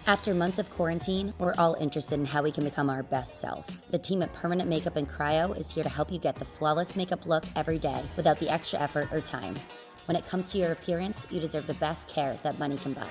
After months of quarantine, we're all interested in how we can become our best self. The team at Permanent Makeup and Cryo is here to help you get the flawless makeup look every day without the extra effort or time. When it comes to your appearance, you deserve the best care that money can buy.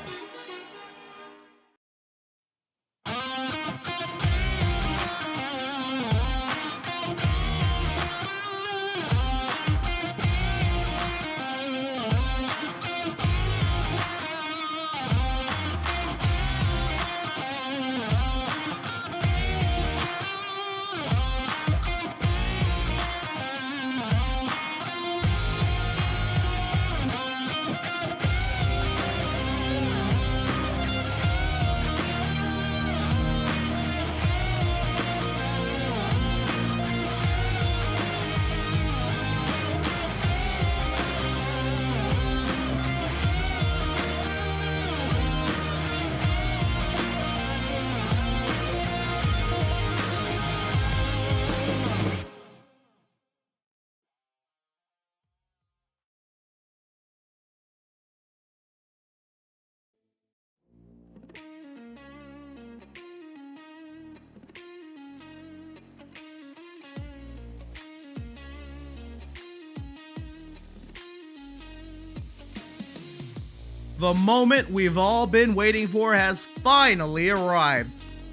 The moment we've all been waiting for has finally arrived.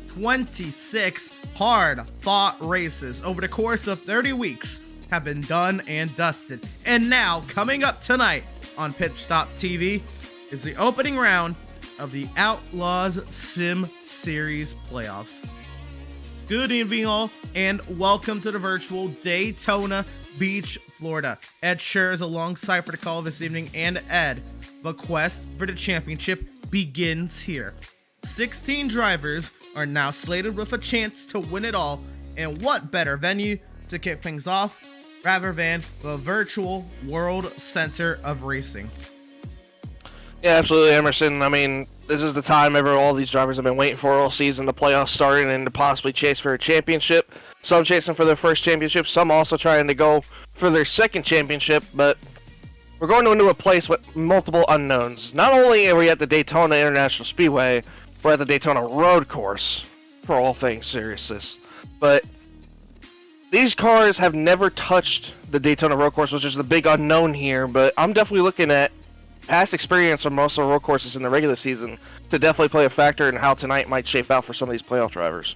26 hard-fought races over the course of 30 weeks have been done and dusted. And now, coming up tonight on Pit Stop TV, is the opening round of the Outlaws Sim Series playoffs. Good evening, all, and welcome to the virtual Daytona Beach, Florida. Ed shares alongside for the call this evening, and Ed, the quest for the championship begins here. 16 drivers are now slated with a chance to win it all, and what better venue to kick things off rather than the virtual World Center of Racing. Yeah, absolutely, Emerson. I mean, this is the time all these drivers have been waiting for all season, the playoffs starting, and to possibly chase for a championship. Some chasing for their first championship, some also trying to go for their second championship, but we're going into a place with multiple unknowns. Not only are we at the Daytona International Speedway, we're at the Daytona Road Course, for all things seriousness. But these cars have never touched the Daytona Road Course, which is the big unknown here, but I'm definitely looking at past experience on most of the road courses in the regular season to definitely play a factor in how tonight might shape out for some of these playoff drivers.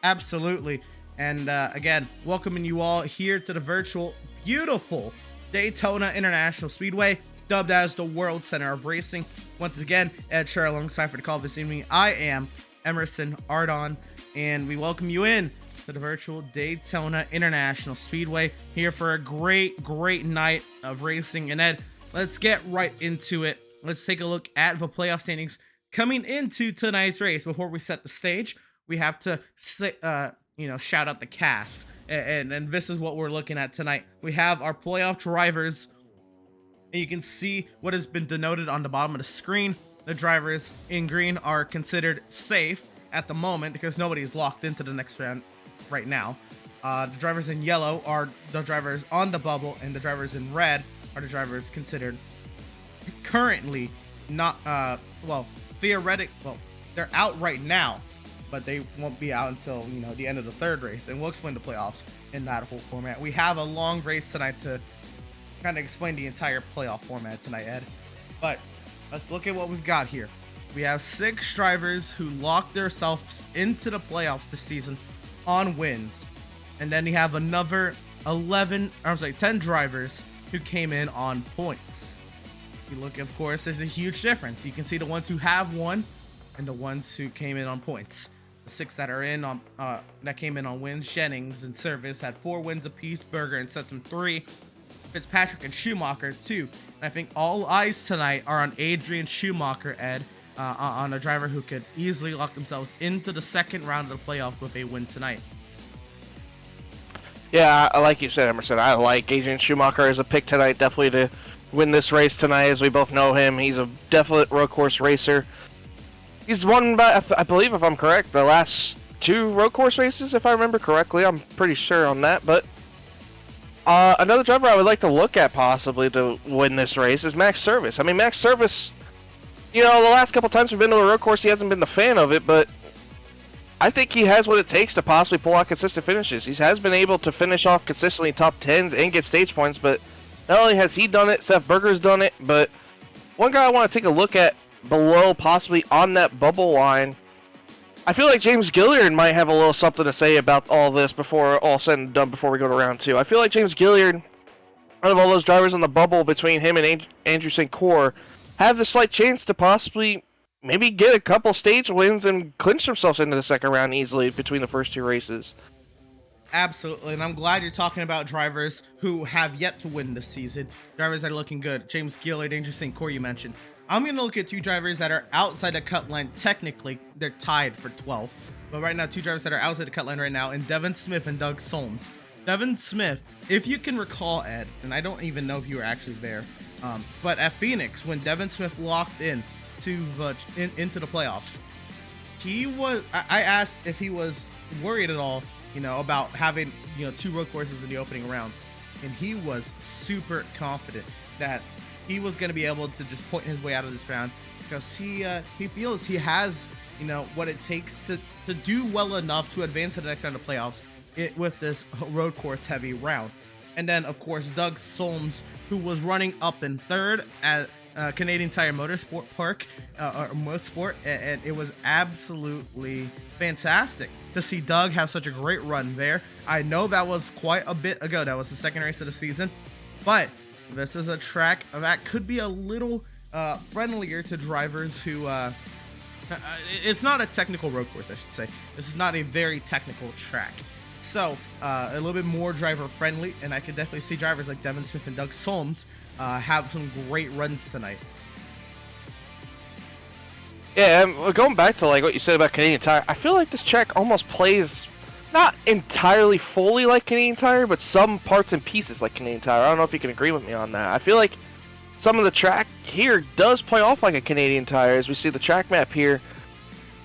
Absolutely. And again, welcoming you all here to the virtual, beautiful Daytona International Speedway, dubbed as the World Center of Racing. Once again, Ed Sher alongside for the call this evening. I am Emerson Ardon, and we welcome you in to the virtual Daytona International Speedway here for a great night of racing. And Ed, let's get right into it. Let's take a look at the playoff standings coming into tonight's race. Before we set the stage, we have to shout out the cast, and this is what we're looking at tonight. We have our playoff drivers, and you can see what has been denoted on the bottom of the screen. The drivers in green are considered safe at the moment because nobody's locked into the next round right now. The drivers in yellow are the drivers on the bubble, and the drivers in red are the drivers considered currently not they're out right now, but they won't be out until the end of the third race, and we'll explain the playoffs in that whole format. We have a long race tonight to kind of explain the entire playoff format tonight, Ed. But let's look at what we've got here. We have 6 drivers who locked themselves into the playoffs this season on wins, and then you have another 10 drivers who came in on points. If you look, of course, there's a huge difference. You can see the ones who have won and the ones who came in on points. The 6 that are in on that came in on wins: Jennings and Service had 4 wins apiece, Berger and Stetson 3, Fitzpatrick and Schumacher 2. And I think all eyes tonight are on Adrian Schumacher, Ed, on a driver who could easily lock themselves into the second round of the playoff with a win tonight. Yeah, like you said, Emerson, I like Adrian Schumacher as a pick tonight, definitely to win this race tonight. As we both know him, he's a definite road course racer. He's won, I believe, if I'm correct, the last 2 road course races, if I remember correctly. I'm pretty sure on that, but Another driver I would like to look at possibly to win this race is Max Service. I mean, Max Service, the last couple times we've been to the road course, he hasn't been the fan of it, but I think he has what it takes to possibly pull out consistent finishes. He has been able to finish off consistently top 10s and get stage points, but not only has he done it, Seth Berger's done it, but one guy I want to take a look at below, possibly on that bubble line, I feel like James Gilliard might have a little something to say about all this before all said and done, before we go to round 2. I feel like James Gilliard, out of all those drivers on the bubble between him and Andrew St. Cyr, have the slight chance to possibly maybe get a couple stage wins and clinch themselves into the second round easily between the first 2 races. Absolutely, and I'm glad you're talking about drivers who have yet to win this season. Drivers that are looking good. James Gilliard, Andrew St. Cyr you mentioned. I'm going to look at 2 drivers that are outside the cut line. Technically, they're tied for 12th. But right now, 2 drivers that are outside the cut line right now, and Devin Smith and Doug Solms. Devin Smith, if you can recall, Ed, and I don't even know if you were actually there, but at Phoenix, when Devin Smith locked in to into the playoffs, I asked if he was worried at all, about having, 2 road courses in the opening round. And he was super confident that he was going to be able to just point his way out of this round, because he feels he has, what it takes to do well enough to advance to the next round of playoffs with this road course heavy round. And then, of course, Doug Solms, who was running up in 3rd at Canadian Tire Motorsport Park, or Motorsport, and it was absolutely fantastic to see Doug have such a great run there. I know that was quite a bit ago. That was the second race of the season, but this is a track that could be a little friendlier to drivers who it's not a technical road course, I should say. This is not a very technical track, so a little bit more driver friendly, and I could definitely see drivers like Devin Smith and Doug Solms have some great runs tonight. Yeah, going back to what you said about Canadian Tire, I feel like this track almost plays not entirely fully like Canadian Tire, but some parts and pieces like Canadian Tire. I don't know if you can agree with me on that. I feel like some of the track here does play off like a Canadian Tire, as we see the track map here.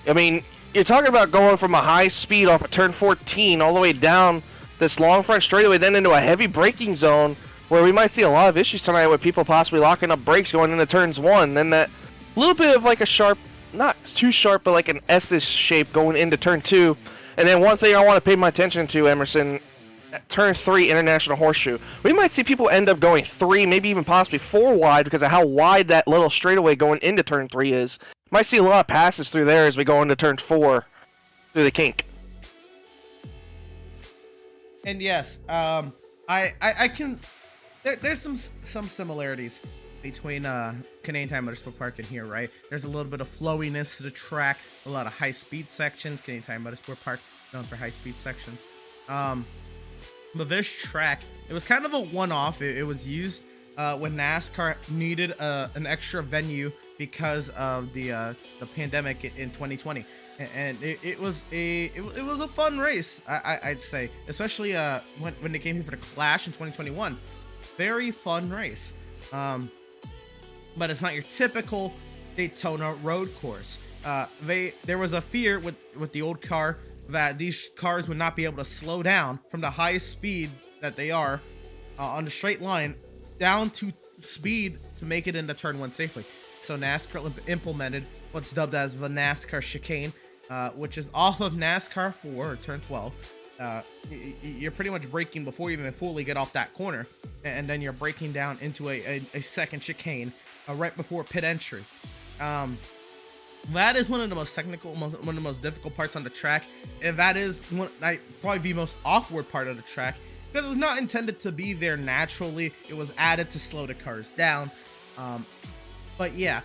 I mean, you're talking about going from a high speed off of turn 14 all the way down this long front straightaway, then into a heavy braking zone, where we might see a lot of issues tonight with people possibly locking up brakes going into turns 1, then that little bit of like a sharp, not too sharp, but like an S-ish shape going into turn 2. And then one thing I want to pay my attention to, Emerson, turn 3 International Horseshoe. We might see people end up going 3, maybe even possibly 4 wide because of how wide that little straightaway going into turn 3 is. Might see a lot of passes through there as we go into turn 4 through the kink. And yes, I can. There's some similarities between Canadian Tire Motorsport Park and here, right? There's a little bit of flowiness to the track, a lot of high-speed sections. Canadian Tire Motorsport Park known for high-speed sections. But this track, it was kind of a one-off. It was used when NASCAR needed an extra venue because of the pandemic in 2020, and it was a fun race, I'd say, especially when they came here for the Clash in 2021. Very fun race, but it's not your typical Daytona road course. There was a fear with the old car that these cars would not be able to slow down from the high speed that they are on the straight line down to speed to make it into turn 1 safely. So NASCAR implemented what's dubbed as the NASCAR chicane, which is off of NASCAR 4 or turn 12. You're pretty much braking before you even fully get off that corner, and then you're braking down into a second chicane right before pit entry. That is one of the most technical, one of the most difficult parts on the track, and that is probably the most awkward part of the track, because it's not intended to be there naturally. It was added to slow the cars down. But yeah,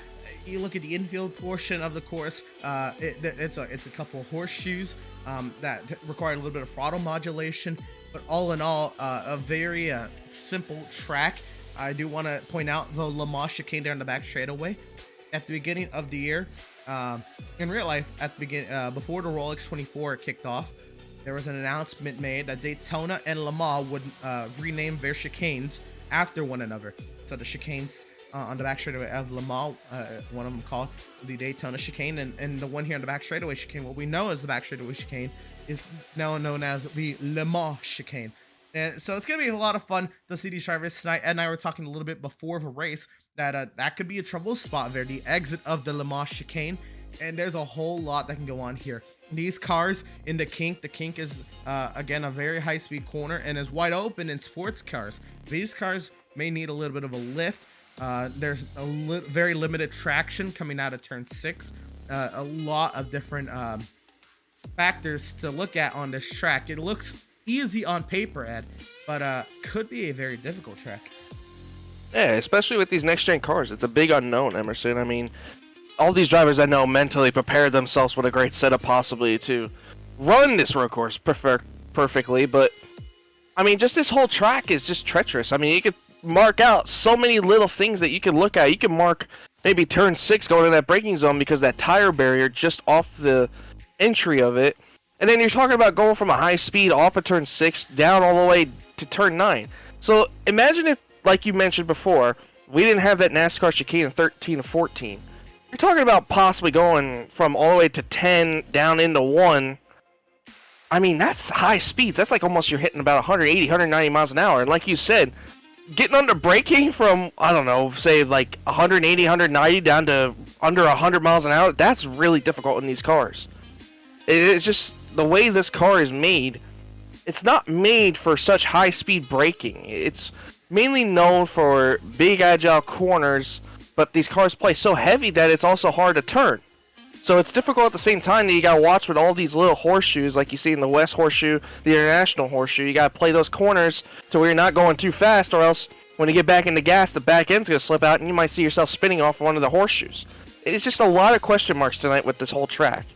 you look at the infield portion of the course, it's a couple of horseshoes that require a little bit of throttle modulation, but all in all, a very simple track. I do want to point out the Le Mans chicane there in the back straightaway. At the beginning of the year, in real life, at the beginning, before the Rolex 24 kicked off, there was an announcement made that Daytona and Le Mans would rename their chicanes after one another. So the chicanes on the back straightaway of Le Mans, one of them called the Daytona chicane, and the one here on the back straightaway chicane, what we know as the back straightaway chicane, is now known as the Le Mans chicane. And so it's going to be a lot of fun to see these drivers tonight. Ed and I were talking a little bit before the race that that could be a trouble spot there, the exit of the Le Mans chicane. And there's a whole lot that can go on here. These cars in the kink is, again, a very high-speed corner and is wide open in sports cars. These cars may need a little bit of a lift. There's a very limited traction coming out of turn 6. A lot of different factors to look at on this track. It looks easy on paper, Ed, but could be a very difficult track. Yeah, especially with these next gen cars. It's a big unknown, Emerson. I mean, all these drivers I know mentally prepared themselves with a great setup possibly to run this road course perfectly, but I mean, just this whole track is just treacherous. I mean, you could mark out so many little things that you can look at. You can mark maybe turn 6 going in that braking zone because that tire barrier just off the entry of it. And then you're talking about going from a high speed off of turn 6 down all the way to turn 9. So imagine if, like you mentioned before, we didn't have that NASCAR chicane in 13 and 14. You're talking about possibly going from all the way to 10 down into 1. I mean, that's high speeds. That's like almost you're hitting about 180, 190 miles an hour. And like you said, getting under braking from, I don't know, say like 180, 190 down to under 100 miles an hour, that's really difficult in these cars. It's just the way this car is made. It's not made for such high-speed braking. It's mainly known for big, agile corners, but these cars play so heavy that it's also hard to turn. So it's difficult at the same time that you gotta watch with all these little horseshoes, like you see in the West Horseshoe, the International Horseshoe. You gotta play those corners to where you're not going too fast, or else when you get back into gas, the back end's gonna slip out, and you might see yourself spinning off one of the horseshoes. It's just a lot of question marks tonight with this whole track.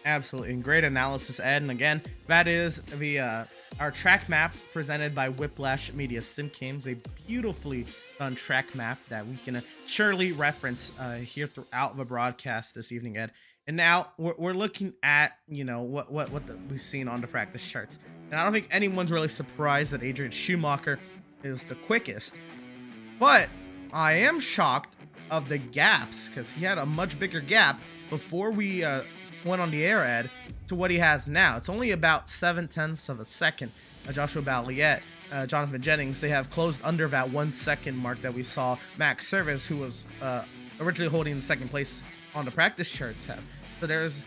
Absolutely, and great analysis, Ed. And again, that is the our track map presented by Whiplash Media Sim Games, a beautifully done track map that we can surely reference here throughout the broadcast this evening, Ed. And now we're looking at, you know, what we've seen on the practice charts, and I don't think anyone's really surprised that Adrian Schumacher is the quickest, but I am shocked of the gaps because he had a much bigger gap before we went on the air, Ed, to what he has now. It's only about 7/10 of a second. Joshua Balliet, Jonathan Jennings, they have closed under that 1 second mark that we saw Max Service, who was originally holding the second place on the practice charts, have. So there's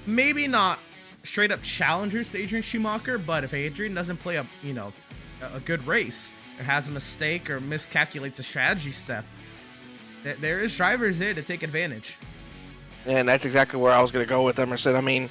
maybe not straight up challengers to Adrian Schumacher, but if Adrian doesn't play a good race, or has a mistake or miscalculates a strategy step, there is drivers there to take advantage. And that's exactly where I was going to go with Emerson. I mean,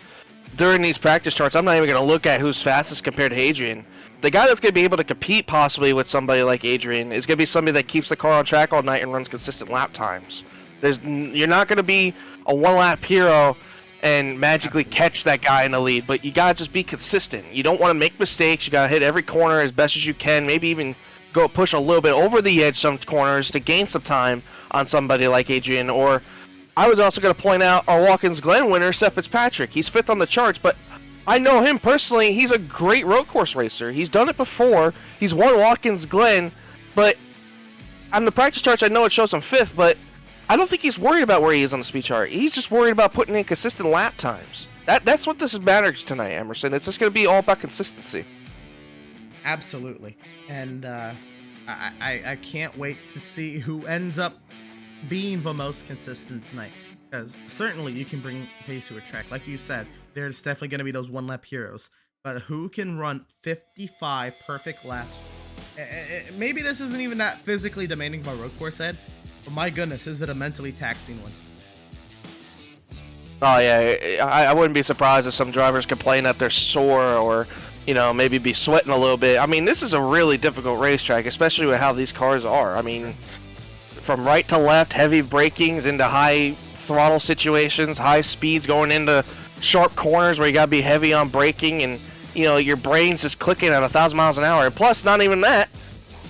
during these practice charts, I'm not even going to look at who's fastest compared to Adrian. The guy that's going to be able to compete possibly with somebody like Adrian is going to be somebody that keeps the car on track all night and runs consistent lap times. You're not going to be a one-lap hero and magically catch that guy in the lead, but you got to just be consistent. You don't want to make mistakes. You got to hit every corner as best as you can, maybe even go push a little bit over the edge some corners to gain some time on somebody like Adrian. Or I was also going to point out our Watkins Glen winner, Seth Fitzpatrick. He's 5th on the charts, but I know him personally. He's a great road course racer. He's done it before. He's won Watkins Glen, but on the practice charts, I know it shows him 5th, but I don't think he's worried about where he is on the speed chart. He's just worried about putting in consistent lap times. That's what this matters tonight, Emerson. It's just going to be all about consistency. Absolutely. And I can't wait to see who ends up being the most consistent tonight, because certainly you can bring pace to a track. Like you said, there's definitely going to be those one-lap heroes, but who can run 55 perfect laps? Maybe this isn't even that physically demanding of a road course, Ed, but my goodness, is it a mentally taxing one? Oh yeah, I wouldn't be surprised if some drivers complain that they're sore or, you know, maybe be sweating a little bit. I mean, this is a really difficult racetrack, especially with how these cars are. I mean, from right to left, heavy brakings into high throttle situations, high speeds going into sharp corners where you gotta be heavy on braking, and you know your brain's just clicking at 1,000 miles an hour. And plus, not even that,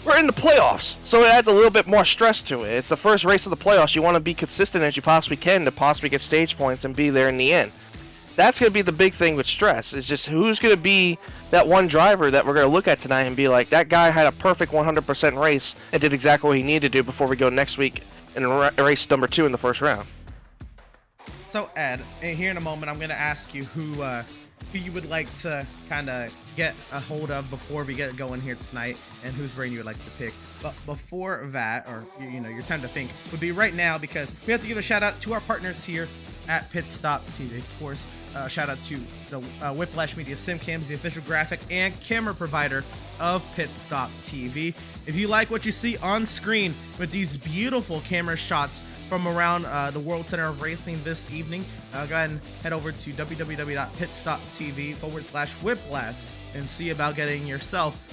we're in the playoffs, so it adds a little bit more stress to it. It's the first race of the playoffs. You want to be consistent as you possibly can to possibly get stage points and be there in the end. That's going to be the big thing with stress. It's just who's going to be that one driver that we're going to look at tonight and be like, that guy had a perfect 100% race and did exactly what he needed to do before we go next week in race number 2 in the first round. So Ed, here in a moment, I'm going to ask you who who you would like to kind of get a hold of before we get going here tonight, and whose brain you would like to pick. But before that, or your time to think would be right now, because we have to give a shout out to our partners here at Pit Stop TV. Of course, shout out to the Whiplash Media Sim Cams, the official graphic and camera provider of Pit Stop TV. If you like what you see on screen with these beautiful camera shots from around the World Center of Racing this evening, go ahead and head over to www.pitstoptv/Whiplash and see about getting yourself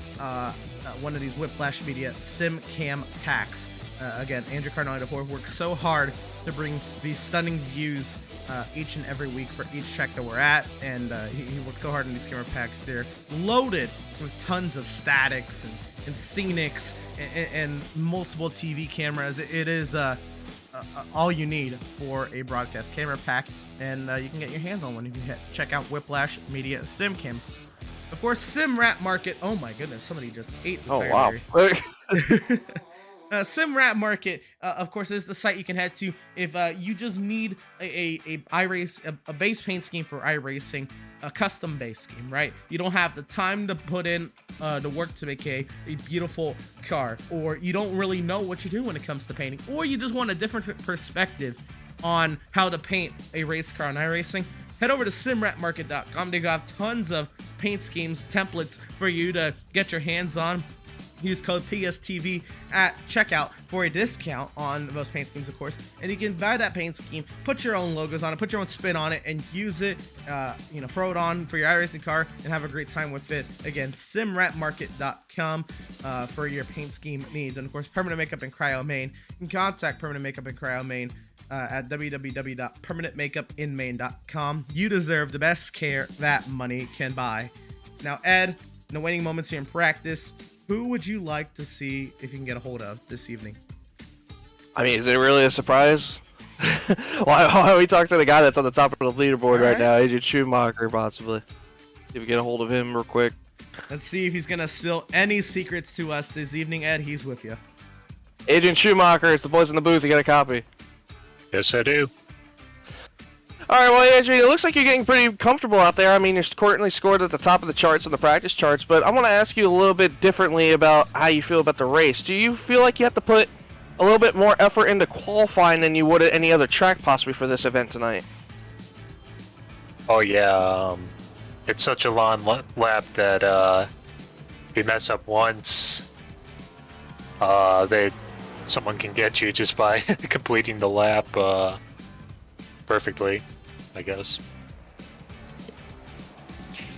one of these Whiplash Media Sim Cam packs. Again, Andrew Cardinale IV works so hard to bring these stunning views each and every week for each track that we're at, and he works so hard in these camera packs. They're loaded with tons of statics and scenics and multiple TV cameras. It is all you need for a broadcast camera pack, and you can get your hands on one if you check out Whiplash Media Sim Cams. Of course, Sim Rat Market. Oh my goodness, somebody just ate the tire. Wow. Sim Rat Market, of course, is the site you can head to if you just need a base paint scheme for iRacing, a custom base scheme, right? You don't have the time to put in the work to make a beautiful car, or you don't really know what you do when it comes to painting, or you just want a different perspective on how to paint a race car on iRacing. Head over to simratmarket.com. They have tons of paint schemes, templates for you to get your hands on. Use code PSTV at checkout for a discount on those paint schemes, of course. And you can buy that paint scheme, put your own logos on it, put your own spin on it, and use it, throw it on for your iRacing car and have a great time with it. Again, simratmarket.com for your paint scheme needs. And, of course, Permanent Makeup in Cryo, Maine. You can contact Permanent Makeup in Cryo, Maine at www.permanentmakeupinmaine.com. You deserve the best care that money can buy. Now, Ed, in the waning moments here in practice, who would you like to see if you can get a hold of this evening? I mean, is it really a surprise? why don't we talk to the guy that's on the top of the leaderboard right now, Adrian Schumacher, possibly? See if we get a hold of him real quick. Let's see if he's going to spill any secrets to us this evening. Ed, he's with you. Adrian Schumacher, it's the boys in the booth. You got a copy? Yes, I do. All right, well, Adrian, it looks like you're getting pretty comfortable out there. I mean, you're currently scored at the top of the charts and the practice charts, but I want to ask you a little bit differently about how you feel about the race. Do you feel like you have to put a little bit more effort into qualifying than you would at any other track possibly for this event tonight? Oh, yeah. It's such a long lap that if you mess up once, someone can get you just by completing the lap perfectly, I guess.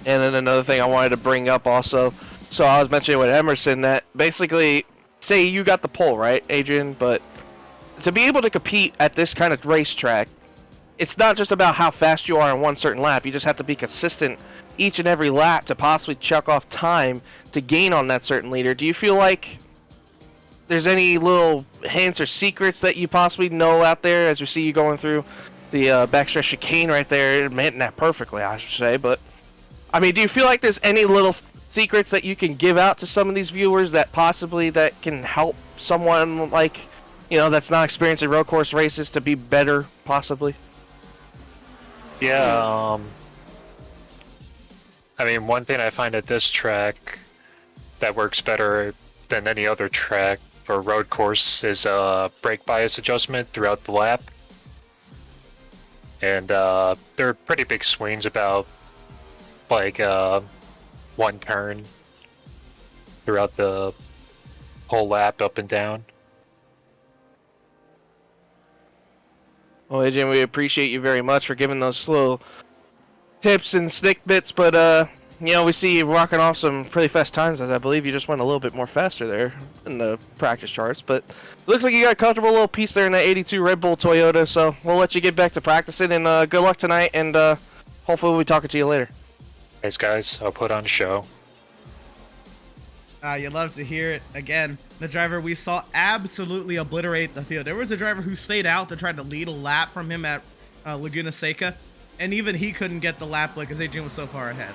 And then another thing I wanted to bring up also, so I was mentioning with Emerson that basically, say you got the pole, right, Adrian, but to be able to compete at this kind of racetrack, it's not just about how fast you are in one certain lap. You just have to be consistent each and every lap to possibly chuck off time to gain on that certain leader. Do you feel like there's any little hints or secrets that you possibly know out there as we see you going through the backstretch chicane right there? Meant that perfectly, I should say, but I mean, do you feel like there's any little secrets that you can give out to some of these viewers that possibly that can help someone like, that's not experienced in road course races to be better, possibly? Yeah, I mean, one thing I find at this track that works better than any other track for road course is brake bias adjustment throughout the lap. And there are pretty big swings, about like one turn throughout the whole lap, up and down. Well, Adrian, we appreciate you very much for giving those little tips and snick bits, but we see you rocking off some pretty fast times, as I believe you just went a little bit more faster there in the practice charts. But it looks like you got a comfortable little piece there in that 82 Red Bull Toyota, so we'll let you get back to practicing, and good luck tonight, and hopefully we'll be talking to you later. Thanks, guys. I'll put on a show. You love to hear it. Again, the driver we saw absolutely obliterate the field. There was a driver who stayed out to try to lead a lap from him at Laguna Seca, and even he couldn't get the lap because Adrian was so far ahead.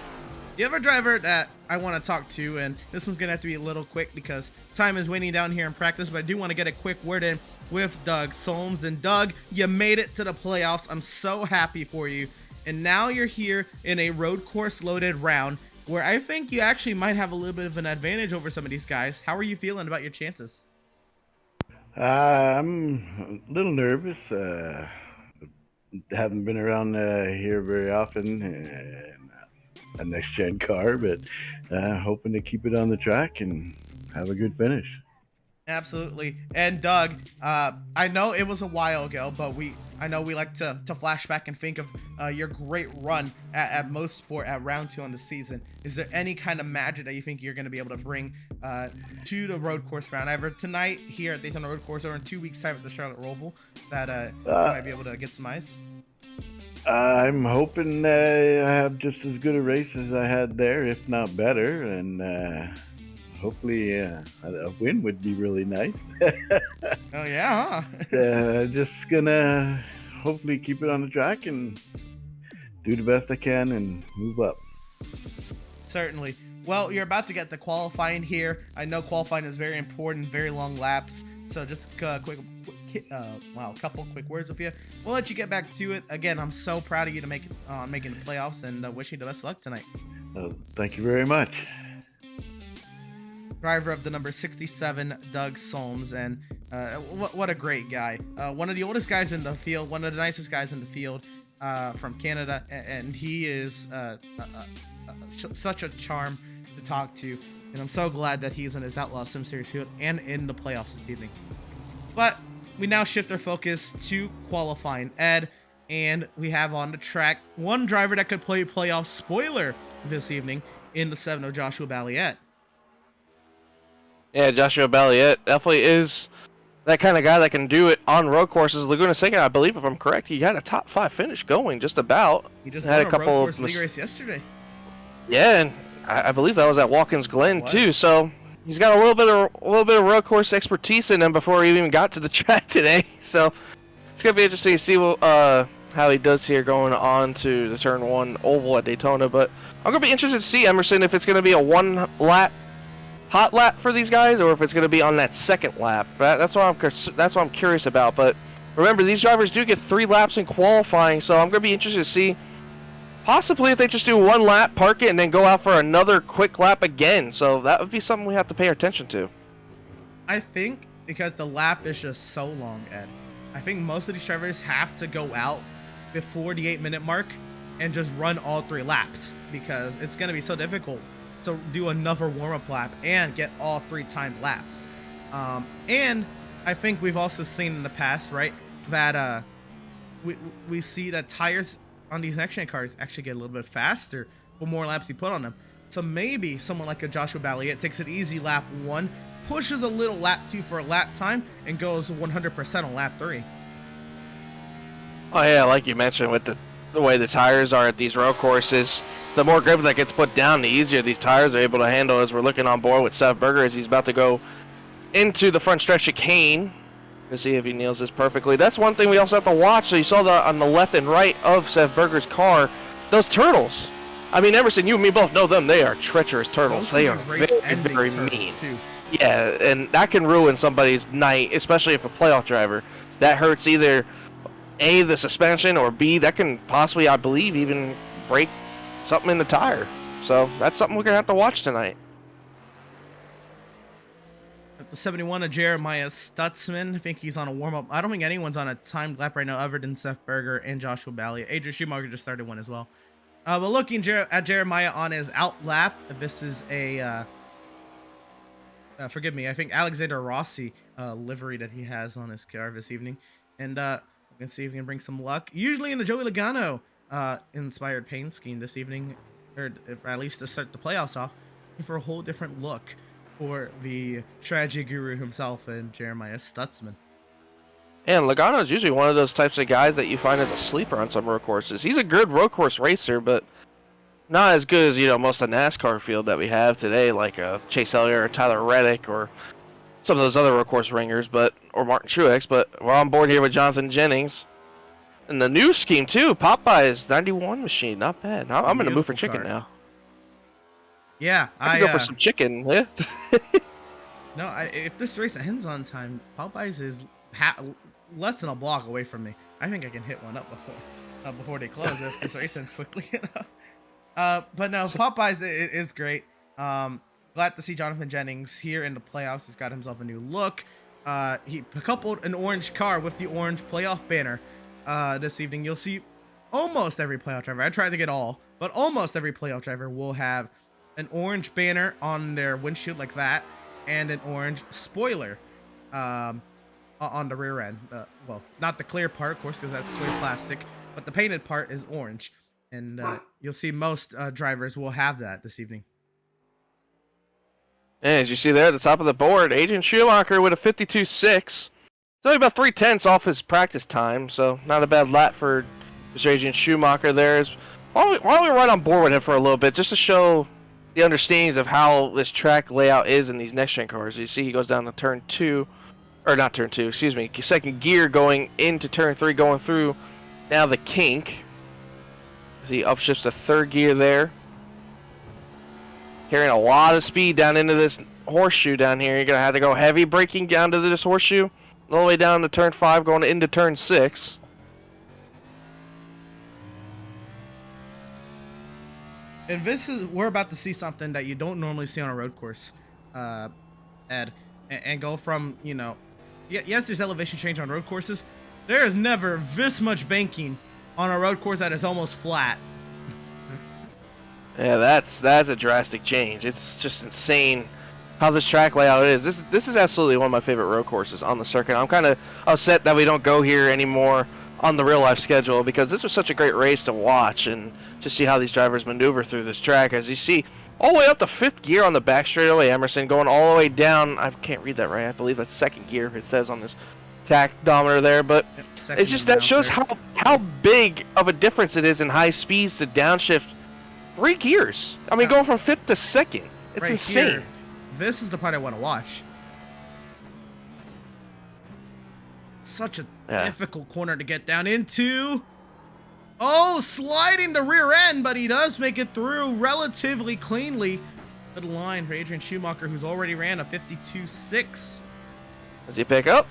The other driver that I want to talk to, and this one's going to have to be a little quick because time is waning down here in practice, but I do want to get a quick word in with Doug Solms. And Doug, you made it to the playoffs. I'm so happy for you. and now you're here in a road course loaded round where I think you actually might have a little bit of an advantage over some of these guys. How are you feeling about your chances? I'm a little nervous. Haven't been around here very often in a next gen car, but hoping to keep it on the track and have a good finish. Absolutely. And Doug, I know it was a while ago, but I know we like to flash back and think of your great run at Most Sport at round 2 on the season. Is there any kind of magic that you think you're going to be able to bring to the road course round, either tonight here at Daytona Road Course or in 2 weeks time at the Charlotte Roval, that you might be able to get some ice? I'm hoping I have just as good a race as I had there, if not better, and hopefully a win would be really nice. Oh yeah, huh? Just gonna hopefully keep it on the track and do the best I can and move up. Certainly. Well, you're about to get the qualifying here. I know qualifying is very important, very long laps. So just a couple quick words with you. We'll let you get back to it. Again, I'm so proud of you to making the playoffs, and wish you the best of luck tonight. Thank you very much. Driver of the number 67, Doug Solms, and what a great guy. One of the oldest guys in the field, one of the nicest guys in the field, from Canada, and he is such a charm to talk to, and I'm so glad that he's in his Outlaws Sim Series field and in the playoffs this evening. But we now shift our focus to qualifying, Ed, and we have on the track one driver that could play playoff spoiler this evening in the 7 Joshua Balliet. Yeah, Joshua Balliet definitely is that kind of guy that can do it on road courses. Laguna Seca, I believe, if I'm correct, he had a top 5 finish going, just about. He just had won a couple road course league race yesterday. Yeah, and I believe that was at Watkins Glen too. So he's got a little bit of road course expertise in him before he even got to the track today. So it's gonna be interesting to see how he does here going on to the Turn 1 oval at Daytona. But I'm gonna be interested to see, Emerson, if it's gonna be a 1 lap hot lap for these guys, or if it's going to be on that second lap. That's what I'm curious about. But remember, these drivers do get 3 laps in qualifying, so I'm going to be interested to see possibly if they just do 1 lap, park it, and then go out for another quick lap again. So that would be something we have to pay attention to. I think because the lap is just so long, Ed, I think most of these drivers have to go out before the 8-minute mark and just run all 3 laps, because it's going to be so difficult to do another warm-up lap and get all 3 timed laps. And I think we've also seen in the past, right, that we see that tires on these NextGen cars actually get a little bit faster the more laps you put on them. So maybe someone like a Joshua Balliet takes it easy lap 1, pushes a little lap 2 for a lap time, and goes 100% on lap 3. Oh yeah, like you mentioned, with the way the tires are at these road courses, the more grip that gets put down, the easier these tires are able to handle, as we're looking on board with Seth Berger as he's about to go into the front stretch chicane to see if he nails this perfectly. That's one thing we also have to watch. So you saw on the left and right of Seth Berger's car, those turtles. I mean, Emerson, you and me both know them. They are treacherous turtles. They are very, very mean. Too. Yeah, and that can ruin somebody's night, especially if a playoff driver. That hurts either A, the suspension, or B, that can possibly, I believe, even break something in the tire. So that's something we're gonna have to watch tonight. At the 71 of Jeremiah Stutzman, I think he's on a warm-up. I don't think anyone's on a timed lap right now other than Seth Berger and Joshua Balliet. Adrian Schumacher just started one as well. But looking at Jeremiah on his out lap, this is a forgive me, I think Alexander Rossi livery that he has on his car this evening, and we can see if we can bring some luck. Usually in the Joey Logano inspired paint scheme this evening, or at least to start the playoffs off, for a whole different look for the strategy guru himself and Jeremiah Stutzman. And Logano is usually one of those types of guys that you find as a sleeper on some road courses. He's a good road course racer, but not as good as, most of the NASCAR field that we have today, like Chase Elliott or Tyler Reddick or some of those other road course ringers, or Martin Truex. But we're on board here with Jonathan Jennings. And the new scheme, too, Popeye's 91 machine. Not bad. I'm going to move for chicken now. Yeah. I could go for some chicken. Yeah. No, if this race ends on time, Popeye's is less than a block away from me. I think I can hit one up before. before they close if this race ends quickly. But no, Popeyes is great. Glad to see Jonathan Jennings here in the playoffs. He's got himself a new look. He coupled an orange car with the orange playoff banner this evening. You'll see almost every playoff driver. I tried to get all, but almost every playoff driver will have an orange banner on their windshield like that and an orange spoiler on the rear end. Well, not the clear part, of course, because that's clear plastic, but the painted part is orange. And you'll see most drivers will have that this evening. And as you see there at the top of the board, Adrian Schumacher with a 52.6. It's only about 3/10 off his practice time, so not a bad lap for Mr. Adrian Schumacher there. Why don't we ride on board with him for a little bit, just to show the understandings of how this track layout is in these next-gen cars. You see he goes down to turn 2, or not turn 2, excuse me, second gear going into turn 3, going through now the kink. He upshifts the third gear there. Carrying a lot of speed down into this horseshoe down here. You're going to have to go heavy braking down to this horseshoe. All the way down to turn 5, going into turn 6. And we're about to see something that you don't normally see on a road course, Ed. And go from, yes, there's elevation change on road courses. There is never this much banking on a road course that is almost flat. Yeah, that's a drastic change. It's just insane how this track layout is. This is absolutely one of my favorite road courses on the circuit. I'm kind of upset that we don't go here anymore on the real life schedule, because this was such a great race to watch and just see how these drivers maneuver through this track. As you see, all the way up to 5th gear on the back straightaway, Emerson, going all the way down. I can't read that right. I believe that's 2nd gear, it says on this tachometer there, but it's just that shows how big of a difference it is in high speeds to downshift 3 gears. I mean, going from 5th to 2nd. It's right insane. Here, this is the part I want to watch. Such a difficult corner to get down into. Oh, sliding the rear end, but he does make it through relatively cleanly. Good line for Adrian Schumacher, who's already ran a 52.6. Does he pick up?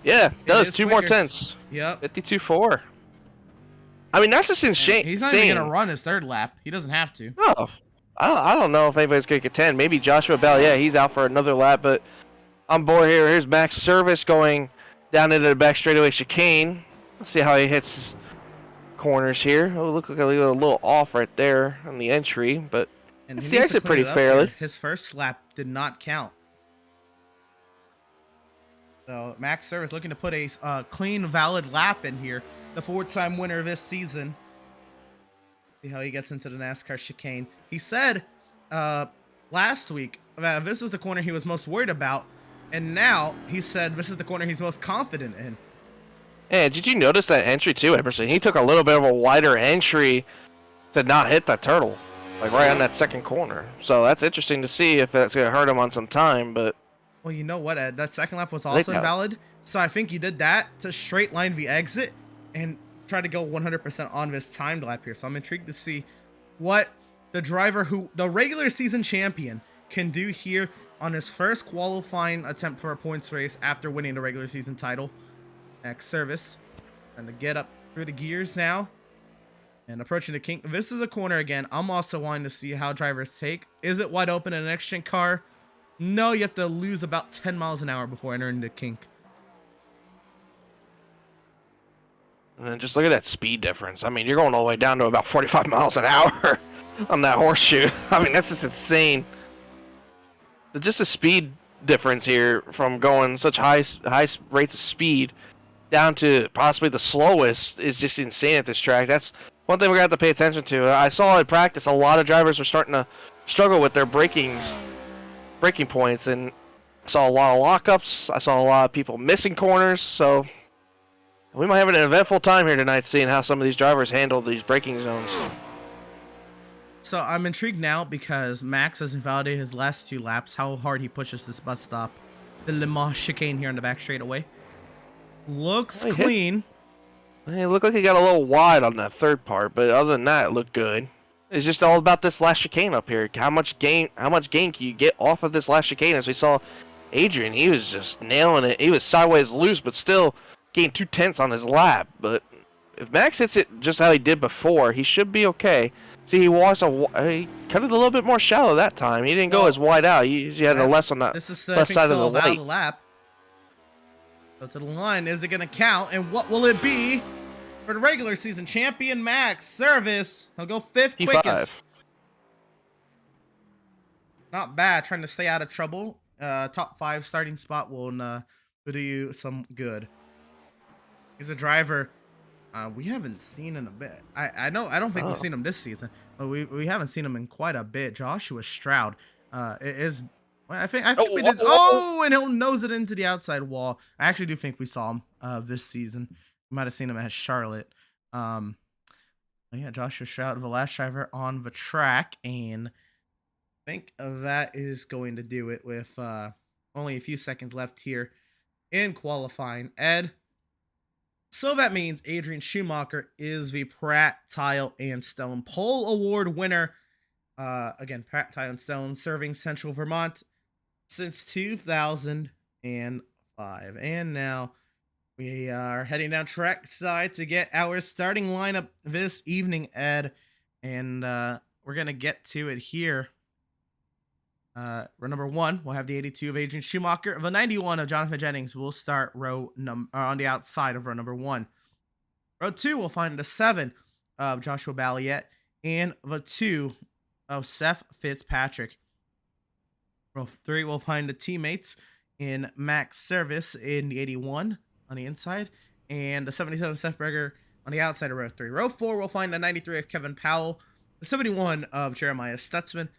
Yeah, does. 2 more tenths. Yep. 52.4. I mean, that's just insane. He's not even going to run his 3rd lap. He doesn't have to. No. I don't know if anybody's going to contend. Maybe Joshua Bell. Yeah, he's out for another lap, but on board here. Here's Max Service going down into the back straightaway chicane. Let's see how he hits his corners here. Oh, look like a little off right there on the entry, but it's the exit pretty fairly. Here. His first lap did not count. So Max Service looking to put a clean, valid lap in here. The 4-time winner this season. See how he gets into the NASCAR chicane. He said last week that this was the corner he was most worried about, and now he said this is the corner he's most confident in. Yeah, did you notice that entry too, Emerson? He took a little bit of a wider entry to not hit that turtle, like right on that 2nd corner. So that's interesting to see if that's going to hurt him on some time, but... Well, you know what, Ed? That 2nd lap was also invalid, so I think he did that to straight line the exit and try to go 100% on this timed lap here. So I'm intrigued to see what the regular season champion can do here on his first qualifying attempt for a points race after winning the regular season title. Max Service and to get up through the gears now and approaching the kink. This is a corner again. I'm also wanting to see how drivers take. Is it wide open in an NextGen car? No, you have to lose about 10 miles an hour before entering the kink. And then just look at that speed difference. I mean, you're going all the way down to about 45 miles an hour on that horseshoe. I mean, that's just insane. Just the speed difference here from going such high rates of speed down to possibly the slowest is just insane at this track. That's one thing we're going to have to pay attention to. I saw in practice a lot of drivers were starting to struggle with their braking points, and I saw a lot of lockups. I saw a lot of people missing corners, so we might have an eventful time here tonight seeing how some of these drivers handle these braking zones. So I'm intrigued now because Max has invalidated his last 2 laps, how hard he pushes this bus stop. The Le Mans chicane here on the back straightaway. Looks clean. It looked like he got a little wide on that 3rd part, but other than that, it looked good. It's just all about this last chicane up here. How much gain can you get off of this last chicane? As we saw Adrian, he was just nailing it. He was sideways loose, but still gained 2 tenths on his lap. But if Max hits it just how he did before, he should be okay. See, he cut it a little bit more shallow that time. He didn't go as wide out. He had a less on the This is left side of the out light. the lap. So to the line, is it going to count? And what will it be for the regular season champion Max Service? He'll go 5th quickest. Not bad. Trying to stay out of trouble. Top 5 starting spot will do you some good. He's a driver we haven't seen in a bit. I don't think we've seen him this season, but we haven't seen him in quite a bit. Joshua Stroud is. I think we did. Oh, and he'll nose it into the outside wall. I actually do think we saw him this season. We might have seen him at Charlotte. Yeah, Joshua Stroud, the last driver on the track, and I think that is going to do it with only a few seconds left here in qualifying. Ed. So that means Adrian Schumacher is the Pratt, Tile, and Stone Pole Award winner. Again, Pratt, Tile, and Stone serving Central Vermont since 2005. And now we are heading down track side to get our starting lineup this evening, Ed. And we're going to get to it here. Row number 1, we'll have the 82 of Adrian Schumacher. The 91 of Jonathan Jennings will start on the outside of row number 1. Row 2, we'll find the 7 of Joshua Balliet and the 2 of Seth Fitzpatrick. Row 3, we'll find the teammates in Max Service in the 81 on the inside and the 77 Seth Berger on the outside of row 3. Row 4, we'll find the 93 of Kevin Powell, the 71 of Jeremiah Stutzman.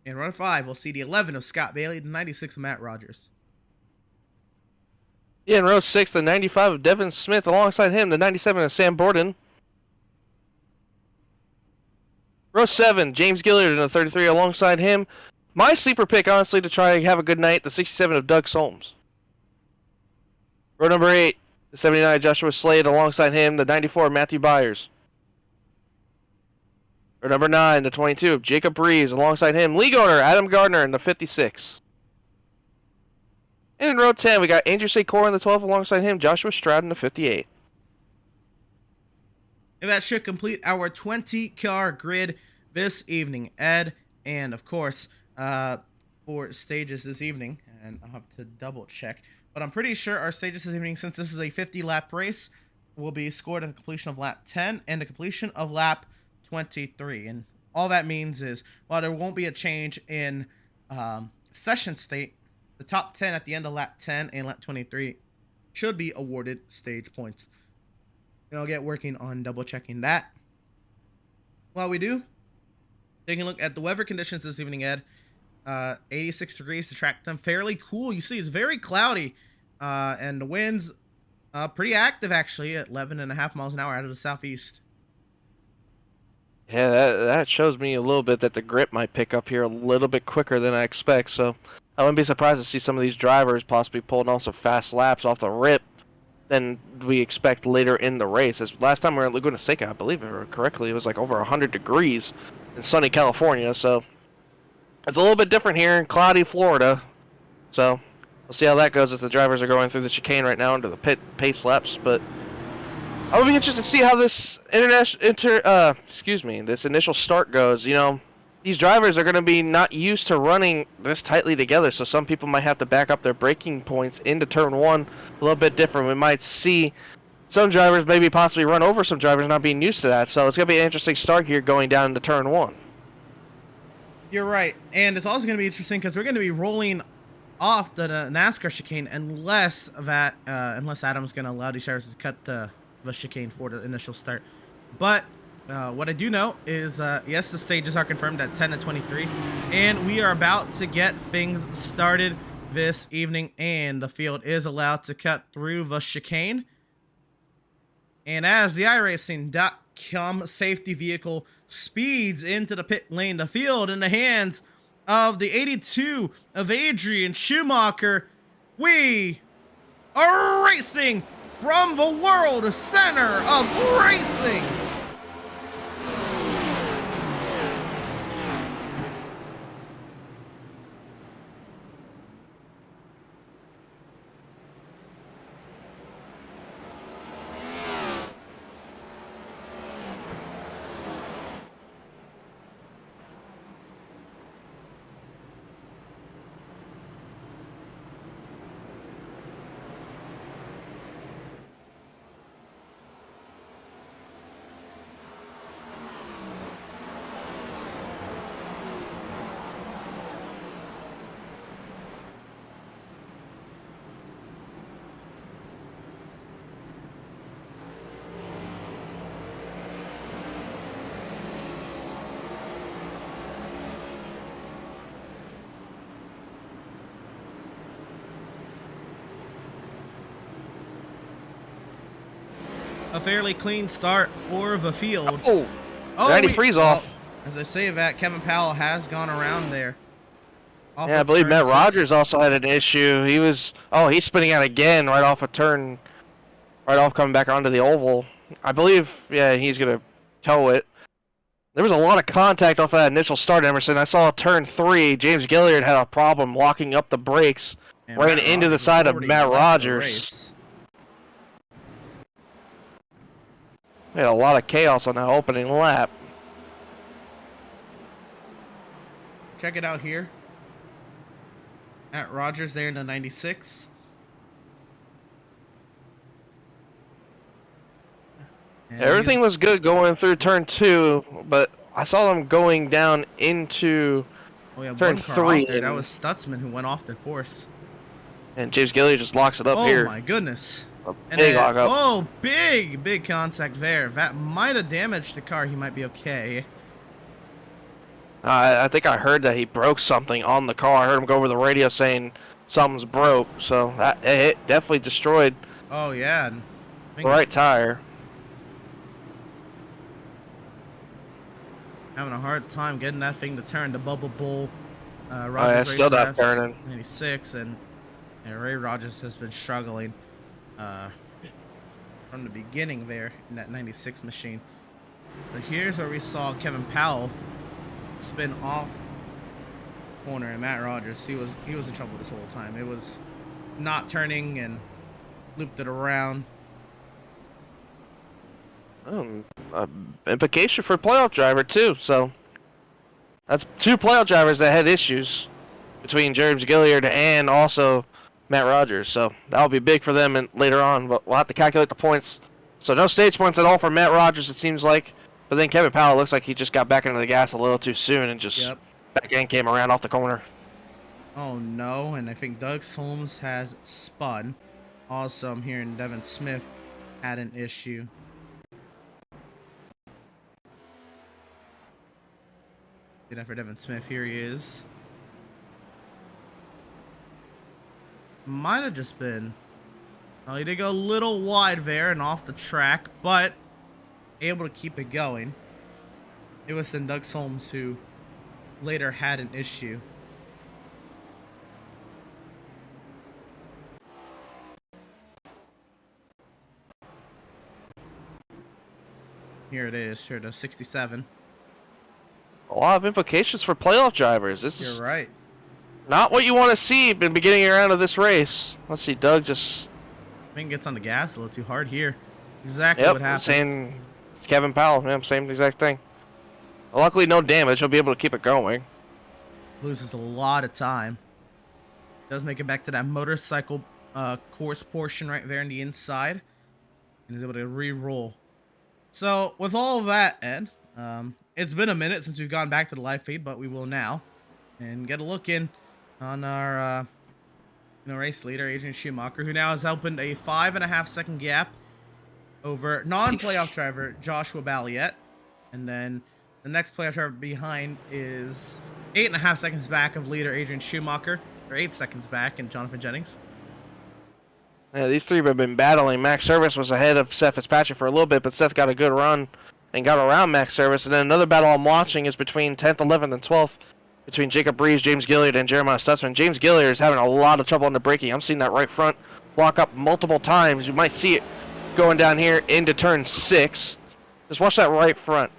In row 5, we'll see the 11 of Scott Bailey, the 96 of Matt Rogers. Yeah, in row 6, the 95 of Devin Smith. Alongside him, the 97 of Sam Borden. Row 7, James Gillard in the 33 alongside him. My sleeper pick, honestly, to try and have a good night, the 67 of Doug Solms. Row number 8, the 79 of Joshua Slade. Alongside him, the 94 of Matthew Byers. Row number 9, the 22 of Jacob Breeze. Alongside him, league owner Adam Gardner in the 56. And in row 10, we got Andrew Secor in the 12. Alongside him, Joshua Stroud in the 58. And that should complete our 20-car grid this evening, Ed. And, of course, for stages this evening, and I'll have to double-check, but I'm pretty sure our stages this evening, since this is a 50-lap race, will be scored at the completion of lap 10 and the completion of lap 23. And all that means is, while there won't be a change in session state, the top 10 at the end of lap 10 and lap 23 should be awarded stage points. And I'll get working on double checking that. While we do, taking a look at the weather conditions this evening, Ed. 86 degrees to track time, fairly cool. You see, it's very cloudy, and the winds pretty active actually at 11.5 miles an hour out of the southeast. Yeah, that shows me a little bit that the grip might pick up here a little bit quicker than I expect. So I wouldn't be surprised to see some of these drivers possibly pulling off some fast laps off the rip than we expect later in the race. As last time we were at Laguna Seca, I believe it correctly, it was like over 100 degrees in sunny California. So it's a little bit different here in cloudy Florida. So we'll see how that goes as the drivers are going through the chicane right now into the pit pace laps. But I would be interested to see how this this initial start goes. You know, these drivers are going to be not used to running this tightly together, so some people might have to back up their braking points into turn 1 a little bit different. We might see some drivers maybe possibly run over some drivers not being used to that. So it's going to be an interesting start here going down into turn 1. You're right, and it's also going to be interesting because we're going to be rolling off the NASCAR chicane unless Adam's going to allow these drivers to cut the chicane for the initial start. But what I do know is, yes, the stages are confirmed at 10 and 23, and we are about to get things started this evening, and the field is allowed to cut through the chicane. And as the iRacing.com safety vehicle speeds into the pit lane, the field in the hands of the 82 of Adrian Schumacher, we are racing from the World Center of Racing. a fairly clean start for the field. Oh, 90 freeze off. As I say that, Kevin Powell has gone around there. Yeah, I believe Matt Rogers also had an issue. He was, he's spinning out again right off a turn, right off coming back onto the oval. I believe, yeah, he's going to tow it. There was a lot of contact off that initial start, Emerson. I saw turn 3. James Gilliard had a problem locking up the brakes, ran into the side of Matt Rogers. We had a lot of chaos on that opening lap. Check it out here. Matt Rogers there in the 96. Everything was good going through turn 2, but I saw them going down into turn 3. That was Stutzman who went off the course. And James Gilliard just locks it up here. Oh my goodness. Big lock up. Oh, big contact there. That might have damaged the car. He might be okay. I think I heard that he broke something on the car. I heard him go over the radio saying something's broke. So it definitely destroyed. Oh yeah. The right tire. Having a hard time getting that thing to turn. The bubble bull. Rogers still not turning. 96 and Ray Rogers has been struggling from the beginning there in that 96 machine. But here's where we saw Kevin Powell spin off corner, and Matt Rogers, he was in trouble this whole time. It was not turning and looped it around. Implication for playoff driver too. So that's 2 playoff drivers that had issues between James Gilliard and also Matt Rogers. So that'll be big for them later on. But we'll have to calculate the points. So no stage points at all for Matt Rogers, it seems like. But then Kevin Powell looks like he just got back into the gas a little too soon and just back in, came around off the corner. Oh no, and I think Doug Holmes has spun. Also, I'm hearing Devin Smith had an issue. Good effort, Devin Smith. Here he is. Might have just been. Well, he did go a little wide there and off the track, but able to keep it going. It was then Doug Holmes who later had an issue. Here it is, here it is, 67. A lot of implications for playoff drivers. You're right. Not what you want to see in the beginning round of this race. Let's see, Doug just... I think gets on the gas a little too hard here. Exactly what happened. Saying Kevin Powell, same exact thing. Luckily, no damage. He'll be able to keep it going. Loses a lot of time. Does make it back to that motorcycle course portion right there on the inside. And is able to re-roll. So, with all of that, Ed, it's been a minute since we've gone back to the live feed, but we will now. And get a look in on our race leader, Adrian Schumacher, who now has opened a 5.5 second gap over non-playoff driver Joshua Balliet. And then the next playoff driver behind is 8.5 seconds back of leader Adrian Schumacher, or 8 seconds back, and Jonathan Jennings. Yeah, these three have been battling. Max Service was ahead of Seth Fitzpatrick for a little bit, but Seth got a good run and got around Max Service. And then another battle I'm watching is between 10th, 11th, and 12th, between Jacob Breeze, James Gilliard, and Jeremiah Stutzman. James Gilliard is having a lot of trouble on the braking. I'm seeing that right front lock up multiple times. You might see it going down here into turn 6. Just watch that right front.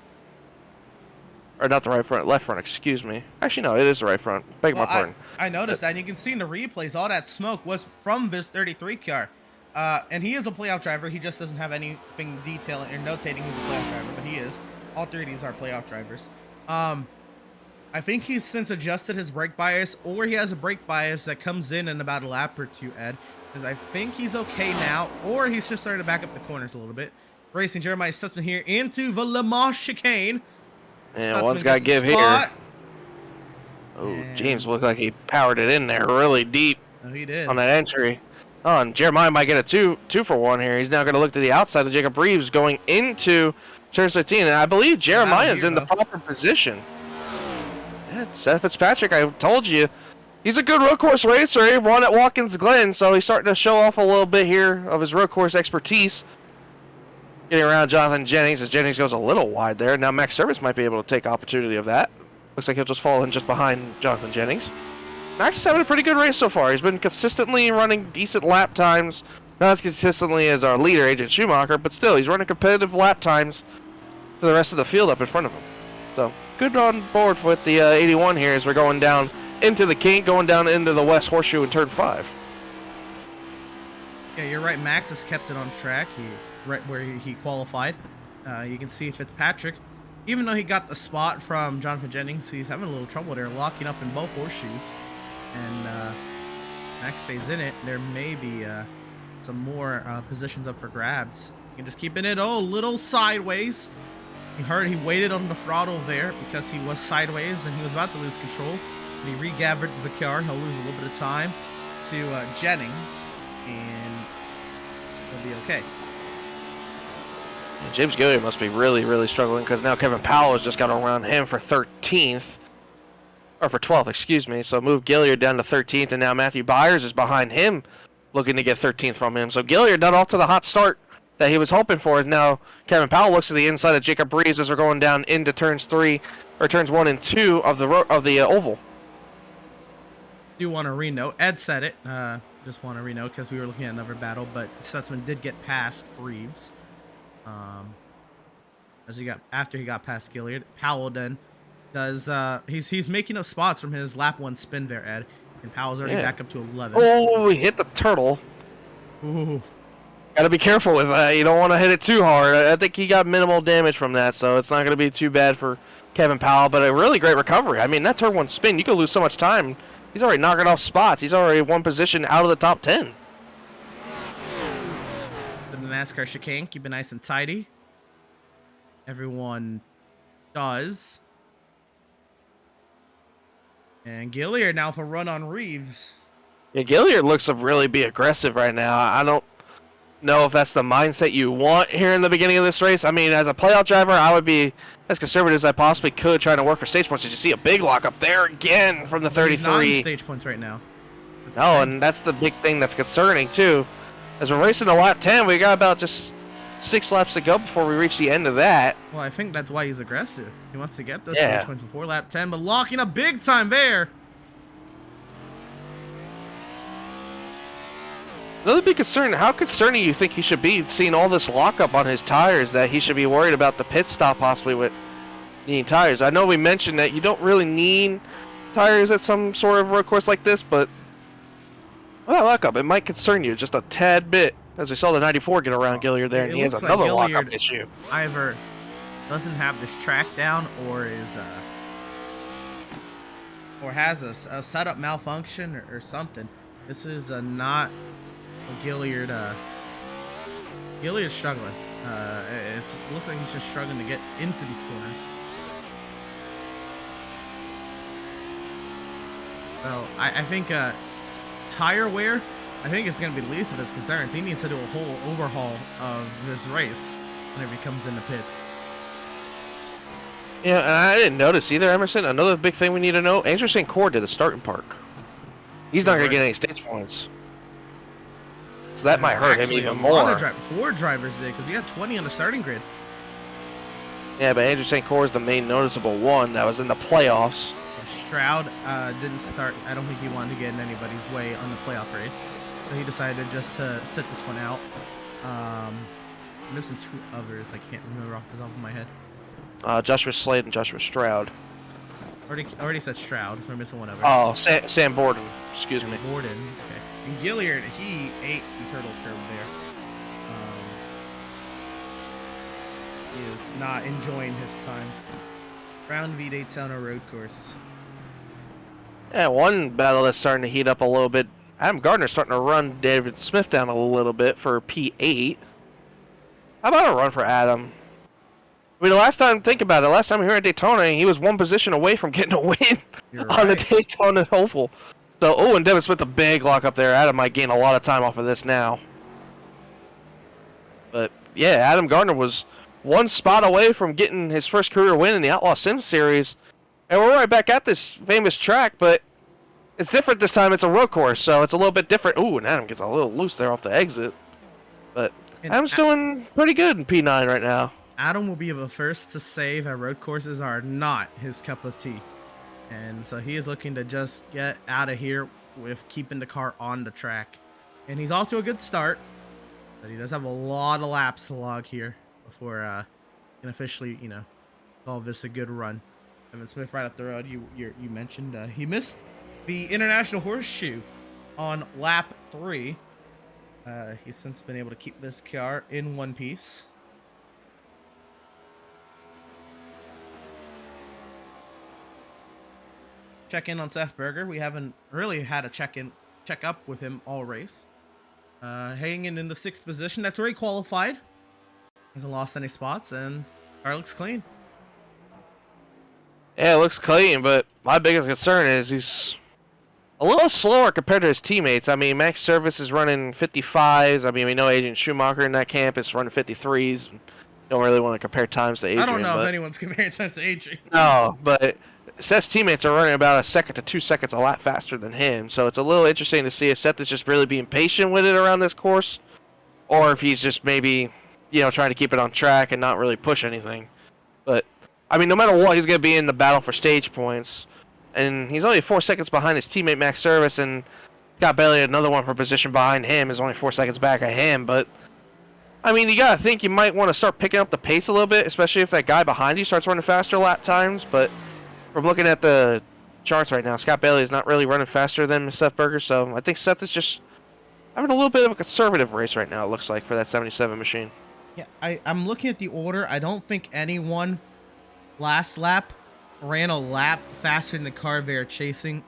Or not the right front, left front, excuse me. Actually, no, it is the right front. Beg my pardon. I noticed that, and you can see in the replays, all that smoke was from this 33 car. And he is a playoff driver. He just doesn't have anything detailing or notating he's a playoff driver, but he is. All 3 of these are playoff drivers. I think he's since adjusted his brake bias, or he has a brake bias that comes in about a lap or 2, Ed. Because I think he's okay now, or he's just starting to back up the corners a little bit. Racing Jeremiah Stutzman here into the Le Mans chicane. Yeah, one's got to give here. Oh, and James looked like he powered it in there really deep. Oh, he did. On that entry. Oh, and Jeremiah might get a two for one here. He's now going to look to the outside of Jacob Reeves going into turn 13. And I believe Jeremiah's in the proper position. Yeah, Seth Fitzpatrick, I told you. He's a good road course racer. He won at Watkins Glen, so he's starting to show off a little bit here of his road course expertise. getting around Jonathan Jennings as Jennings goes a little wide there. Now Max Service might be able to take opportunity of that. Looks like he'll just fall in just behind Jonathan Jennings. Max is having a pretty good race so far. He's been consistently running decent lap times. Not as consistently as our leader, Agent Schumacher, but still, he's running competitive lap times to the rest of the field up in front of him. So, good on board with the 81 here as we're going down into the kink, going down into the West Horseshoe in turn 5. Yeah, you're right. Max has kept it on track. He's right where he qualified. You can see Fitzpatrick, even though he got the spot from Jonathan Jennings, he's having a little trouble there, locking up in both horseshoes. And Max stays in it. There may be some more positions up for grabs. You can just keeping it a little sideways. You heard he waited on the throttle there because he was sideways and he was about to lose control. And he re-gathered the car. He'll lose a little bit of time to Jennings, and he'll be okay. James Gilliard must be really struggling because now Kevin Powell has just got around him for 13th. Or for 12th, excuse me. So move Gilliard down to 13th, and now Matthew Byers is behind him, looking to get 13th from him. So Gilliard not off to the hot start that he was hoping for. Now Kevin Powell looks to the inside of Jacob Breeze as we're going down into turns 1 and 2 of the oval. Do want to renote? Ed said it. Just want to renote because we were looking at another battle, but Stutzman did get past Reeves. After he got past Gilliard, Powell then does he's making up spots from his lap 1 spin there, Ed, and Powell's already back up to 11. Oh, he hit the turtle. Ooh. Gotta be careful with that. You don't want to hit it too hard. I think he got minimal damage from that, so it's not going to be too bad for Kevin Powell, but a really great recovery. I mean, that turn 1 spin, you could lose so much time. He's already knocking off spots. He's already one position out of the top 10. The NASCAR chicane, keep it nice and tidy. Everyone does. And Gilliard now for run on Reeves. Yeah, Gilliard looks to really be aggressive right now. I don't know if that's the mindset you want here in the beginning of this race. I mean, as a playoff driver, I would be as conservative as I possibly could trying to work for stage points. Did you see a big lock up there again from the 33? He's 9 stage points right now. And that's the big thing that's concerning, too. As we're racing to lap 10, we got about just 6 laps to go before we reach the end of that. Well, I think that's why he's aggressive. He wants to get those stage points before lap 10, but locking up big time there. Another big concern, how concerning you think he should be seeing all this lockup on his tires that he should be worried about the pit stop possibly with needing tires? I know we mentioned that you don't really need tires at some sort of road course like this, but well, that lockup, it might concern you just a tad bit. As we saw the 94 get around Gilliard there, and he has another lockup issue. Either doesn't have this track down, or has a setup malfunction or something. This is not Gilliard. Gilliard's struggling. It looks like he's just struggling to get into these corners. So I think tire wear, I think it's going to be the least of his concerns. He needs to do a whole overhaul of this race whenever he comes into pits. Yeah, and I didn't notice either, Emerson. Another big thing we need to know, Andrew St. Cord did a starting park. He's not going to get any stage points. So that might hurt him even more. 4 drivers did, because we had 20 on the starting grid. Yeah, but Andrew St. Cord is the main noticeable one that was in the playoffs. Stroud didn't start. I don't think he wanted to get in anybody's way on the playoff race. So he decided just to sit this one out. Missing 2 others. I can't remember off the top of my head. Joshua Slade and Joshua Stroud. Already said Stroud, so we're missing one other. Oh, Sam Borden. Excuse me. Borden. Okay. And Gilliard, he ate some turtle curve there. He is not enjoying his time. Round V Daytona road course. Yeah, one battle that's starting to heat up a little bit. Adam Gardner's starting to run David Smith down a little bit for P8. How about a run for Adam? I mean, think about it. Last time we were at Daytona, he was one position away from getting a win on the Daytona Oval. So, and David Smith, a big lock up there. Adam might gain a lot of time off of this now. But, yeah, Adam Gardner was one spot away from getting his first career win in the Outlaws Sim Series. And we're right back at this famous track, but it's different this time. It's a road course, so it's a little bit different. Ooh, and Adam gets a little loose there off the exit. But And Adam's doing pretty good in P9 right now. Adam will be the first to say that road courses are not his cup of tea. And so he is looking to just get out of here with keeping the car on the track. And he's off to a good start, but he does have a lot of laps to log here before he can officially, call this a good run. Evan Smith right up the road. You mentioned he missed the International Horseshoe on lap 3. He's since been able to keep this car in one piece. Check in on Seth Berger. We haven't really had a check up with him all race. Hanging in the 6th position. That's where he qualified. Hasn't lost any spots, and car looks clean. Yeah, it looks clean, but my biggest concern is he's a little slower compared to his teammates. I mean, Max Service is running 55s. I mean, we know Adrian Schumacher in that camp is running 53s. Don't really want to compare times to Adrian. I don't know if anyone's comparing times to Adrian. No, but Seth's teammates are running about 1 second to 2 seconds a lot faster than him. So it's a little interesting to see if Seth is just really being patient with it around this course, or if he's just maybe, trying to keep it on track and not really push anything. But I mean, no matter what, he's going to be in the battle for stage points. And he's only 4 seconds behind his teammate Max Service, and Scott Bailey, another one for position behind him, is only 4 seconds back of him. But I mean, you got to think you might want to start picking up the pace a little bit, especially if that guy behind you starts running faster lap times. But from looking at the charts right now, Scott Bailey is not really running faster than Seth Berger, so I think Seth is just having a little bit of a conservative race right now, it looks like, for that 77 machine. Yeah, I'm looking at the order. I don't think anyone last lap ran a lap faster than the car they're chasing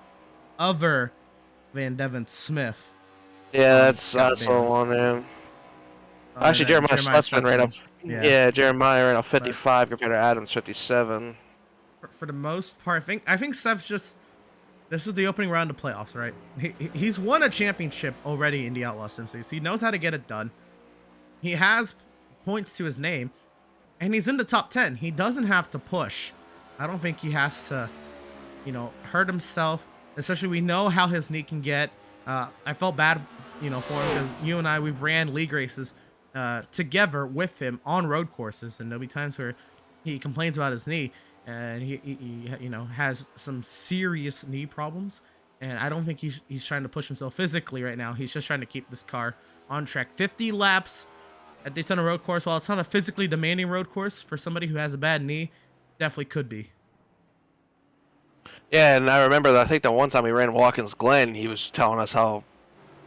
other than Devin Smith. Yeah, that's also one, man. Actually, Jeremiah Slutzman ran up. Yeah, Jeremiah ran up 55 compared to Adam's 57. For the most part, I think Steph's just, this is the opening round of playoffs, right? He's won a championship already in the Outlaws Sim Series, so he knows how to get it done. He has points to his name, and he's in the top 10. He doesn't have to push. I don't think he has to, hurt himself. Especially, we know how his knee can get. I felt bad, for him, because you and I, we've ran league races together with him on road courses, and there'll be times where he complains about his knee, and he has some serious knee problems. And I don't think he's trying to push himself physically right now. He's just trying to keep this car on track. 50 laps at Daytona road course, while it's not a physically demanding road course for somebody who has a bad knee, definitely could be. Yeah, and I remember that I think the one time we ran Watkins Glen, he was telling us how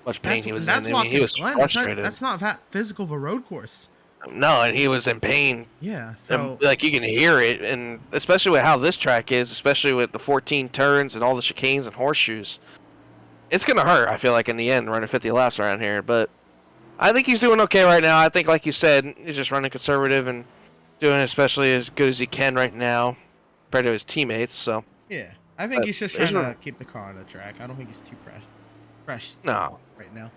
much pain he was in. I mean, he was frustrated. That's not that physical of a road course. No, and he was in pain. Yeah, so and, you can hear it, and especially with how this track is, especially with the 14 turns and all the chicanes and horseshoes, it's gonna hurt. I feel like in the end, running 50 laps around here, but I think he's doing okay right now. I think, like you said, he's just running conservative and doing especially as good as he can right now compared to his teammates. So yeah, I think he's just trying to keep the car on the track. I don't think he's too pressed right now.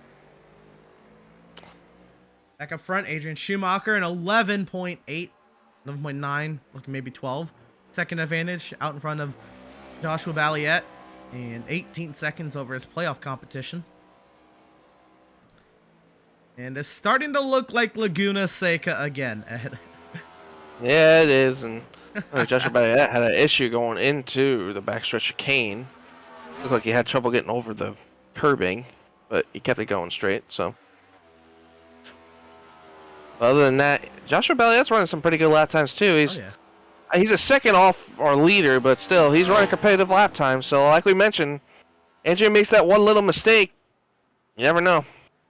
Back up front, Adrian Schumacher, an 11.8, 11.9, looking maybe 12. Second advantage out in front of Joshua Balliet, and 18 seconds over his playoff competition. And it's starting to look like Laguna Seca again, Ed. Yeah, it is. And Joshua Balliet had an issue going into the backstretch chicane. Looked like he had trouble getting over the curbing, but he kept it going straight, so. Other than that, Joshua Balliet's running some pretty good lap times too. He's a second off our leader, but still, he's running competitive lap times. So, like we mentioned, Andrea makes that one little mistake. You never know.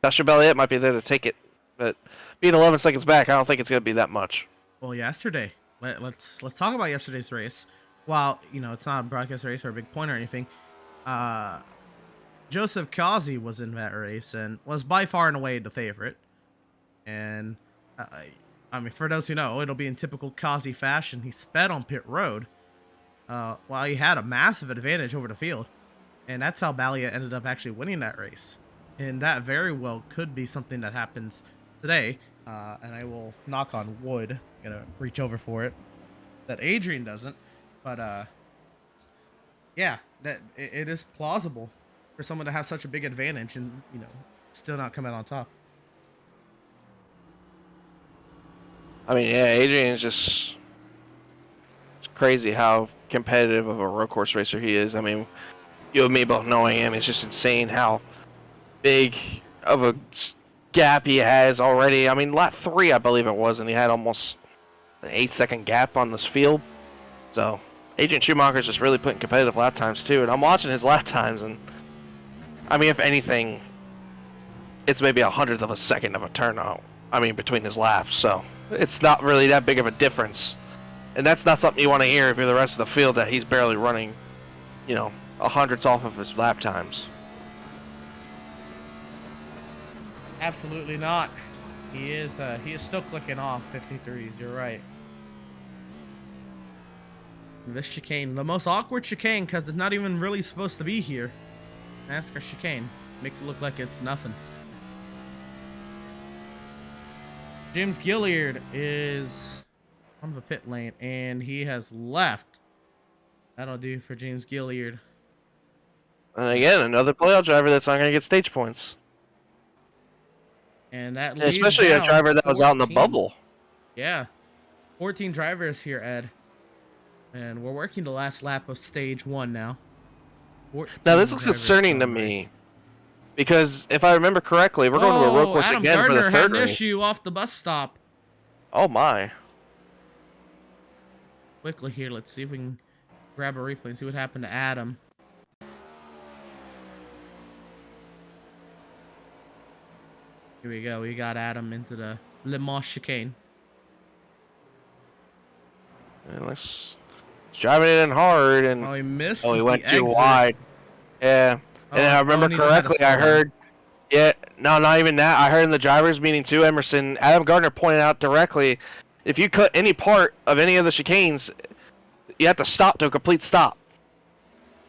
Joshua Balliet might be there to take it, but being 11 seconds back, I don't think it's going to be that much. Well, yesterday, let's talk about yesterday's race. While it's not a broadcast race or a big point or anything, Joseph Kazi was in that race and was by far and away the favorite. And I mean, for those who know, it'll be in typical Kazi fashion. He sped on pit road while he had a massive advantage over the field. And that's how Balliet ended up actually winning that race. And that very well could be something that happens today. And I will knock on wood. Gonna reach over for it. That Adrian doesn't. But yeah, that it is plausible for someone to have such a big advantage and still not come out on top. I mean, yeah, Adrian is just, it's crazy how competitive of a road course racer he is. I mean, you and me both knowing him, it's just insane how big of a gap he has already. I mean, lap 3, I believe it was, and he had almost an 8-second gap on this field. So, Adrian Schumacher's just really putting competitive lap times too. And I'm watching his lap times, and I mean, if anything, it's maybe 1/100th of a second of a turnout. I mean, between his laps. So, it's not really that big of a difference. And that's not something you want to hear if you're the rest of the field, that he's barely running, you know, 100ths off of his lap times. Absolutely not. He is still clicking off 53s. You're right. This chicane, the most awkward chicane, because it's not even really supposed to be here. NASCAR chicane makes it look like it's nothing. James Gilliard is on the pit lane, and he has left. That'll do for James Gilliard. And again, another playoff driver that's not going to get stage points. And that And especially a driver that was out in the bubble. Yeah. 14 drivers here, Ed. And we're working the last lap of stage 1 now. Now, this is concerning to me. Because if I remember correctly, we're going to a road course Adam again Gardner for the third had an race. issue off the bus stop. Oh, my. Quickly here, let's see if we can grab a replay and see what happened to Adam. Here we go. We got Adam into the Le Mans chicane. And let's driving it in hard, and Oh, he missed. he went the too exit. wide. Yeah, and I remember he just had to correctly, slow I down. heard. Yeah, no, not even that. I heard in the drivers' meeting too, Emerson, Adam Gardner pointed out directly, if you cut any part of any of the chicanes, you have to stop to a complete stop.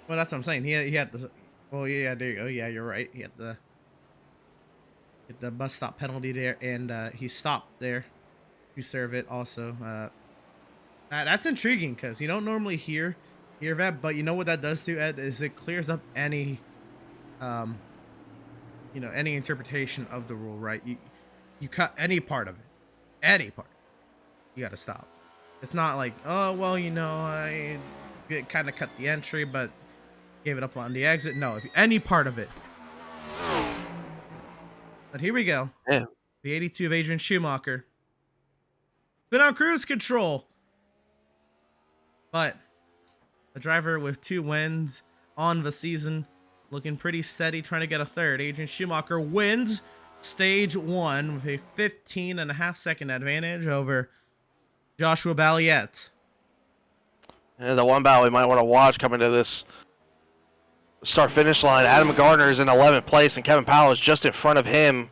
Well, that's what I'm saying. He had the. Well, yeah, there you go. Yeah, you're right. He had the bus stop penalty there, and he stopped there. You serve it also. That's intriguing because you don't normally hear that, but you know what that does to Ed is it clears up any, any interpretation of the rule, right? You cut any part of it, you got to stop. It's not like, oh well, I kind of cut the entry, but gave it up on the exit. No, if any part of it. But here we go. Yeah. The 82 of Adrian Schumacher. Been on cruise control. But the driver with 2 wins on the season, looking pretty steady, trying to get a third. Adrian Schumacher wins stage 1 with a 15.5-second advantage over Joshua Balliet. And the one battle we might want to watch coming to this start-finish line, Adam Gardner is in 11th place, and Kevin Powell is just in front of him.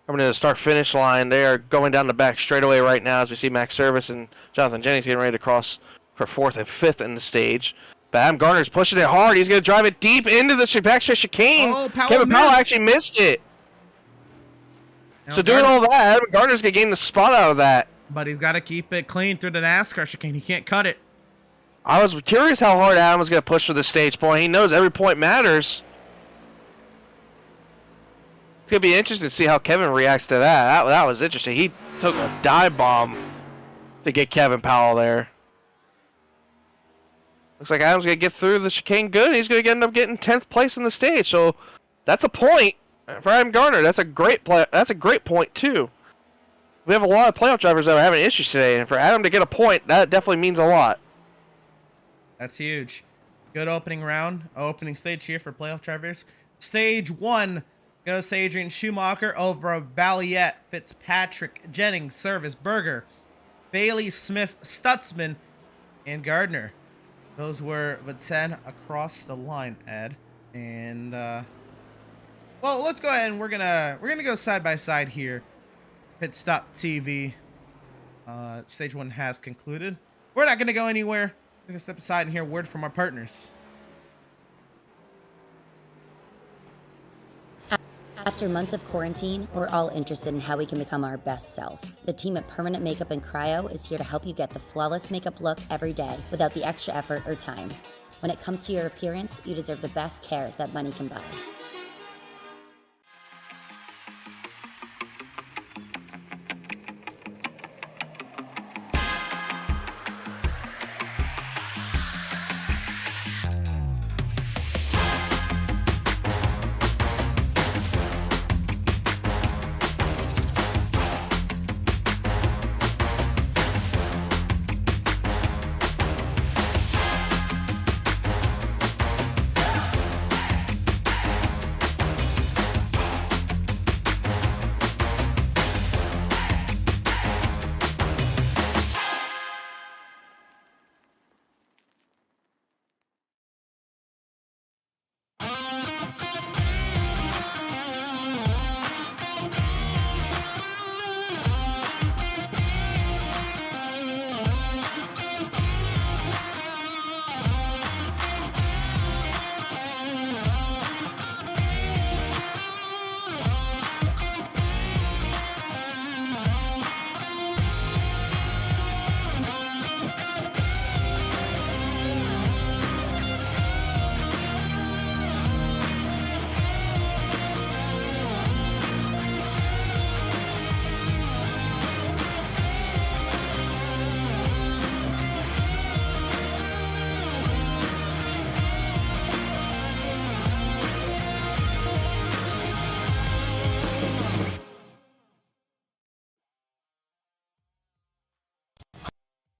Coming to the start-finish line, they are going down the back straightaway right now as we see Max Service and Jonathan Jennings getting ready to cross for 4th and 5th in the stage. But Adam Gardner's pushing it hard. He's going to drive it deep into the backstretch chicane. Oh, Kevin Powell actually missed it. Now So doing all that, Adam Gardner's going to gain the spot out of that. But he's got to keep it clean through the NASCAR chicane. He can't cut it. I was curious how hard Adam was going to push for the stage point. He knows every point matters. It's going to be interesting to see how Kevin reacts to that. That was interesting. He took a dive bomb to get Kevin Powell there. Looks like Adam's going to get through the chicane good. He's going to end up getting 10th place in the stage. So that's a point for Adam Gardner. That's a great play. That's a great point, too. We have a lot of playoff drivers that are having issues today. And for Adam to get a point, that definitely means a lot. That's huge. Good opening round. Opening stage here for playoff drivers. Stage 1 goes to Adrian Schumacher over Balliet, Fitzpatrick, Jennings, Service, Berger, Bailey, Smith, Stutzman, and Gardner. Those were the 10 across the line, Ed. And well, let's go ahead and we're gonna go side by side here. Pit Stop TV. Stage 1 has concluded. We're not gonna go anywhere. We're gonna step aside and hear a word from our partners. After months of quarantine, we're all interested in how we can become our best self. The team at Permanent Makeup and Cryo is here to help you get the flawless makeup look every day without the extra effort or time. When it comes to your appearance, you deserve the best care that money can buy.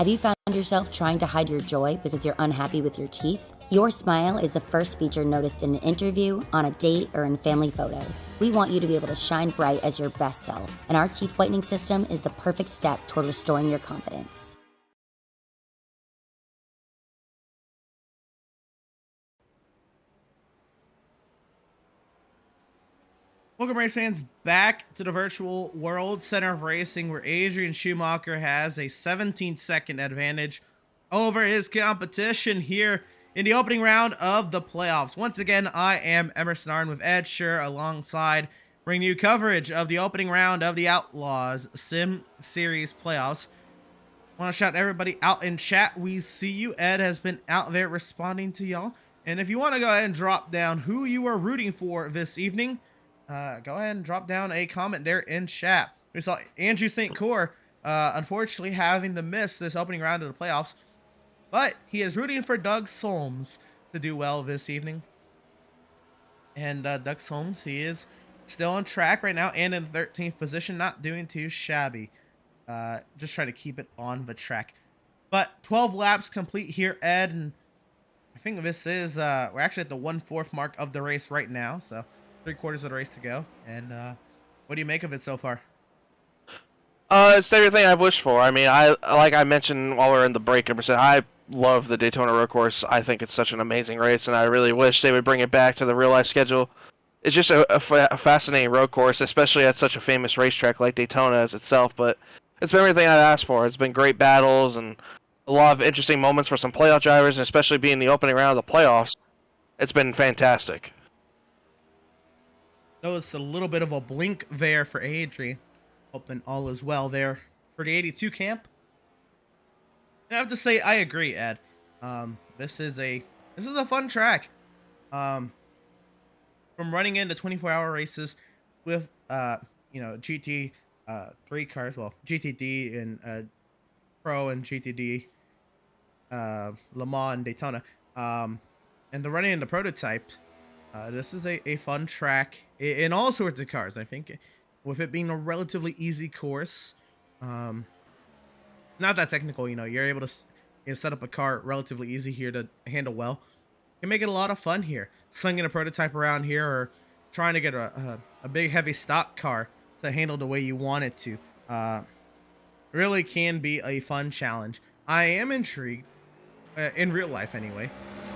Have you found yourself trying to hide your joy because you're unhappy with your teeth? Your smile is the first feature noticed in an interview, on a date, or in family photos. We want you to be able to shine bright as your best self, and our teeth whitening system is the perfect step toward restoring your confidence. Welcome, race fans, back to the virtual world center of racing, where Adrian Schumacher has a 17-second advantage over his competition here in the opening round of the playoffs. Once again, I am Emerson Arden with Ed Scher alongside, bringing you coverage of the opening round of the Outlaws Sim Series playoffs. I want to shout everybody out in chat. We see you. Ed has been out there responding to y'all. And if you want to go ahead and drop down who you are rooting for this evening, go ahead and drop down a comment there in chat. We saw Andrew St. Cyr, unfortunately having to miss this opening round of the playoffs, but he is rooting for Doug Solms to do well this evening. And Doug Solms, he is still on track right now and in 13th position, not doing too shabby. Just trying to keep it on the track. But 12 laps complete here, Ed, and I think this is, we're actually at the 1/4 mark of the race right now, so 3/4 of the race to go. And what do you make of it so far? It's everything I've wished for. I mean, like I mentioned while we were in the break, I love the Daytona road course. I think it's such an amazing race, and I really wish they would bring it back to the real life schedule. It's just a fascinating road course, especially at such a famous racetrack like Daytona as itself. But it's been everything I've asked for. It's been great battles and a lot of interesting moments for some playoff drivers, and especially being the opening round of the playoffs. It's been fantastic. Notice a little bit of a blink there for Adrian. Hoping all is well there for the 82 camp. And I have to say, I agree, Ed. This is a fun track. From running into 24-hour races with GT 3 cars, well, GTD and Pro and GTD, Le Mans and Daytona, and the running into prototype. This is a fun track in all sorts of cars. I think with it being a relatively easy course, not that technical, you're able to set up a car relatively easy here to handle well. You can make it a lot of fun here, slinging a prototype around here or trying to get a big heavy stock car to handle the way you want it to. Really can be a fun challenge. I am intrigued, in real life anyway,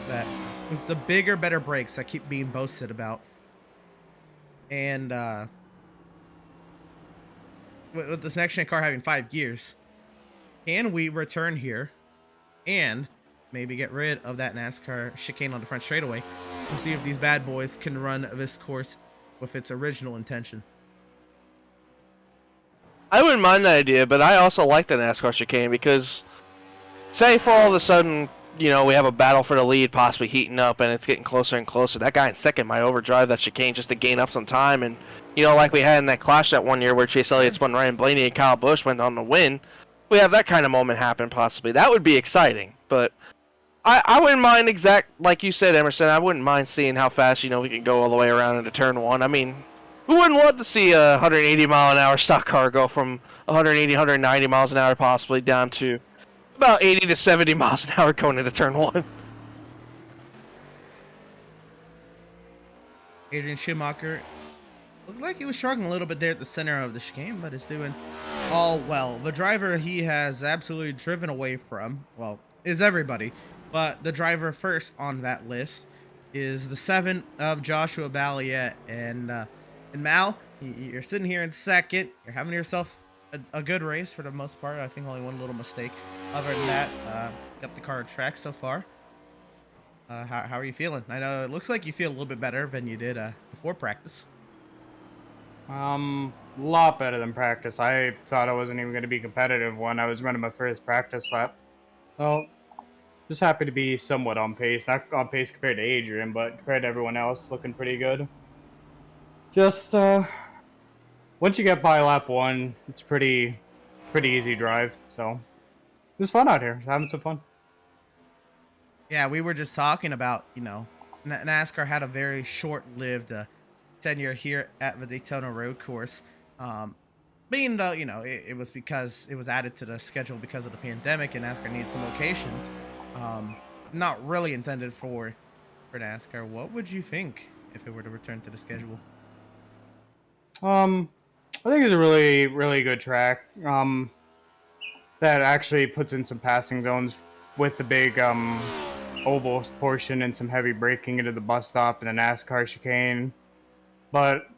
that with the bigger, better brakes that keep being boasted about, and with this next gen car having 5 gears, can we return here and maybe get rid of that NASCAR chicane on the front straightaway and see if these bad boys can run this course with its original intention? I wouldn't mind that idea, but I also like the NASCAR chicane because, say for all of a sudden, we have a battle for the lead possibly heating up and it's getting closer and closer. That guy in second might overdrive that chicane just to gain up some time. And, like we had in that clash that one year where Chase Elliott spun Ryan Blaney and Kyle Busch went on the win, we have that kind of moment happen possibly. That would be exciting. But I wouldn't mind like you said, Emerson, I wouldn't mind seeing how fast, we can go all the way around into turn one. I mean, who wouldn't love to see a 180 mile an hour stock car go from 180, 190 miles an hour possibly down to about 80 to 70 miles an hour going into turn one? Adrian Schumacher looked like he was struggling a little bit there at the center of the chicane, but is doing all well. The driver he has absolutely driven away from, well, is everybody, but the driver first on that list is the 7 of Joshua Balliet. And Mal, you're sitting here in second. You're having yourself a good race for the most part. I think only one little mistake. Other than that, got the car on track so far. How are you feeling? I know it looks like you feel a little bit better than you did before practice. A lot better than practice. I thought I wasn't even going to be competitive when I was running my first practice lap. Well, just happy to be somewhat on pace. Not on pace compared to Adrian, but compared to everyone else, looking pretty good. Just, once you get by lap 1, it's pretty easy drive. So, it was fun out here. Having some fun. Yeah, we were just talking about, NASCAR had a very short-lived tenure here at the Daytona road course. being though, it was because it was added to the schedule because of the pandemic and NASCAR needed some locations. Not really intended for NASCAR. What would you think if it were to return to the schedule? I think it's a really, really good track. That actually puts in some passing zones with the big oval portion and some heavy braking into the bus stop and the NASCAR chicane. But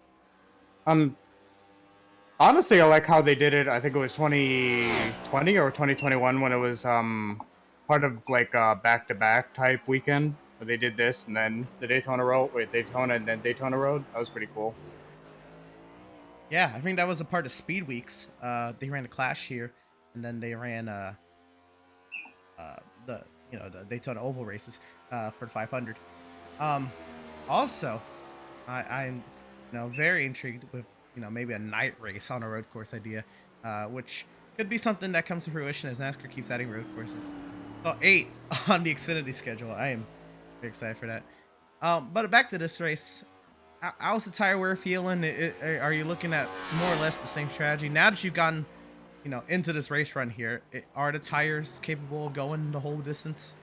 honestly, I like how they did it. I think it was 2020 or 2021 when it was part of like a back-to-back type weekend where they did this and then the Daytona Road, Daytona and then Daytona Road. That was pretty cool. Yeah, I think that was a part of Speed Weeks. They ran a Clash here, and then they ran the Daytona Oval races for the 500. Also, I'm very intrigued with maybe a night race on a road course idea, which could be something that comes to fruition as NASCAR keeps adding road courses. So 8 on the Xfinity schedule. I am very excited for that. But back to this race. How's the tire wear feeling? Are you looking at more or less the same strategy now that you've gotten, into this race run here? Are the tires capable of going the whole distance?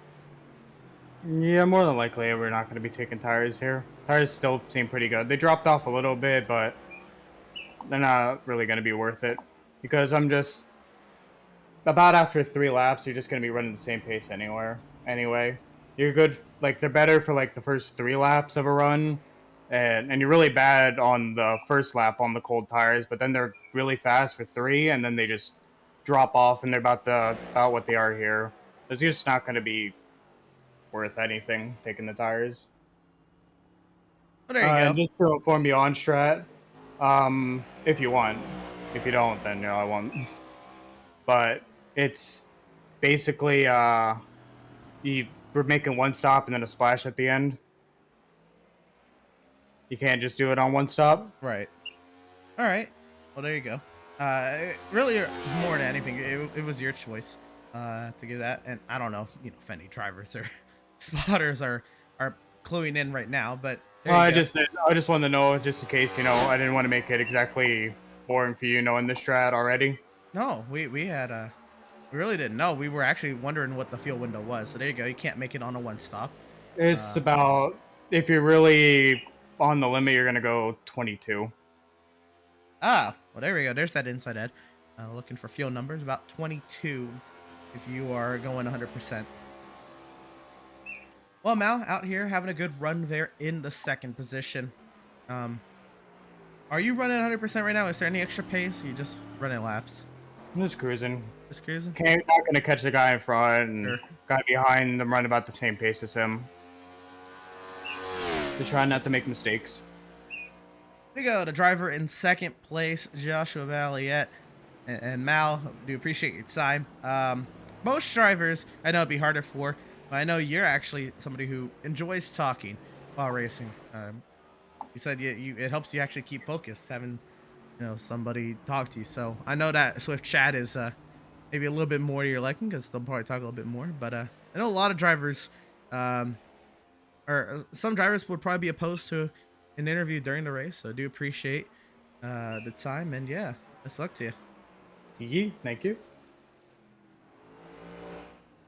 Yeah, more than likely we're not going to be taking tires here. Tires still seem pretty good. They dropped off a little bit, but they're not really going to be worth it because I'm just about after 3 laps, you're just going to be running the same pace anyway. You're good. Like they're better for like the first 3 laps of a run. And you're really bad on the first lap on the cold tires, but then they're really fast for 3, and then they just drop off, and they're about what they are here. It's just not going to be worth anything taking the tires. Well, there you go. Just to inform you on strat, if you want. If you don't, then I won't. But it's basically we're making 1 stop and then a splash at the end. You can't just do it on 1 stop. Right. All right. Well, there you go. Really, more than anything, it was your choice to give that. And I don't know, if any drivers or spotters are cluing in right now, but I just wanted to know, just in case, I didn't want to make it exactly boring for you knowing the strat already. No, we really didn't know. We were actually wondering what the fuel window was. So there you go. You can't make it on a 1 stop. It's about, if you're really on the limit, you're going to go 22. Well, there we go. There's that inside Ed. Looking for fuel numbers, about 22 if you are going 100%. Well, Mal, out here having a good run there in the 2nd position. Are you running 100% right now? Is there any extra pace? Or are you just running laps? I'm just cruising. Just cruising? Not going to catch the guy in front, and Sure. guy behind them run about the same pace as him. Just trying not to make mistakes. There you go. The driver in 2nd place, Joshua Valiette. And Mal, do appreciate your time. Most drivers, I know it'd be harder for, but I know you're actually somebody who enjoys talking while racing. You said it helps you actually keep focused, having somebody talk to you. So I know that Swift chat is maybe a little bit more to your liking because they'll probably talk a little bit more. But I know a lot of drivers, or some drivers would probably be opposed to an interview during the race. So I do appreciate the time, and yeah, best luck to you. Thank you.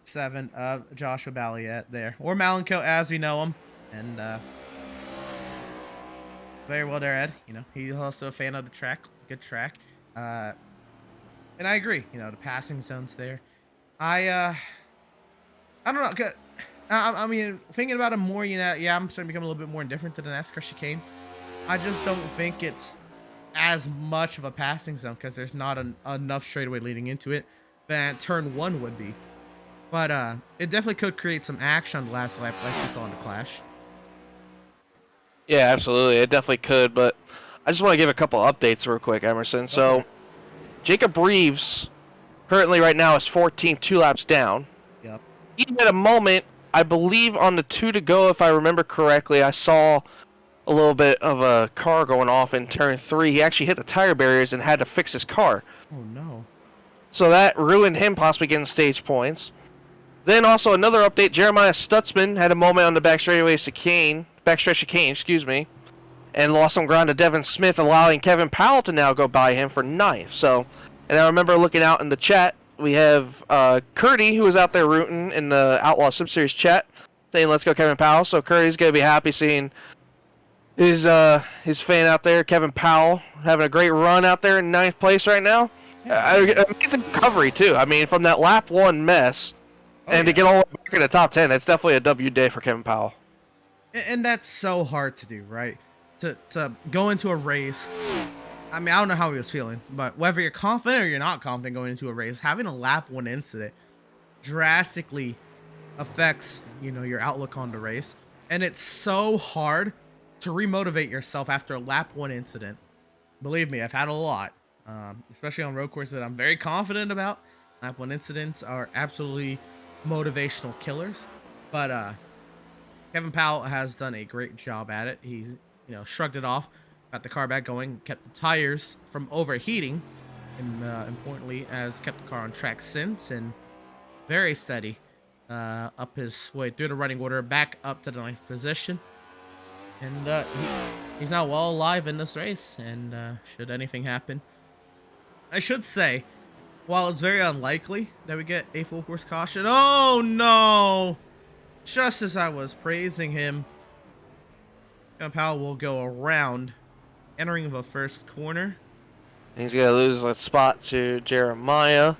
7 of Joshua Balliet there, or Malenko as we know him, and very well there, Ed. He's also a fan of the track, good track, and I agree. The passing zones there. I don't know. I mean, thinking about it more, I'm starting to become a little bit more indifferent to the NASCAR chicane. I just don't think it's as much of a passing zone because there's not enough straightaway leading into it than turn 1 would be. But it definitely could create some action on the last lap like we saw in the Clash. Yeah, absolutely. It definitely could, but I just want to give a couple updates real quick, Emerson. So, Okay. Jacob Reeves, currently right now, is 14, 2 laps down. Yep. He had a moment, I believe, on the 2 to go, if I remember correctly. I saw a little bit of a car going off in turn 3. He actually hit the tire barriers and had to fix his car. Oh, no. So that ruined him possibly getting stage points. Then also another update, Jeremiah Stutzman had a moment on the backstretch chicane, and lost some ground to Devin Smith, allowing Kevin Powell to now go by him for 9th. So, and I remember looking out in the chat, we have Curdy, who was out there rooting in the Outlaws Sim Series chat, saying let's go Kevin Powell. So Curdy's going to be happy seeing his fan out there, Kevin Powell, having a great run out there in 9th place right now. Amazing recovery, too. I mean, from that lap 1 mess, to get all the way back in the top 10, that's definitely a W day for Kevin Powell. And that's so hard to do, right? To go into a race. I mean, I don't know how he was feeling, but whether you're confident or you're not confident going into a race, having a lap 1 incident drastically affects, your outlook on the race. And it's so hard to remotivate yourself after a lap 1 incident. Believe me, I've had a lot, especially on road courses that I'm very confident about. Lap 1 incidents are absolutely motivational killers. But Kevin Powell has done a great job at it. He, shrugged it off, got the car back going, kept the tires from overheating, and importantly, has kept the car on track since, and very steady up his way through the running order, back up to the 9th position. And he's now well alive in this race, and should anything happen, I should say, while it's very unlikely that we get a full course caution, oh no! Just as I was praising him, Kevin Powell will go around, entering the first corner. He's going to lose that spot to Jeremiah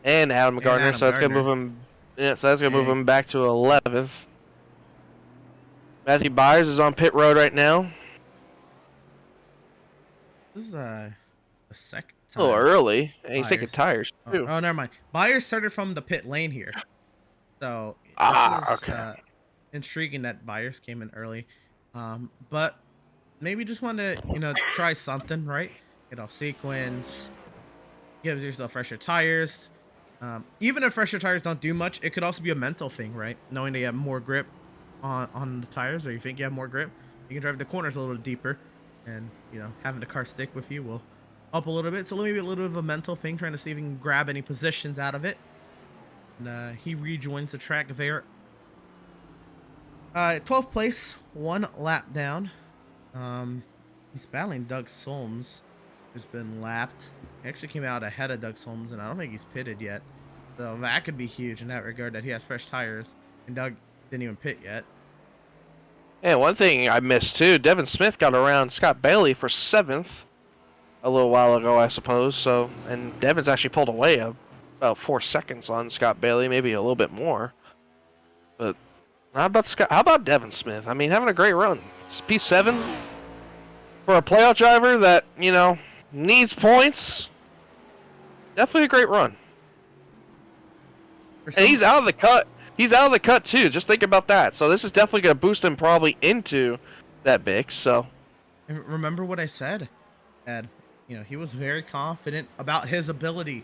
and Adam Gardner, so that's going to move him. Yeah, so that's going to move him back to 11th. Matthew Byers is on pit road right now. This is a second time. A little early, and he's taking tires too. Oh, never mind. Byers started from the pit lane here, so this is intriguing that Byers came in early. But maybe just wanted to, try something, right? Sequence, gives yourself fresher tires. Even if fresher tires don't do much, it could also be a mental thing, right? Knowing that you have more grip on the tires, or you think you have more grip, you can drive the corners a little deeper, and having the car stick with you will up a little bit. So maybe a little bit of a mental thing, trying to see if he can grab any positions out of it. And he rejoins the track there. 12th place, 1 lap down. He's battling Doug Solms, who's been lapped. He actually came out ahead of Doug Solms, and I don't think he's pitted yet. So that could be huge in that regard, that he has fresh tires, and Doug didn't even pit yet. Yeah, one thing I missed too, Devin Smith got around Scott Bailey for 7th a little while ago, I suppose. So, and Devin's actually pulled away about 4 seconds on Scott Bailey, maybe a little bit more. But how about Devin Smith? I mean, having a great run. It's P7 for a playoff driver that, needs points. Definitely a great run. And he's out of the cut. He's out of the cut too. Just think about that. So this is definitely going to boost him probably into that big. So and remember what I said, Ed. He was very confident about his ability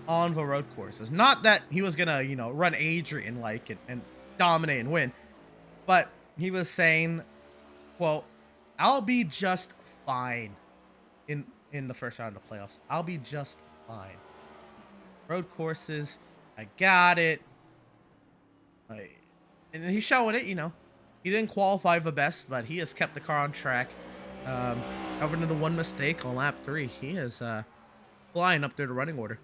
on the road courses. Not that he was gonna, run Adrian and dominate and win, but he was saying, "Quote, I'll be just fine in the first round of the playoffs. I'll be just fine. Road courses, I got it." And he's showing it, He didn't qualify the best, but he has kept the car on track. Other than the one mistake on lap 3, he is flying up through the running order.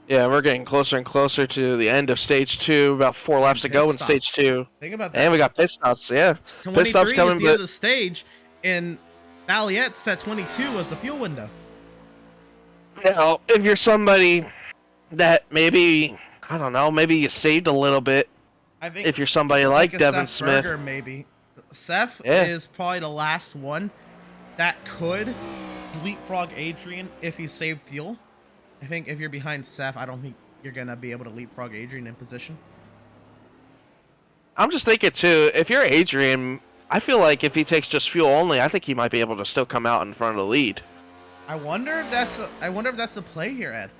Yeah, we're getting closer and closer to the end of stage 2. About 4 laps to go in stage 2. Think about that. And we got pit stops. Yeah, pit stops coming. Is the end of the stage, and Valiette said 22 was the fuel window. If you're somebody that maybe, I don't know, maybe you saved a little bit. I think if you're somebody like Devin Seth Smith, Berger, maybe Seth is probably the last one that could leapfrog Adrian if he saved fuel. I think if you're behind Seth, I don't think you're gonna be able to leapfrog Adrian in position. I'm just thinking too, if you're Adrian, I feel like if he takes just fuel only, I think he might be able to still come out in front of the lead. I wonder if that's the play here, Ed.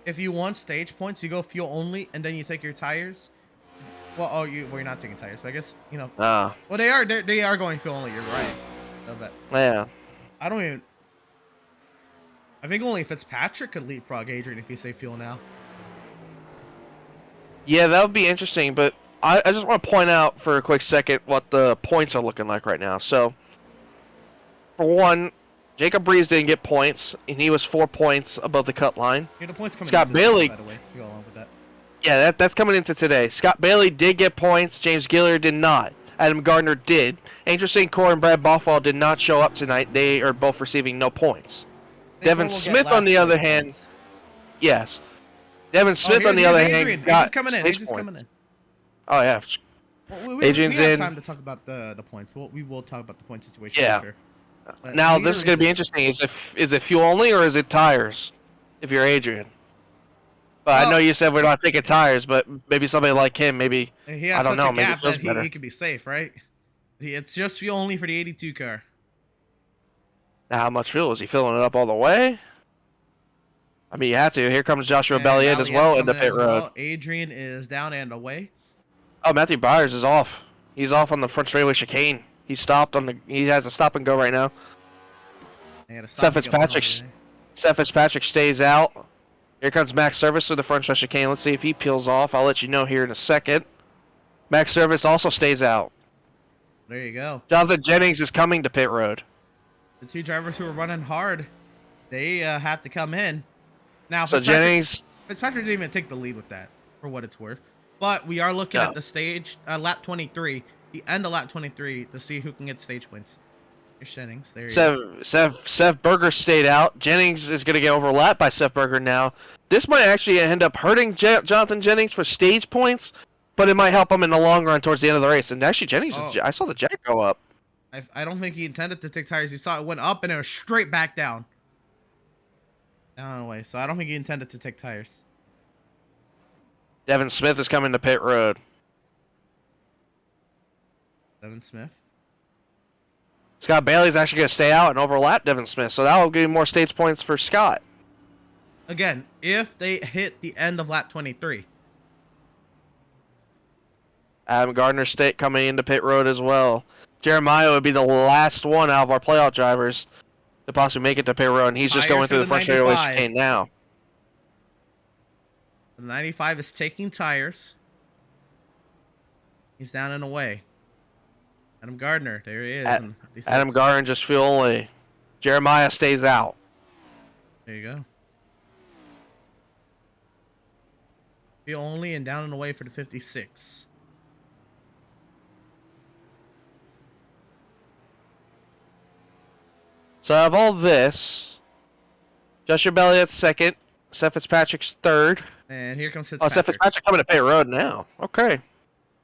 If you want stage points, you go fuel only, and then you take your tires. Well, you're not taking tires, but I guess Well, they are going fuel only. You're right. No bet. Yeah. I think only Fitzpatrick could leapfrog Adrian if he say fuel now. Yeah, that would be interesting, but I just want to point out for a quick second what the points are looking like right now. So for one, Jacob Breeze didn't get points, and he was 4 points above the cut line. Yeah, the points coming Scott into Bailey. By the way, you go along with that. Yeah, that's coming into today. Scott Bailey did get points. James Gillard did not. Adam Gardner did. Angel St. Core and Brad Boffall did not show up tonight. They are both receiving no points. Devin Smith, on the other hand, yes. Devin Smith, on the other hand, got coming in. stage Adrian's points. coming in. Oh, yeah. Well, we Adrian's have in. time to talk about the points. We will talk about the point situation. Yeah. For sure. Now, this is going to be interesting. Is it fuel only or is it tires if you're Adrian? But I know you said we're not taking tires, but maybe somebody like him, maybe, he has I don't such know, a maybe gap it feels that better. he could be safe, right? It's just fuel only for the 82 car. Now, how much fuel? Is he filling it up all the way? I mean, you have to. Here comes Joshua Belliet as well in the pit road. Adrian is down and away. Oh, Matthew Byers is off. He's off on the front straightaway chicane. He stopped on the. He has a stop and go right now. Seth Fitzpatrick stays out. Here comes Max Service through the front stretch chicane. Let's see if he peels off. I'll let you know here in a second. Max Service also stays out. There you go. Jonathan Jennings is coming to pit road. The two drivers who were running hard, they had to come in. Now, So Jennings. Fitzpatrick didn't even take the lead with that, for what it's worth. But we are looking at the stage, lap 23, the end of lap 23, to see who can get stage points. Here's Jennings. There he is. Seth Berger stayed out. Jennings is going to get overlapped by Seth Berger now. This might actually end up hurting Jonathan Jennings for stage points, but it might help him in the long run towards the end of the race. And actually, Jennings, I saw the jack go up. I don't think he intended to take tires. He saw it went up and it was straight back down. Down and away. So I don't think he intended to take tires. Devin Smith is coming to pit road. Devin Smith. Scott Bailey's actually going to stay out and overlap Devin Smith, so that will give you more stage points for Scott. Again, if they hit the end of lap 23. Adam Gardner State coming into pit road as well. Jeremiah would be the last one out of our playout drivers to possibly make it to pit road, and he's just going through the front straightaway chicane now. The 95 is taking tires. He's down and away. Adam Gardner, there he is. Adam Gardner just fuel only. Jeremiah stays out. There you go. Fuel only and down and away for the 56. So I have all this. Joshua Belliott's second. Seth Fitzpatrick's third. And here comes Fitzpatrick. Oh, Seth Fitzpatrick coming to pit road now. Okay.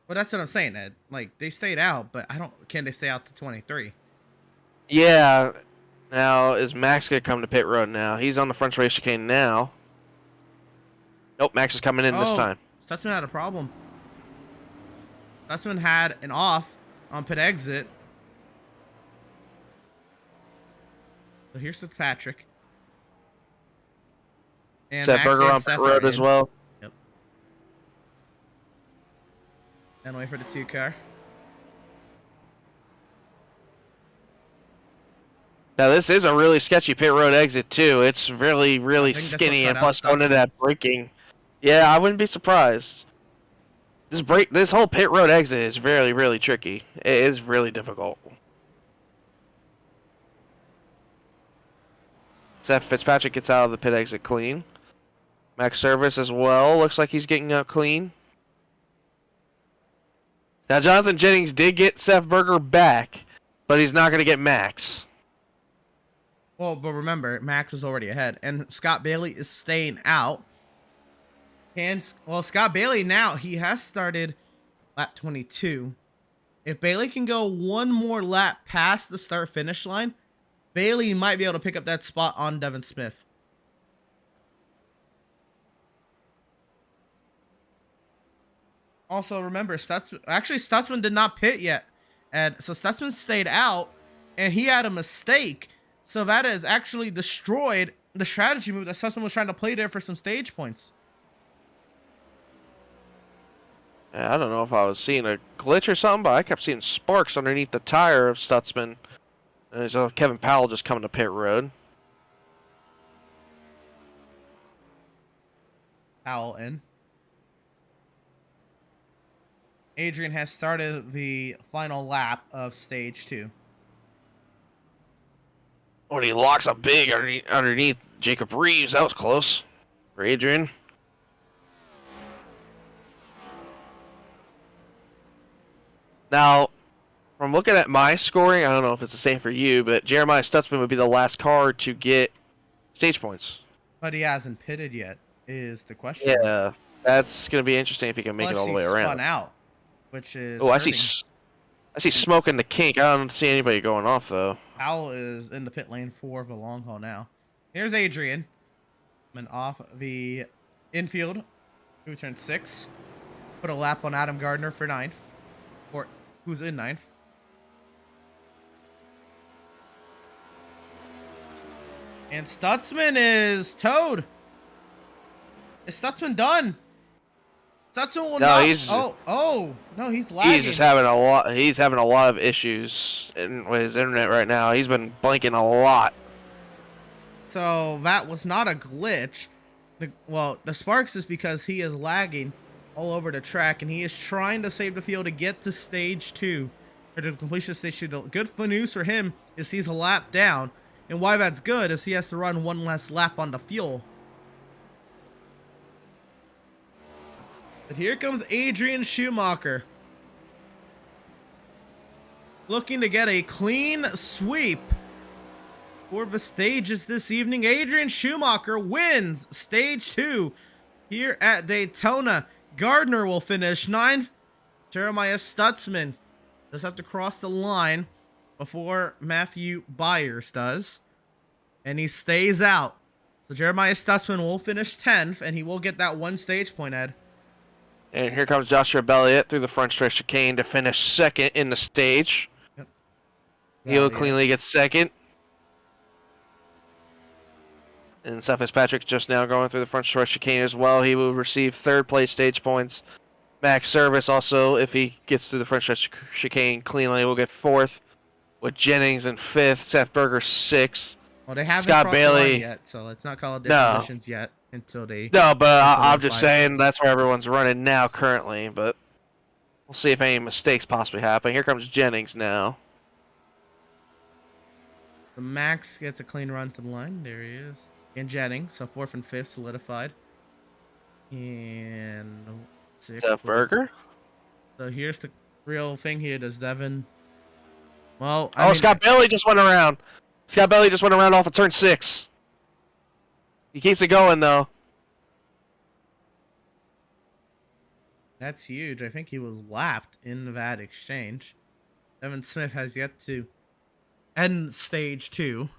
Well, that's what I'm saying, Ed. Like, they stayed out, but can they stay out to 23? Yeah. Now, is Max going to come to pit road now? He's on the front race chicane now. Nope, Max is coming in this time. Stutzman had a problem. Stutzman had an off on pit exit. So here's Fitzpatrick. And Seth Berger on pit road as well. Yep. And wait for the 2 car. Now this is a really sketchy pit road exit too. It's really, really skinny, and plus going into that braking. Yeah, I wouldn't be surprised. This whole pit road exit is really, really tricky. It is really difficult. Seth Fitzpatrick gets out of the pit exit clean. Max Service as well. Looks like he's getting out clean. Now, Jonathan Jennings did get Seth Berger back, but he's not going to get Max. Well, but remember, Max was already ahead, and Scott Bailey is staying out. Scott Bailey now, he has started lap 22. If Bailey can go one more lap past the start-finish line, Bailey might be able to pick up that spot on Devin Smith. Also, remember, Stutzman did not pit yet. And so Stutzman stayed out, and he had a mistake. So that has actually destroyed the strategy move that Stutzman was trying to play there for some stage points. I don't know if I was seeing a glitch or something, but I kept seeing sparks underneath the tire of Stutzman. And so Kevin Powell just coming to pit road. Powell in. Adrian has started the final lap of stage 2. When he locks up big underneath Jacob Reeves, that was close for Adrian. Now, from looking at my scoring, I don't know if it's the same for you, but Jeremiah Stutzman would be the last car to get stage points. But he hasn't pitted yet, is the question. Yeah, that's going to be interesting if he can make it all the way around. Spun out, which is Oh, I hurting. see smoke in the kink. I don't see anybody going off, though. Powell is in the pit lane 4 of the long haul now. Here's Adrian. And off the infield, who turned 6. Put a lap on Adam Gardner for 9th. Or who's in 9th. And Stutzman is towed. Is Stutzman done? Stutzman will not. No, he's lagging. He's just having a lot. He's having a lot of issues with his internet right now. He's been blanking a lot. So that was not a glitch. The Sparks is because he is lagging all over the track, and he is trying to save the field to get to stage 2, or to completion of stage 2. The good news for him is he's a lap down, and why that's good is he has to run one less lap on the fuel. But here comes Adrian Schumacher, looking to get a clean sweep for the stages this evening. Adrian Schumacher wins stage 2 here at Daytona. Gardner will finish 9th. Jeremiah Stutzman does have to cross the line before Matthew Byers does, and he stays out. So Jeremiah Stutzman will finish 10th, and he will get that 1 stage point, Ed. And here comes Joshua Belliot through the front stretch chicane to finish 2nd in the stage. Yep. He'll cleanly get 2nd. And Seth Fitzpatrick just now going through the front stretch chicane as well. He will receive 3rd place stage points. Max Service also, if he gets through the front stretch chicane cleanly, will get 4th. With Jennings in 5th, Seth Berger 6th. Well, they haven't Scott crossed Bailey the line yet, so let's not call it their positions yet until they. No, but I'm solidify. just saying that's where everyone's running now currently. But we'll see if any mistakes possibly happen. Here comes Jennings now. The Max gets a clean run to the line. There he is. And Jennings, so 4th and 5th solidified. And 6th. Seth Berger. So here's the real thing here. Does Devin? Well, Scott Bailey just went around. Scott Bailey just went around off of turn 6. He keeps it going though. That's huge. I think he was lapped in that exchange. Devin Smith has yet to end stage 2.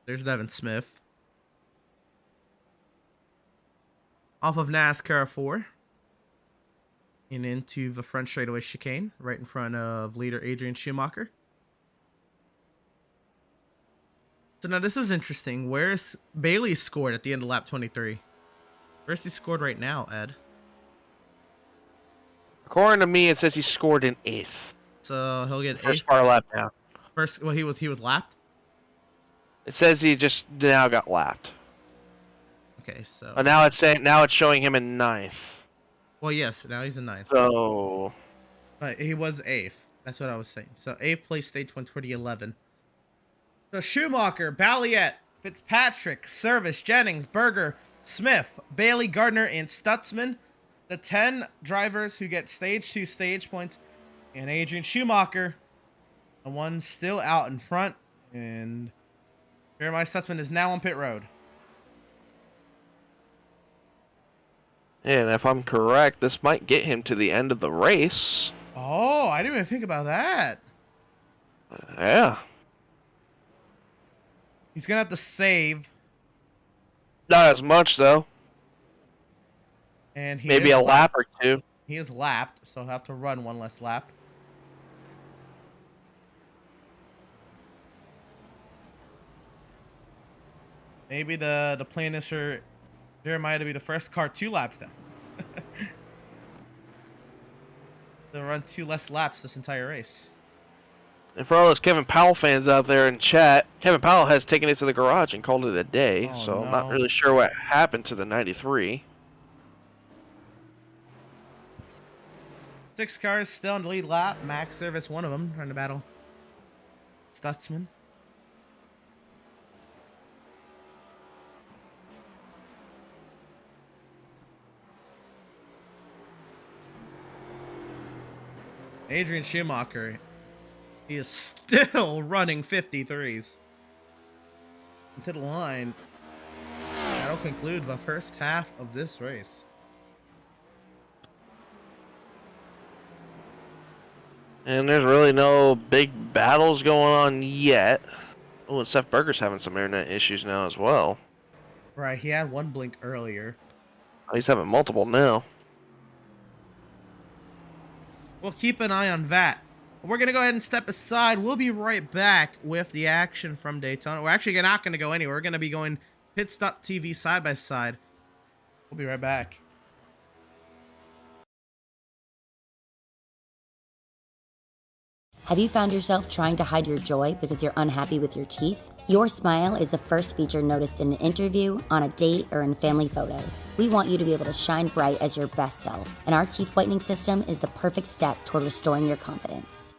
There's Devin Smith. Off of NASCAR 4. And into the front straightaway chicane, right in front of leader Adrian Schumacher. So now this is interesting. Where's Bailey scored at the end of lap 23? Where's he scored right now, Ed? According to me, it says he scored in 8th. So he'll get 8th. First car lap down. First, well, he was lapped. It says he just now got lapped. Okay, so. But now it's showing him in 9th. Well, yes, now he's in 9th. So. But he was 8th. That's what I was saying. So 8th place stage 1 2011. So Schumacher, Balliet, Fitzpatrick, Service, Jennings, Berger, Smith, Bailey, Gardner, and Stutzman. The 10 drivers who get stage 2 stage points. And Adrian Schumacher, the one still out in front. And Jeremiah Stutzman is now on pit road. And if I'm correct, this might get him to the end of the race. Oh, I didn't even think about that. Yeah. He's going to have to save. Not as much, though. And he Maybe is a lap or 2. He is lapped, so he'll have to run one less lap. Maybe the plan is for Jeremiah to be the first car 2 laps down. They'll run 2 less laps this entire race. And for all those Kevin Powell fans out there in chat, Kevin Powell has taken it to the garage and called it a day, so I'm not really sure what happened to the 93. 6 cars still in the lead lap. Max Service, one of them, trying to battle Stutzman. Adrian Schumacher, he is still running 53s. To the line. That'll conclude the first half of this race. And there's really no big battles going on yet. Oh, and Seth Berger's having some internet issues now as well. Right, he had one blink earlier. Oh, he's having multiple now. We'll keep an eye on that. We're going to go ahead and step aside. We'll be right back with the action from Daytona. We're actually not going to go anywhere. We're going to be going Pit Stop TV side by side. We'll be right back. Have you found yourself trying to hide your joy because you're unhappy with your teeth? Your smile is the first feature noticed in an interview, on a date, or in family photos. We want you to be able to shine bright as your best self, and our teeth whitening system is the perfect step toward restoring your confidence.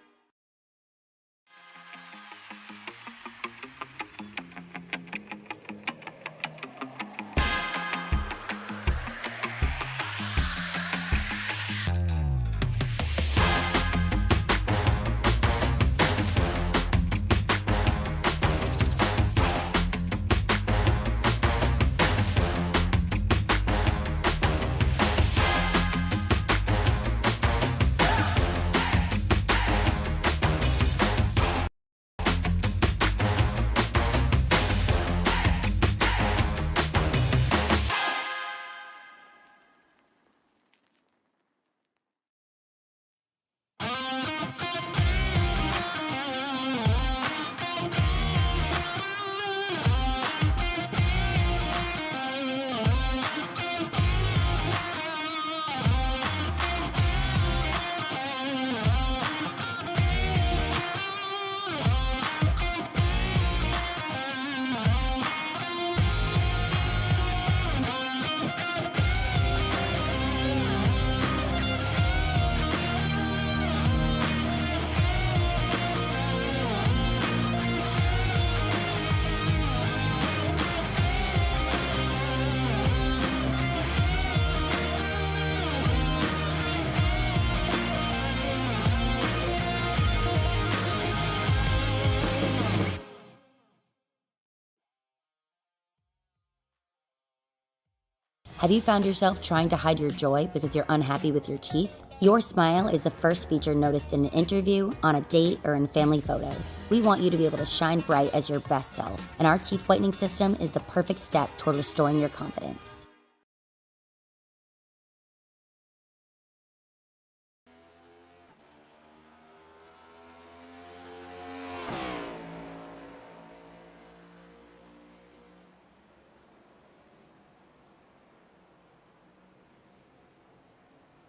Have you found yourself trying to hide your joy because you're unhappy with your teeth? Your smile is the first feature noticed in an interview, on a date, or in family photos. We want you to be able to shine bright as your best self, and our teeth whitening system is the perfect step toward restoring your confidence.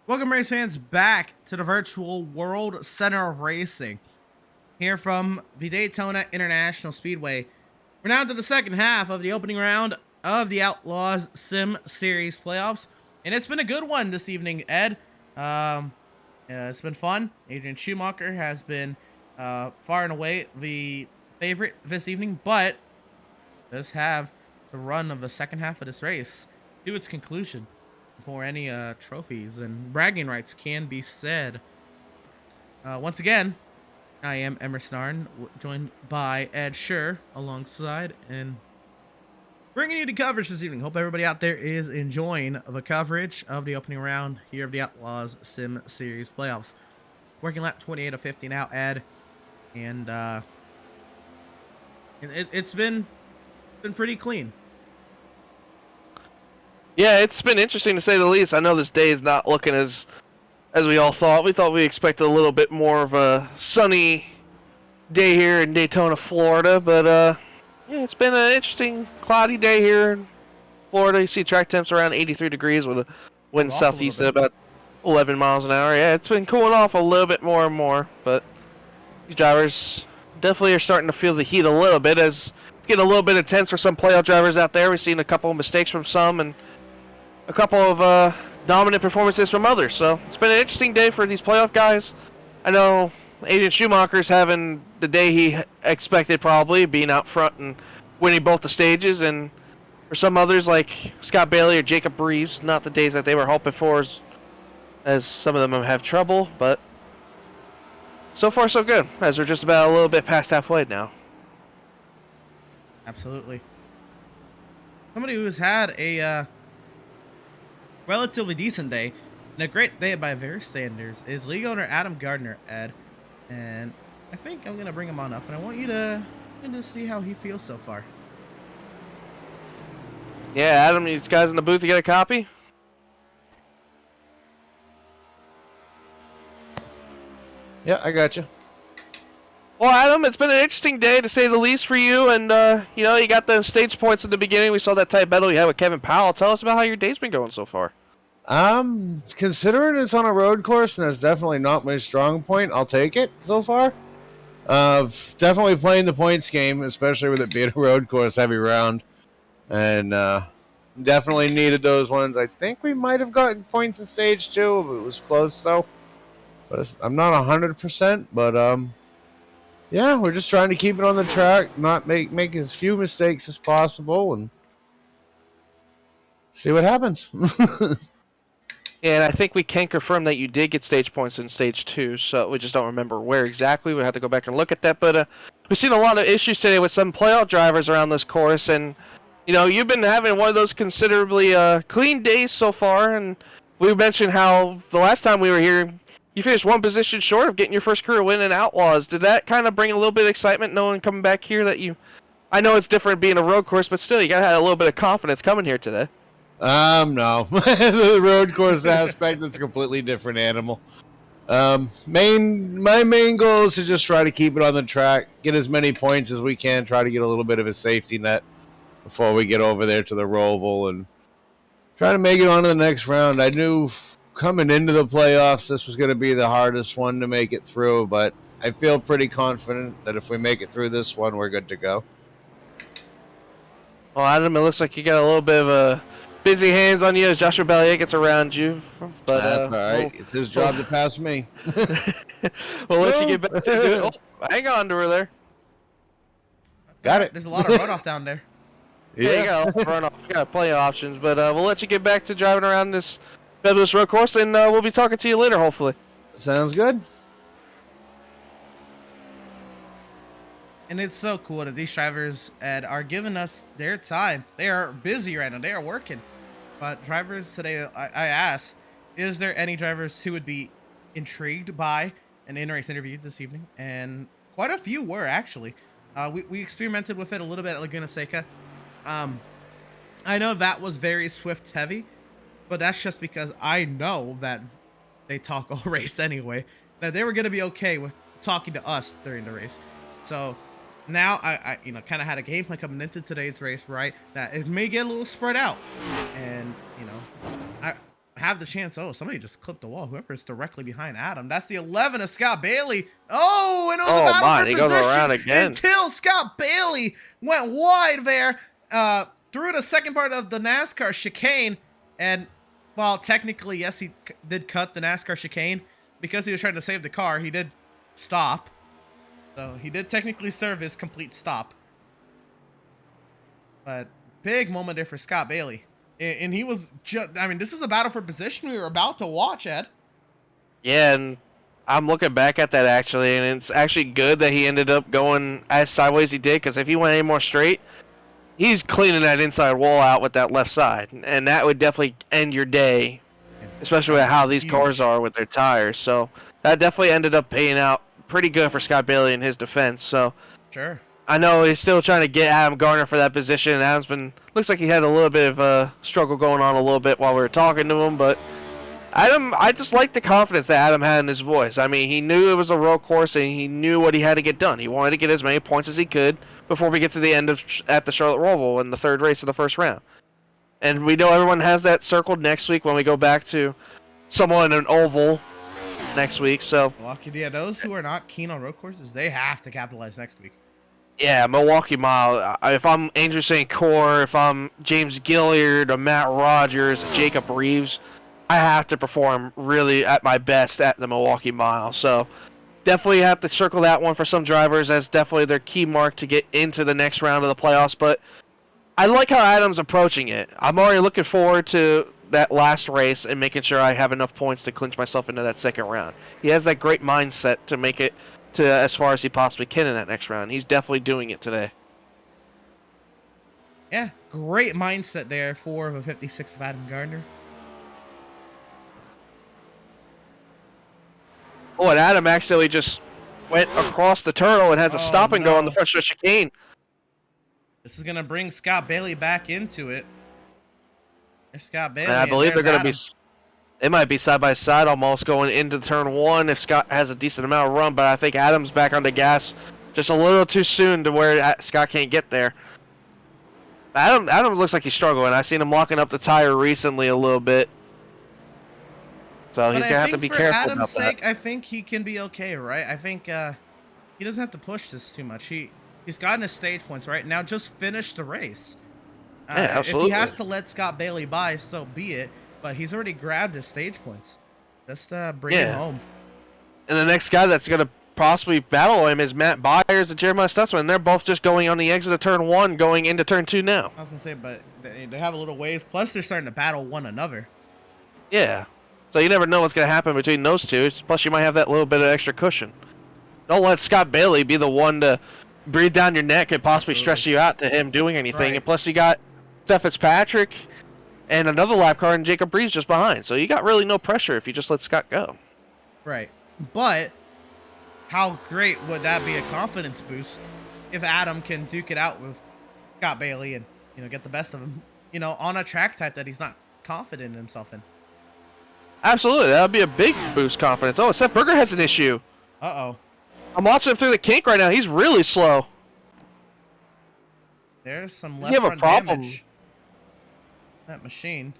Welcome, race fans, back to the virtual World Center of Racing here from the Daytona International Speedway. We're now to the second half of the opening round of the Outlaws Sim Series playoffs, and it's been a good one this evening, Ed. It's been fun. Adrian Schumacher has been far and away the favorite this evening, but does have the run of the second half of this race to its conclusion before any trophies and bragging rights can be said. Once again, I am Emerson Arn, joined by Ed Scher alongside, and bringing you the coverage this evening. Hope everybody out there is enjoying the coverage of the opening round here of the Outlaws Sim Series playoffs. Working lap 28 of 50 now, Ed, and it's been pretty clean. Yeah, it's been interesting to say the least. I know this day is not looking as we all thought. We thought we expected a little bit more of a sunny day here in Daytona, Florida, but yeah, it's been an interesting cloudy day here in Florida. You see track temps around 83 degrees with a wind southeast at about 11 miles an hour. Yeah, it's been cooling off a little bit more and more, but these drivers definitely are starting to feel the heat a little bit as it's getting a little bit intense for some playoff drivers out there. We've seen a couple of mistakes from some and a couple of dominant performances from others. So it's been an interesting day for these playoff guys. I know Adrian Schumacher's having the day he expected, probably being out front and winning both the stages, and for some others like Scott Bailey or Jacob Reeves, not the days that they were hoping for, as some of them have trouble. But so far so good, as we're just about a little bit past halfway now. Absolutely. Somebody who's had a relatively decent day and a great day by various standards is league owner Adam Gardner, Ed. And I think I'm going to bring him on up, and I want you to see how he feels so far. Yeah, Adam, these guys in the booth, you get a copy? Yeah, I got you. Well, Adam, it's been an interesting day to say the least for you, and you know, you got the stage points at the beginning. We saw that tight battle you had with Kevin Powell. Tell us about how your day's been going so far. Considering it's on a road course and it's definitely not my strong point, I'll take it so far. Definitely playing the points game, especially with it being a road course heavy round, and definitely needed those ones. I think we might have gotten points in stage 2. It was close though, but I'm not 100%. But yeah, we're just trying to keep it on the track, not make as few mistakes as possible, and see what happens. Yeah, and I think we can confirm that you did get stage points in stage 2, so we just don't remember where exactly. We have to go back and look at that. But we've seen a lot of issues today with some playoff drivers around this course, and you know, you've been having one of those considerably clean days so far. And we mentioned how the last time we were here, you finished one position short of getting your first career win in Outlaws. Did that kind of bring a little bit of excitement, knowing coming back here that you? I know it's different being a road course, but still, you gotta have a little bit of confidence coming here today. No. The road course aspect is a completely different animal. My main goal is to just try to keep it on the track, get as many points as we can, try to get a little bit of a safety net before we get over there to the Roval, and try to make it on to the next round. I knew coming into the playoffs this was going to be the hardest one to make it through, but I feel pretty confident that if we make it through this one, we're good to go. Well, Adam, it looks like you got a little bit of a busy hands on you as Joshua Bellier gets around you. But that's all right. It's his job to pass me. We'll let you get back to it. Oh, hang on to her there. Got it. There's a lot of runoff down there. Yeah, you got a runoff. You got plenty of options, but we'll let you get back to driving around this fabulous road course, and we'll be talking to you later, hopefully. Sounds good. And it's so cool that these drivers, Ed, are giving us their time. They are busy right now. They are working. But drivers today, I asked, is there any drivers who would be intrigued by an in-race interview this evening? And quite a few were, actually. We experimented with it a little bit at Laguna Seca. I know that was very Swift heavy, but that's just because I know that they talk all race anyway, that they were going to be okay with talking to us during the race. So now I you know, kind of had a game plan coming into today's race, right? That it may get a little spread out, and you know, I have the chance. Oh, somebody just clipped the wall. Whoever is directly behind Adam. That's the 11 of Scott Bailey. Oh, and it was a battle for goes around position again until Scott Bailey went wide there through the second part of the NASCAR chicane. And while technically, yes, he did cut the NASCAR chicane because he was trying to save the car, he did stop. So he did technically serve his complete stop. But big moment there for Scott Bailey. And he was just, I mean, this is a battle for position we were about to watch, Ed. Yeah, and I'm looking back at that, actually, and it's actually good that he ended up going as sideways he did, because if he went any more straight, he's cleaning that inside wall out with that left side, and that would definitely end your day, especially with how these cars are with their tires. So that definitely ended up paying out pretty good for Scott Bailey in his defense. So Sure. I know he's still trying to get Adam Gardner for that position, and Adam's been, looks like he had a little bit of a struggle going on a little bit while we were talking to him, but Adam, I just like the confidence that Adam had in his voice. I mean, he knew it was a road course, and he knew what he had to get done. He wanted to get as many points as he could before we get to the end of at the Charlotte Roval in the third race of the first round. And we know everyone has that circled next week when we go back to someone in an oval next week. So Milwaukee, yeah, those who are not keen on road courses, they have to capitalize next week. yeah, Milwaukee Mile. If I'm Andrew St. Cyr, if I'm James Gilliard, or Matt Rogers, Jacob Reeves, I have to perform really at my best at the Milwaukee Mile. So Definitely have to circle that one for some drivers as definitely their key mark to get into the next round of the playoffs. But I like how Adam's approaching it. I'm already looking forward to that last race and making sure I have enough points to clinch myself into that second round. He has that great mindset to make it to as far as he possibly can in that next round. He's definitely doing it today. Yeah, great mindset there. 4 of a 56 of Adam Gardner. Oh, and Adam actually just went across the turtle and has a stop and go on the front stretch chicane. This is going to bring Scott Bailey back into it. There's Scott Bailey. And I believe they're going to Adam. be... They might be side by side almost going into turn 1 if Scott has a decent amount of run, but I think Adam's back on the gas just a little too soon to where Scott can't get there. Adam looks like he's struggling. I've seen him locking up the tire recently a little bit. So he's going to have to be careful about that. For Adam's sake, I think he can be okay, right? I think he doesn't have to push this too much. He's gotten his stage points, right? Now just finish the race. Yeah, absolutely. If he has to let Scott Bailey by, so be it. But he's already grabbed his stage points. Just bring him home. And the next guy that's going to possibly battle him is Matt Byers and Jeremiah Stutzman. They're both just going on the exit of turn 1, going into turn 2 now. I was going to say, but they have a little ways. Plus, they're starting to battle one another. Yeah. So you never know what's going to happen between those two. Plus, you might have that little bit of extra cushion. Don't let Scott Bailey be the one to breathe down your neck and possibly stress you out to him doing anything. Right. And plus, you got Steph Fitzpatrick and another lap car and Jacob Breeze just behind. So you got really no pressure if you just let Scott go. Right. But how great would that be a confidence boost if Adam can duke it out with Scott Bailey and, get the best of him, on a track type that he's not confident in himself in. Absolutely. That would be a big boost confidence. Oh, Seth Berger has an issue. Uh-oh. I'm watching him through the kink right now. He's really slow. There's some Does he left have a front problem? damage. That machine.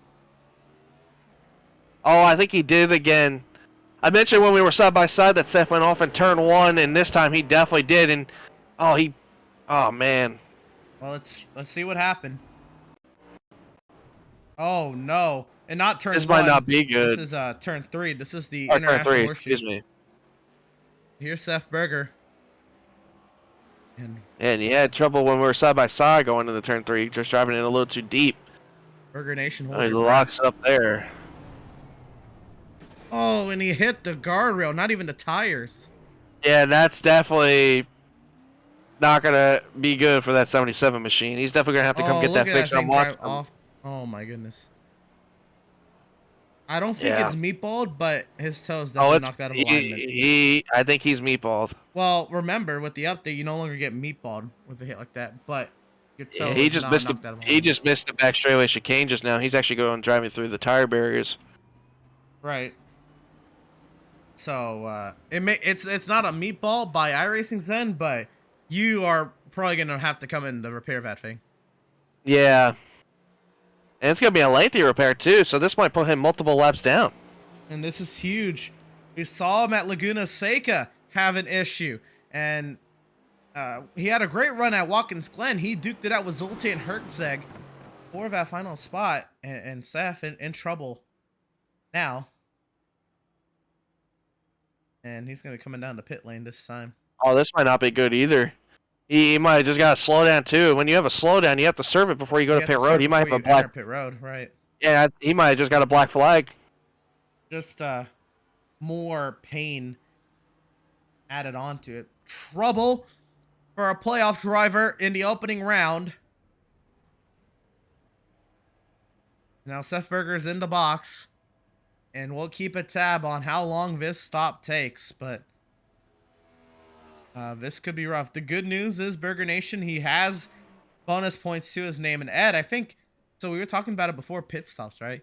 Oh, I think he did again. I mentioned when we were side by side that Seth went off in turn 1, and this time he definitely did. And oh man. Well, let's see what happened. Oh no, and not turn 1. This might not be good. This is turn 3. This is the Turn international 3. horseshoe. Excuse me. Here's Seth Berger. And he had trouble when we were side by side going into turn 3, just driving in a little too deep. Berger Nation holds Oh, he your locks breath. up there. Oh, and he hit the guardrail, not even the tires. Yeah, that's definitely not gonna be good for that 77 machine. He's definitely gonna have to come get that fixed. I'm watching him. Off. Oh my goodness. I don't think it's meatballed, but his toes definitely knocked out of alignment. I think he's meatballed. Well, remember with the update, you no longer get meatballed with a hit like that, but your toe Yeah, he just missed the back straightaway chicane just now. He's actually going driving through the tire barriers. Right. So it's not a meatball by iRacing Zen, but you are probably gonna have to come in to repair that thing. Yeah. And it's gonna be a lengthy repair too, so this might put him multiple laps down. And this is huge. We saw him at Laguna Seca have an issue, and he had a great run at Watkins Glen. He duked it out with Zoltan Herzeg for that final spot, and Seth in trouble now. And he's going to be coming down the pit lane this time. Oh, this might not be good either. He might have just got to slow down too. When you have a slowdown, you have to serve it before you go to pit road. He might have a black pit road, right? Yeah, he might have just got a black flag. Just more pain added onto it. Trouble for a playoff driver in the opening round. Now Seth Berger's in the box, and we'll keep a tab on how long this stop takes, but this could be rough. The good news is Berger Nation, he has bonus points to his name. And Ed, I think, so we were talking about it before pit stops, right?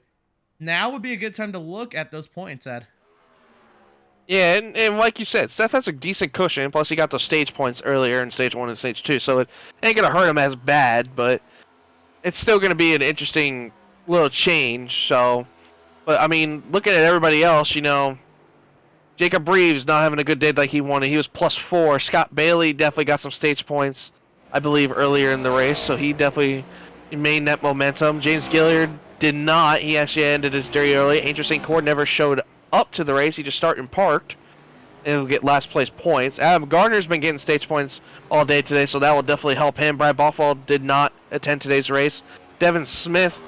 Now would be a good time to look at those points, Ed. Yeah, and like you said, Seth has a decent cushion, plus he got those stage points earlier in stage 1 and stage 2, so it ain't going to hurt him as bad, but it's still going to be an interesting little change, so... But, I mean, looking at everybody else, Jacob Reeves not having a good day like he wanted. He was +4. Scott Bailey definitely got some stage points, I believe, earlier in the race, so he definitely maintained that momentum. James Gilliard did not. He actually ended his day early. Angel St. Cord never showed up to the race. He just started and parked. He'll get last place points. Adam Gardner's been getting stage points all day today, so that will definitely help him. Brad Bothwell did not attend today's race. Devin Smith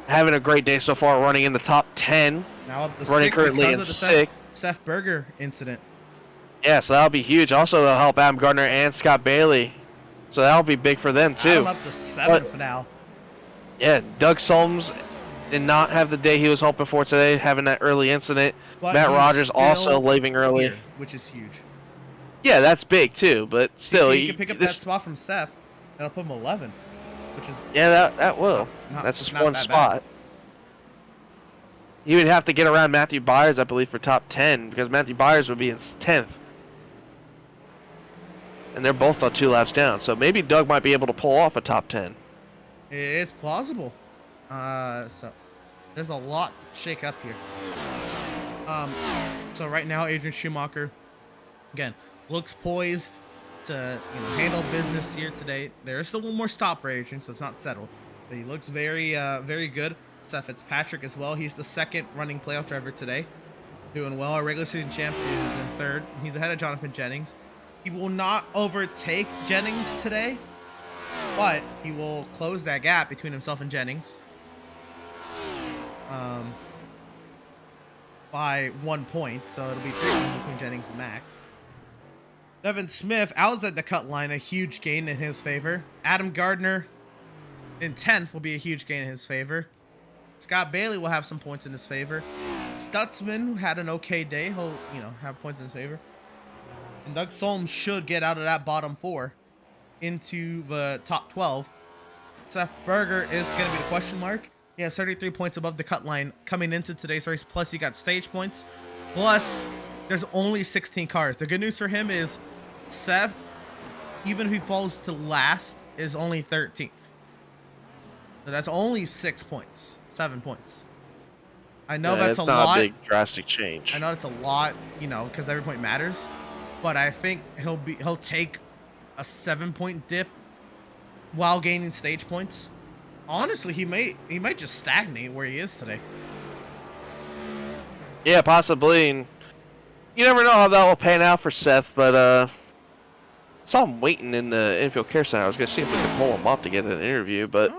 having a great day so far, running in the top 10. Now up the running sixth currently because in of the sixth. Seth Berger incident. Yeah, so that'll be huge. Also, they'll help Adam Gardner and Scott Bailey. So that'll be big for them, too. Adam up to 7th now. Yeah, Doug Solms did not have the day he was hoping for today, having that early incident. But Matt he's Rogers still also leaving early. here, which is huge. Yeah, that's big, too. But still, He can pick up that spot from Seth. That'll put him 11th, which is yeah, that will. That's just one spot. He would have to get around Matthew Byers, I believe, for top 10, because Matthew Byers would be in 10th. And they're both on 2 laps down, so maybe Doug might be able to pull off a top 10. It's plausible. So there's a lot to shake up here. So right now, Adrian Schumacher, again, looks poised to handle business here today. There is still one more stop for Adrian, so it's not settled. But he looks very, very good. Seth Fitzpatrick as well. He's the second running playoff driver today. Doing well. Our regular season champ is in 3rd. He's ahead of Jonathan Jennings. He will not overtake Jennings today, but he will close that gap between himself and Jennings by 1 point. So it'll be 3 points between Jennings and Max. Devin Smith outside the cut line, a huge gain in his favor. Adam Gardner in 10th will be a huge gain in his favor. Scott Bailey will have some points in his favor. Stutzman, who had an okay day, he'll have points in his favor. And Doug Solms should get out of that bottom 4 into the top 12. Seth Berger is going to be the question mark. He has 33 points above the cut line coming into today's race. Plus, he got stage points. Plus, there's only 16 cars. The good news for him is Seth, even if he falls to last, is only 13th. So that's only 6 points, 7 points. I know that's a lot. It's not a big drastic change. I know it's a lot, because every point matters. But I think he'll take a 7-point dip while gaining stage points. Honestly, he might just stagnate where he is today. Yeah, possibly. And you never know how that will pan out for Seth, but I saw him waiting in the infield care center. I was gonna see if we could pull him up to get an interview, but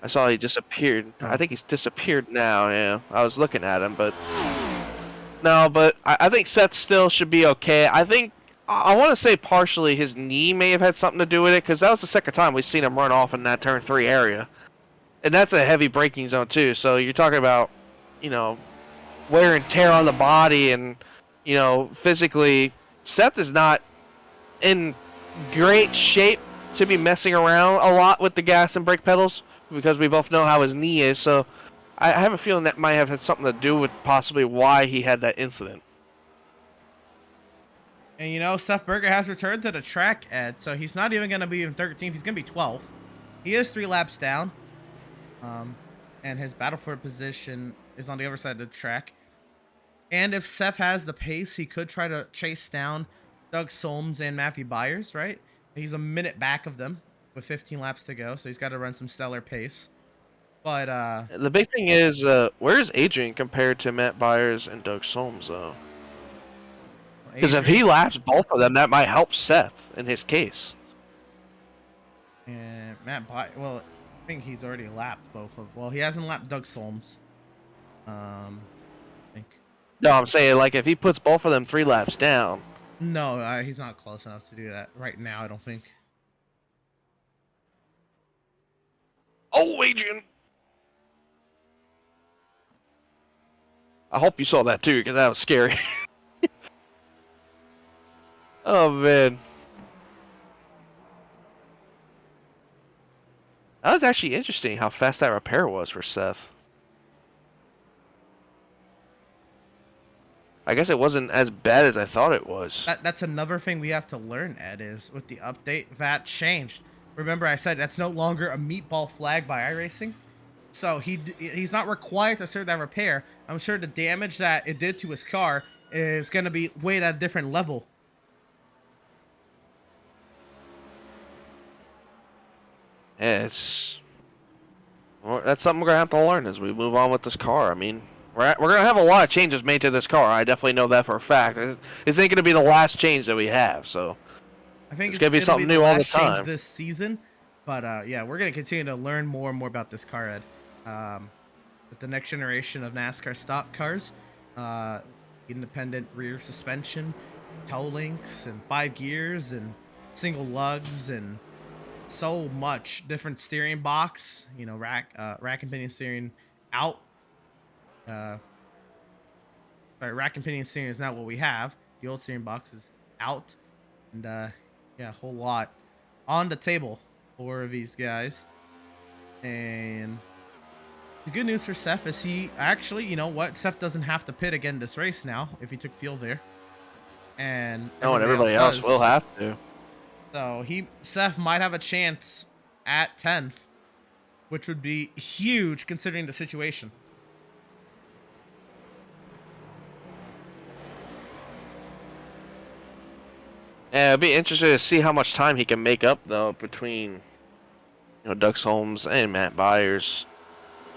I saw he disappeared. Oh. I think he's disappeared now. Yeah, I was looking at him, but no. But I think Seth still should be okay. I want to say partially his knee may have had something to do with it, because that was the second time we've seen him run off in that turn 3 area. And that's a heavy braking zone, too. So you're talking about, wear and tear on the body and, physically. Seth is not in great shape to be messing around a lot with the gas and brake pedals, because we both know how his knee is. So I have a feeling that might have had something to do with possibly why he had that incident. And Seth Berger has returned to the track, Ed, so he's not even going to be in 13th. He's going to be 12th. He is 3 laps down. And his battle for position is on the other side of the track. And if Seth has the pace, he could try to chase down Doug Solms and Matthew Byers, right? He's a minute back of them with 15 laps to go, so he's got to run some stellar pace. But the big thing is, where's Adrian compared to Matt Byers and Doug Solms, though? Because if he laps both of them, that might help Seth in his case. And Matt Byers, well, I think he's already lapped both of. Well, he hasn't lapped Doug Solms. I think. No, I'm saying, like, if he puts both of them 3 laps down. No, he's not close enough to do that right now, I don't think. Oh, Adrian! I hope you saw that, too, because that was scary. Oh, man. That was actually interesting how fast that repair was for Seth. I guess it wasn't as bad as I thought it was. That's another thing we have to learn, Ed, is with the update, that changed. Remember I said that's no longer a meatball flag by iRacing? So he's not required to serve that repair. I'm sure the damage that it did to his car is going to be weighed at a different level. Yeah, that's something we're going to have to learn as we move on with this car. I mean, we're gonna have a lot of changes made to this car. I definitely know that for a fact. This ain't gonna be the last change that we have, so I think it's gonna be something new all the time this season. But yeah, we're gonna continue to learn more and more about this car, Ed. With the next generation of NASCAR stock cars, independent rear suspension, toe links, and 5 gears, and single lugs, and so much different steering box. You know, rack and pinion steering out. Sorry, rack and pinion steering is not what we have. The old steering box is out, and yeah, a whole lot on the table for these guys. And the good news for Seth is he actually, you know what, Seth doesn't have to pit again this race now if he took fuel there. And everybody else will have to. So Seth might have a chance at 10th, which would be huge considering the situation. Yeah, it'd be interesting to see how much time he can make up though between, Doug Holmes and Matt Byers.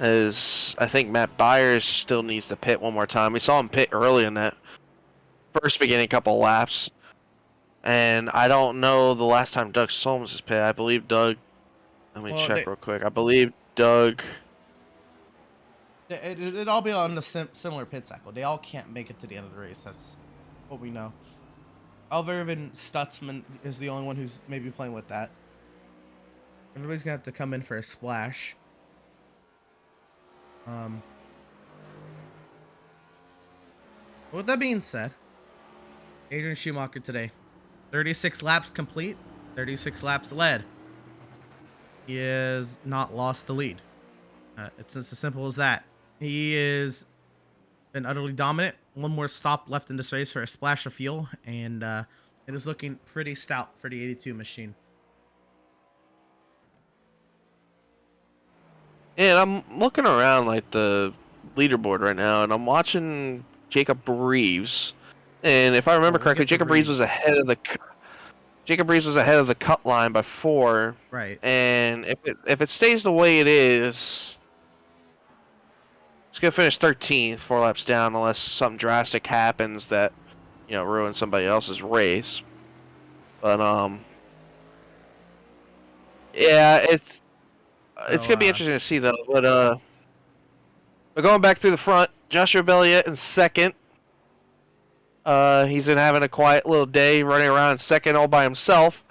As I think Matt Byers still needs to pit one more time. We saw him pit early in that first beginning couple laps. And I don't know the last time Doug Holmes has pit. I believe Doug. Let me check real quick. I believe Doug. It'd all be on the similar pit cycle. They all can't make it to the end of the race. That's what we know. Other than Stutzman is the only one who's maybe playing with that. Everybody's gonna have to come in for a splash. With that being said, Adrian Schumacher today, 36 laps complete, 36 laps led. He has not lost the lead. It's as simple as that. He is been utterly dominant. One more stop left in this race for a splash of fuel, and it is looking pretty stout for the 82 machine. And I'm looking around like the leaderboard right now, and I'm watching Jacob Reeves. And if I remember correctly, Jacob Reeves was ahead of the cut line by 4. Right. And if it stays the way it is, it's gonna finish 13th, 4 laps down, unless something drastic happens that ruins somebody else's race. But yeah, it's gonna be interesting to see though. But going back through the front, Joshua Belliet in second. He's been having a quiet little day, running around in second all by himself.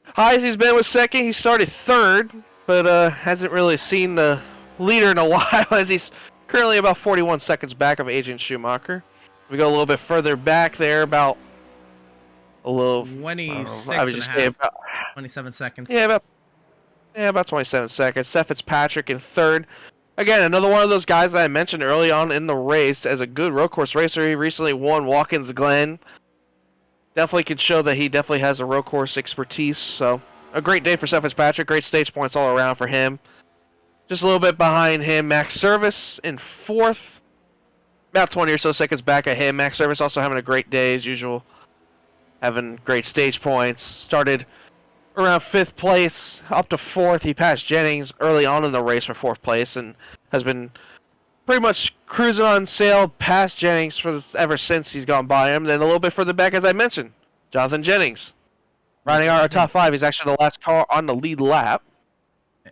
High as he's been with second, he started third, but hasn't really seen the leader in a while, as he's currently about 41 seconds back of Adrian Schumacher. We go a little bit further back there, about a little 26 I would just say about 27 seconds. Yeah, about 27 seconds. Seth Fitzpatrick in third. Again, another one of those guys that I mentioned early on in the race as a good road course racer. He recently won Watkins Glen. Definitely can show that he definitely has a road course expertise. So, a great day for Seth Fitzpatrick. Great stage points all around for him. Just a little bit behind him, Max Service in fourth. About 20 or so seconds back of him. Max Service also having a great day as usual. Having great stage points. Started around 5th place, up to 4th. He passed Jennings early on in the race for 4th place and has been pretty much cruising on sail past Jennings ever since he's gone by him. Then a little bit further back, as I mentioned, Jonathan Jennings. Riding our top 5. He's actually the last car on the lead lap.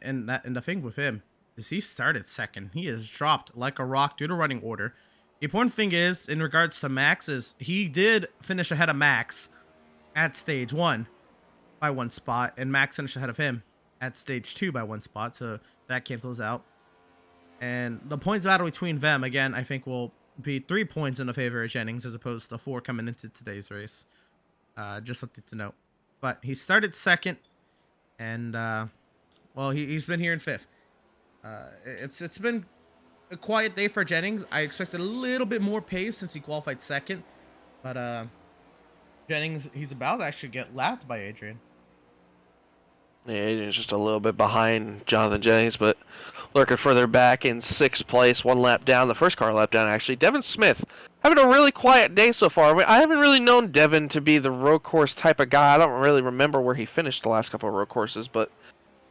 And the thing with him is he started second. He has dropped like a rock due to running order. The important thing is, in regards to Max, is he did finish ahead of Max at stage 1 by 1 spot, and Max finished ahead of him at stage 2 by 1 spot, so that cancels out. And the points battle between them, again, I think will be 3 points in the favor of Jennings as opposed to 4 coming into today's race. Just something to note. But he started second, and well, he's been here in 5th. It's been a quiet day for Jennings. I expected a little bit more pace since he qualified second, but Jennings, he's about to actually get lapped by Adrian. Yeah, Adrian's just a little bit behind Jonathan Jennings, but lurking further back in 6th place, 1 lap down, the first car lap down actually. Devin Smith having a really quiet day so far. I haven't really known Devin to be the road course type of guy. I don't really remember where he finished the last couple of road courses, but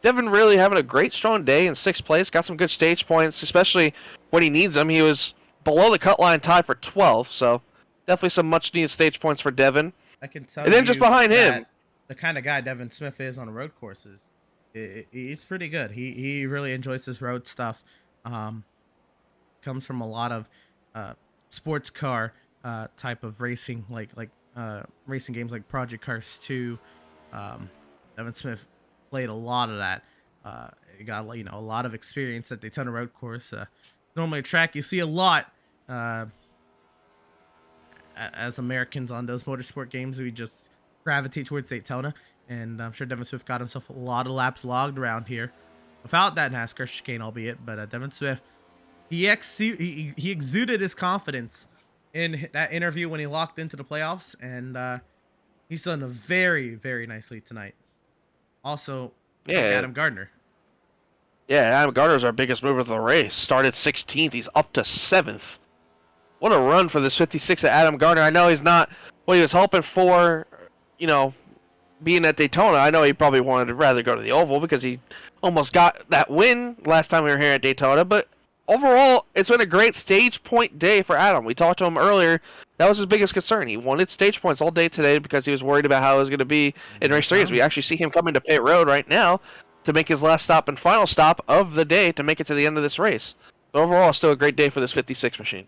Devin really having a great strong day in 6th place. Got some good stage points, especially when he needs them. He was below the cut line, tied for 12th. So definitely some much needed stage points for Devin. I can tell And then just behind him, the kind of guy Devin Smith is on the road courses, he's pretty good. He really enjoys this road stuff. Comes from a lot of sports car type of racing, like racing games like Project Cars 2. Devin Smith played a lot of that. He got a lot of experience at Daytona road course. Normally a track you see a lot as Americans on those motorsport games. We just gravitate towards Daytona, and I'm sure Devin Swift got himself a lot of laps logged around here without that NASCAR chicane, albeit. But Devin Swift, he exuded his confidence in that interview when he locked into the playoffs, and he's done a very, very nicely tonight. Also, Adam Gardner. Yeah, Adam Gardner's our biggest mover of the race. Started 16th. He's up to 7th. What a run for this 56 of Adam Gardner. I know he's not what he was hoping for, being at Daytona. I know he probably wanted to rather go to the Oval because he almost got that win last time we were here at Daytona. But overall, it's been a great stage point day for Adam. We talked to him earlier. That was his biggest concern. He wanted stage points all day today because he was worried about how it was going to be in race 3. As we actually see him coming to pit road right now to make his last stop and final stop of the day to make it to the end of this race. But overall, still a great day for this 56 machine.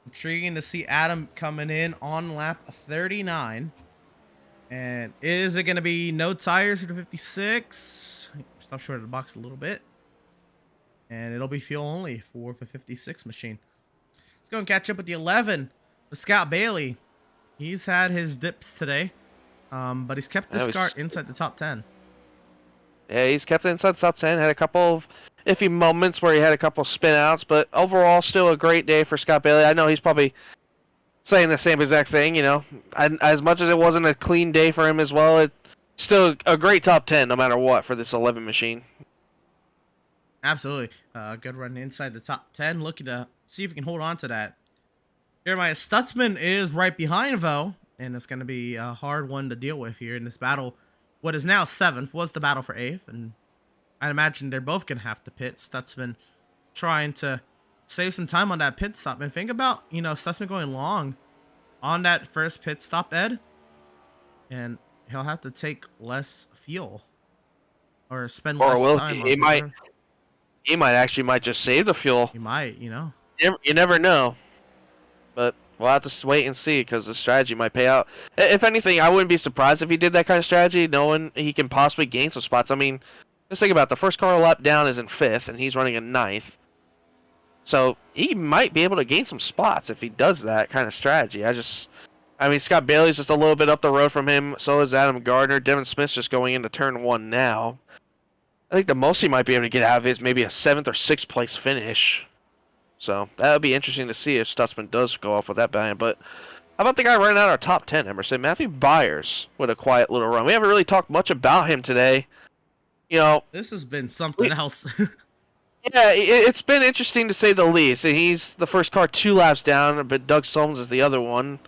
Intriguing to see Adam coming in on lap 39. And is it going to be no tires for the 56? Stop short of the box a little bit. And it'll be fuel only for the 56 machine. Let's go and catch up with the 11. With Scott Bailey. He's had his dips today. But he's kept this car inside the top 10. Yeah, he's kept it inside the top 10. Had a couple of iffy moments where he had a couple spin outs, but overall, still a great day for Scott Bailey. I know he's probably saying the same exact thing, as much as it wasn't a clean day for him as well, it's still a great top 10 no matter what for this 11 machine. Absolutely. Good run inside the top 10. Looking to see if we can hold on to that. Jeremiah Stutzman is right behind Vo, and it's going to be a hard one to deal with here in this battle. What is now 7th was the battle for 8th, and I'd imagine they're both going to have to pit. Stutzman trying to save some time on that pit stop. And think about, Stutzman going long on that first pit stop, Ed, and he'll have to take less fuel or spend less time. He might just save the fuel. He might, You never know. But we'll have to wait and see because the strategy might pay out. If anything, I wouldn't be surprised if he did that kind of strategy, knowing he can possibly gain some spots. I mean, just think about it. The first car lap down is in 5th, and he's running in 9th. So he might be able to gain some spots if he does that kind of strategy. Scott Bailey's just a little bit up the road from him. So is Adam Gardner. Devin Smith's just going into turn 1 now. I think the most he might be able to get out of it is maybe a 7th or 6th place finish. So that would be interesting to see if Stutzman does go off with that bang. But how about the guy running out our top 10, Emerson? Matthew Byers with a quiet little run. We haven't really talked much about him today. This has been something else. Yeah, it's been interesting to say the least. And he's the first car 2 laps down, but Doug Solms is the other one.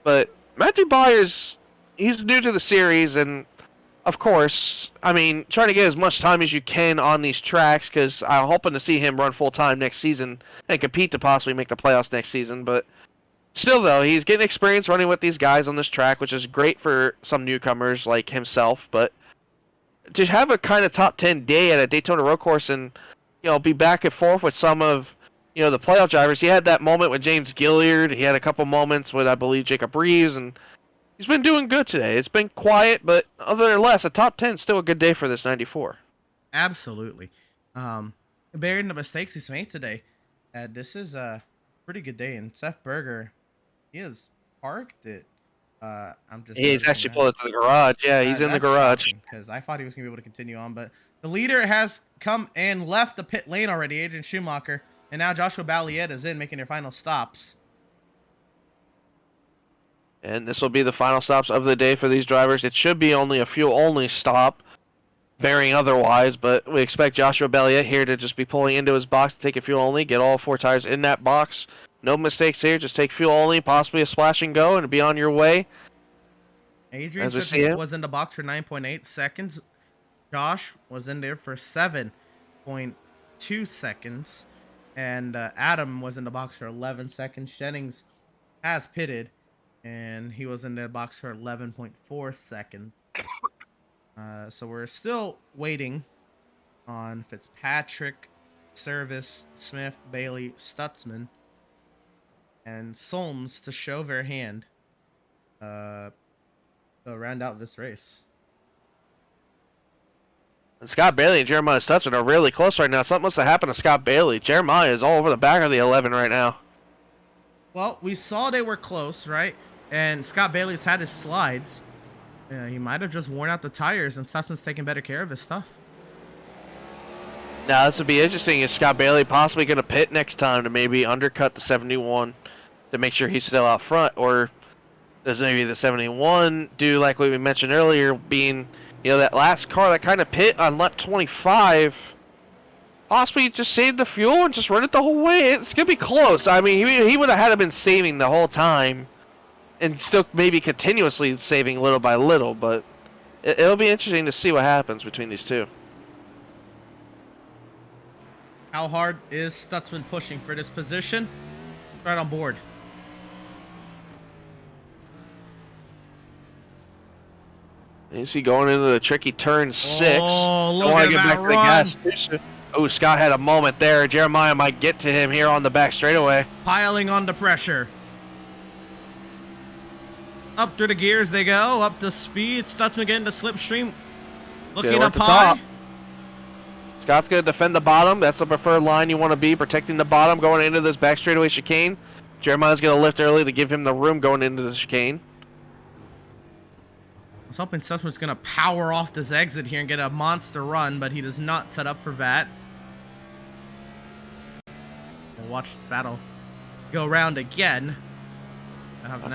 But Matthew Byers, he's new to the series, and of course, trying to get as much time as you can on these tracks because I'm hoping to see him run full-time next season and compete to possibly make the playoffs next season. But still, though, he's getting experience running with these guys on this track, which is great for some newcomers like himself. But to have a kind of top 10 day at a Daytona road course and, be back and forth with some of, the playoff drivers. He had that moment with James Gilliard. He had a couple moments with, I believe, Jacob Reeves, and he's been doing good today. It's been quiet, but other than less, a top 10 is still a good day for this 94. Absolutely. Bearing the mistakes he's made today, this is a pretty good day. And Seth Berger, he has parked it. He's actually pulled it to the garage. Yeah, he's in the garage. Because I thought he was going to be able to continue on. But the leader has come and left the pit lane already, Adrian Schumacher. And now Joshua Balliet is in, making their final stops. And this will be the final stops of the day for these drivers. It should be only a fuel-only stop, bearing otherwise, but we expect Joshua Balliet here to just be pulling into his box to take a fuel-only, get all 4 tires in that box. No mistakes here, just take fuel-only, possibly a splash and go, and be on your way. Adrian was in the box for 9.8 seconds. Josh was in there for 7.2 seconds. And Adam was in the box for 11 seconds. Jennings has pitted, and he was in the box for 11.4 seconds. So we're still waiting on Fitzpatrick, Service, Smith, Bailey, Stutzman, and Solms to show their hand to round out this race. And Scott Bailey and Jeremiah Stutzman are really close right now. Something must have happened to Scott Bailey. Jeremiah is all over the back of the 11 right now. Well, we saw they were close, right? And Scott Bailey's had his slides. He might have just worn out the tires, and Stutzman's taking better care of his stuff. Now, this would be interesting. Is Scott Bailey possibly going to pit next time to maybe undercut the 71 to make sure he's still out front? Or does maybe the 71 do like what we mentioned earlier, being, you know, that last car that kind of pit on lap 25, possibly just save the fuel and just run it the whole way? It's going to be close. I mean, he would have had to been saving the whole time and still maybe continuously saving little by little, but it'll be interesting to see what happens between these two. How hard is Stutzman pushing for this position? Right on board. You see going into the tricky turn 6. Oh, look at that run. Oh, Scott had a moment there. Jeremiah might get to him here on the back straightaway. Piling under pressure. Up through the gears they go. Up to speed. Stutzman getting the slipstream. Looking up high. Scott's going to defend the bottom. That's the preferred line you want to be, protecting the bottom going into this back straightaway chicane. Jeremiah's going to lift early to give him the room going into the chicane. I was hoping Stutzman's going to power off this exit here and get a monster run, but he does not set up for that. We'll watch this battle go around again.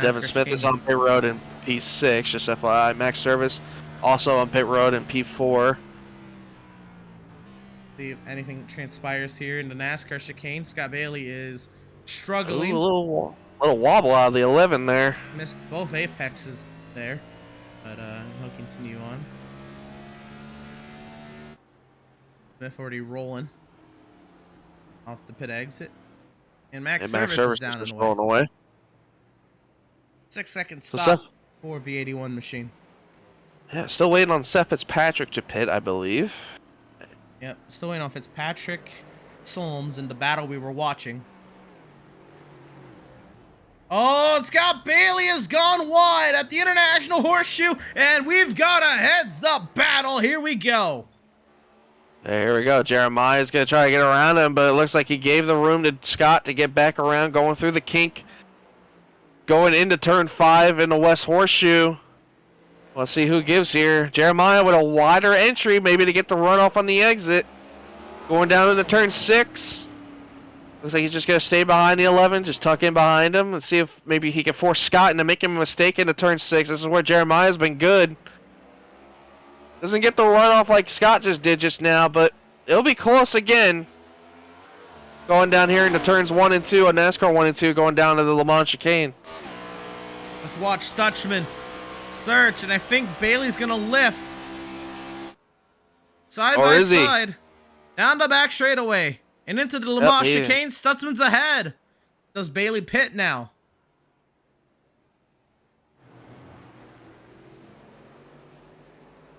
Devin Smith is on pit road in P6, just FYI. Max Service also on pit road in P4. See if anything transpires here in the NASCAR chicane. Scott Bailey is struggling. Ooh, a little wobble out of the 11 there. Missed both apexes there, but he'll continue on. Smith already rolling off the pit exit. And Max Service is down and away. 6 second stop for V81 machine. Yeah, still waiting on Seth Fitzpatrick to pit, I believe. Yep, still waiting on Fitzpatrick, Solms in the battle we were watching. Oh, Scott Bailey has gone wide at the International Horseshoe, and we've got a heads-up battle. Here we go. Here we go. Jeremiah's going to try to get around him, but it looks like he gave the room to Scott to get back around, going through the kink. Going into turn 5 in the West Horseshoe. Let's see who gives here. Jeremiah with a wider entry, maybe to get the runoff on the exit. Going down into turn 6. Looks like he's just going to stay behind the 11, just tuck in behind him and see if maybe he can force Scott into making a mistake into turn 6. This is where Jeremiah's been good. Doesn't get the runoff like Scott just did just now, but it'll be close again. Going down here into turns 1 and 2 on NASCAR 1 and 2, going down to the Le Mans chicane. Let's watch Stutzman search, and I think Bailey's gonna lift. Side by side. Down the back straightaway. And into the Le Mans chicane. Stutzman's ahead. Does Bailey pit now?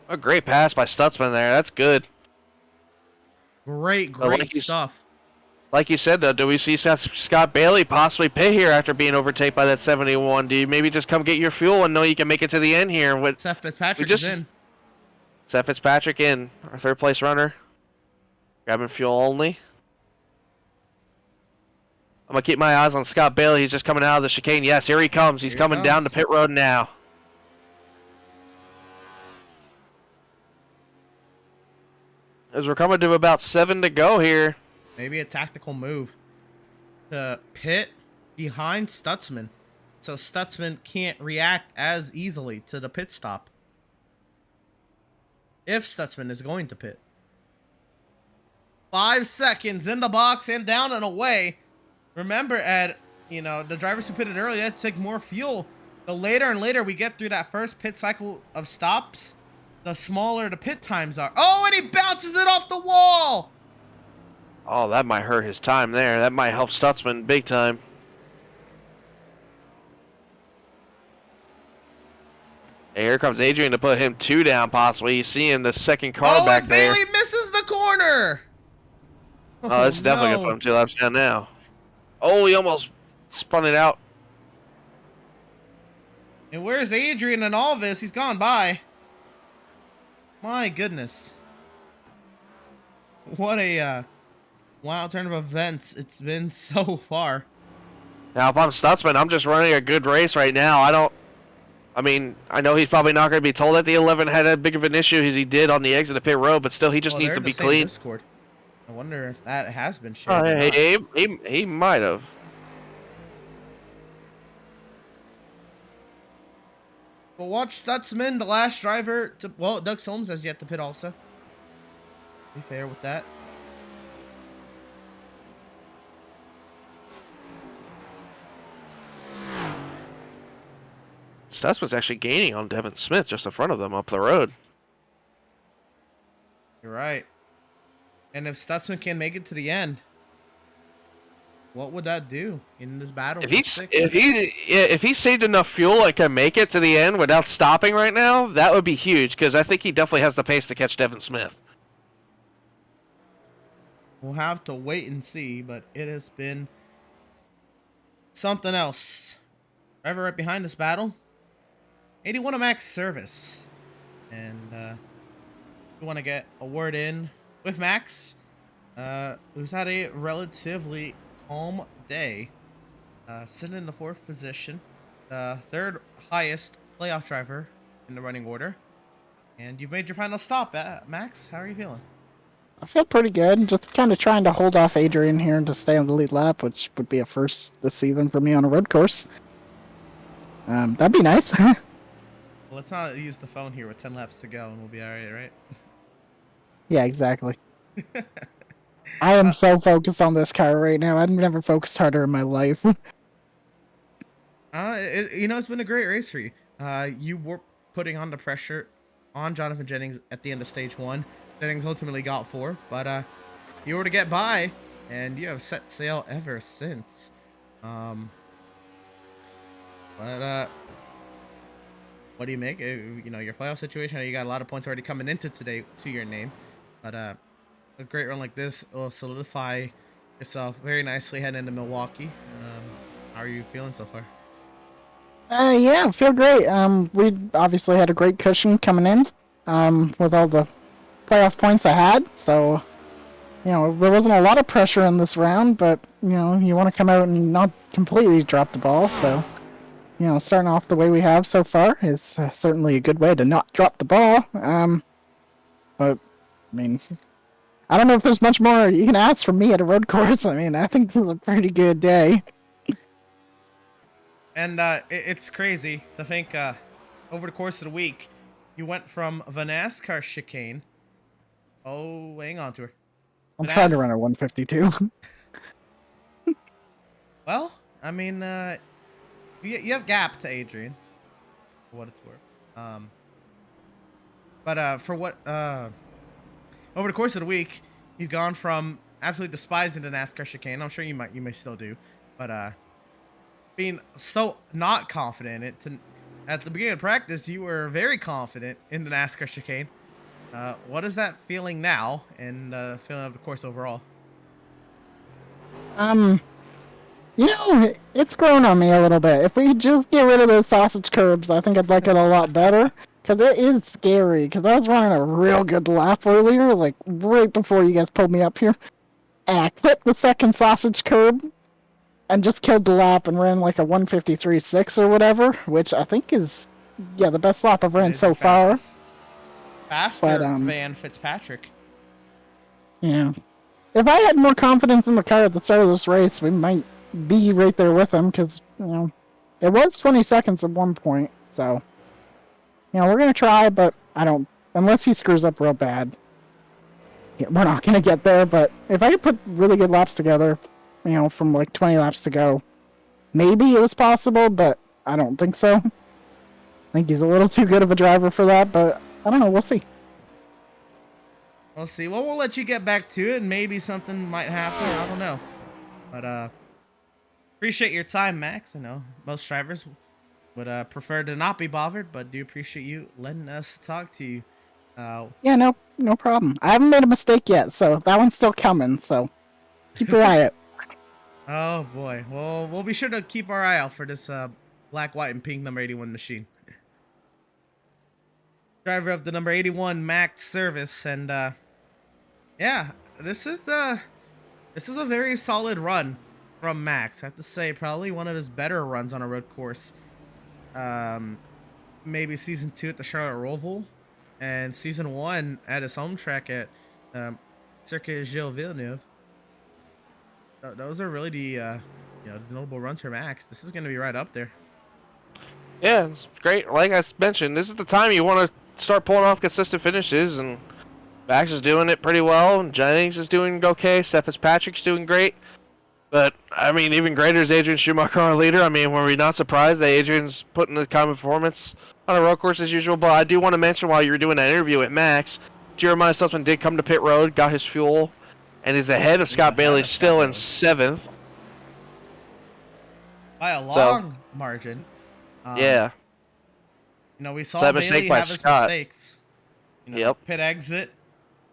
A great pass by Stutzman there. That's good. Great stuff. Like you said, though, do we see Scott Bailey possibly pit here after being overtaken by that 71? Do you maybe just come get your fuel and know you can make it to the end here? Seth Fitzpatrick is in. Seth Fitzpatrick in, our third place runner. Grabbing fuel only. I'm going to keep my eyes on Scott Bailey. He's just coming out of the chicane. Yes, here he comes. He's coming down the pit road now. As we're coming to about 7 to go here. Maybe a tactical move to pit behind Stutzman so Stutzman can't react as easily to the pit stop. If Stutzman is going to pit. 5 seconds in the box and down and away. Remember, Ed, the drivers who pitted early had to take more fuel. The later and later we get through that first pit cycle of stops, the smaller the pit times are. Oh, and he bounces it off the wall! Oh, that might hurt his time there. That might help Stutzman big time. And here comes Adrian to put him 2 down, possibly. He's seeing the second car back and there. Bailey misses the corner. Oh, this is definitely going to put him 2 laps down now. Oh, he almost spun it out. And where's Adrian in all this? He's gone by. My goodness. What a wild turn of events it's been so far. Now, if I'm Stutzman, I'm just running a good race right now. I know he's probably not going to be told that the 11 had as big of an issue as he did on the exit of pit road, but still, he just needs to be clean. Discord. I wonder if that has been shared. He might have. But watch Stutzman, the last driver to, well, Doug Solms has yet to pit also. Be fair with that. Stutzman's actually gaining on Devin Smith just in front of them up the road. You're right. And if Stutzman can make it to the end, what would that do in this battle? If he saved enough fuel and can make it to the end without stopping right now, that would be huge because I think he definitely has the pace to catch Devin Smith. We'll have to wait and see, but it has been something else. Driver right behind this battle, 81 of Max service, and we want to get a word in with Max, who's had a relatively calm day, sitting in the 4th position, the 3rd highest playoff driver in the running order, and you've made your final stop. Max, how are you feeling? I feel pretty good. Just kind of trying to hold off Adrian here to stay on the lead lap, which would be a first this season for me on a road course. That'd be nice. Well, let's not use the phone here with 10 laps to go, and we'll be all right? Yeah, exactly. I am so focused on this car right now. I've never focused harder in my life. It's been a great race for you. You were putting on the pressure on Jonathan Jennings at the end of stage 1. Jennings ultimately got 4, but you were to get by, and you have set sail ever since. What do you make? Your playoff situation. You got a lot of points already coming into today to your name, but a great run like this will solidify yourself very nicely heading into Milwaukee. How are you feeling so far? Yeah, I feel great. We obviously had a great cushion coming in, with all the playoff points I had, so there wasn't a lot of pressure in this round, but you want to come out and not completely drop the ball, so starting off the way we have so far is certainly a good way to not drop the ball. But I don't know if there's much more you can ask from me at a road course. I think this is a pretty good day. And it's crazy to think over the course of the week, you went from the NASCAR chicane. Oh, hang on to her. I'm trying to run a 152. Well, you have gap to Adrian, for what it's worth. But for what over the course of the week, you've gone from absolutely despising the NASCAR chicane. I'm sure you may still do, but being so not confident in it. At the beginning of practice, you were very confident in the NASCAR chicane. What is that feeling now, and feeling of the course overall? It's grown on me a little bit. If we just get rid of those sausage curbs, I think I'd like it a lot better. Because it is scary. Because I was running a real good lap earlier, like right before you guys pulled me up here. And I clipped the second sausage curb and just killed the lap and ran like a 153.6 or whatever, which I think is, the best lap I've ran so far. Faster than Fitzpatrick. Yeah. If I had more confidence in the car at the start of this race, we might be right there with him, because, it was 20 seconds at one point, so, we're going to try, but unless he screws up real bad, we're not going to get there. But if I could put really good laps together, from like 20 laps to go, maybe it was possible, but I don't think so. I think he's a little too good of a driver for that, but I don't know, we'll see. We'll see. Well, we'll let you get back to it, and maybe something might happen. I don't know. But appreciate your time, Max. I know most drivers would prefer to not be bothered, but do appreciate you letting us talk to you. Yeah, no problem. I haven't made a mistake yet, so that one's still coming. So keep your eye out. Oh boy. Well, we'll be sure to keep our eye out for this black, white, and pink number 81 machine. Driver of the number 81 Max service, and yeah, this is a very solid run from Max. I have to say, probably one of his better runs on a road course. Maybe season 2 at the Charlotte Roval, and season 1 at his home track at Circuit Gilles Villeneuve. Those are really the notable runs for Max. This is going to be right up there. Yeah, it's great. Like I mentioned, this is the time you want to start pulling off consistent finishes, and Max is doing it pretty well, and Jennings is doing okay. Seth Fitzpatrick's doing great. But, I mean, even greater is Adrian Schumacher, our leader. I mean, were we not surprised that Adrian's putting the kind of performance on a road course as usual? But I do want to mention, while you were doing that interview at Max, Jeremiah Stutzman did come to pit road, got his fuel, and is ahead of Scott Bailey, still in 7th. By a long margin. Yeah. You know, we saw That Bailey mistake by have his Scott. mistakes. You know, Yep. Pit exit,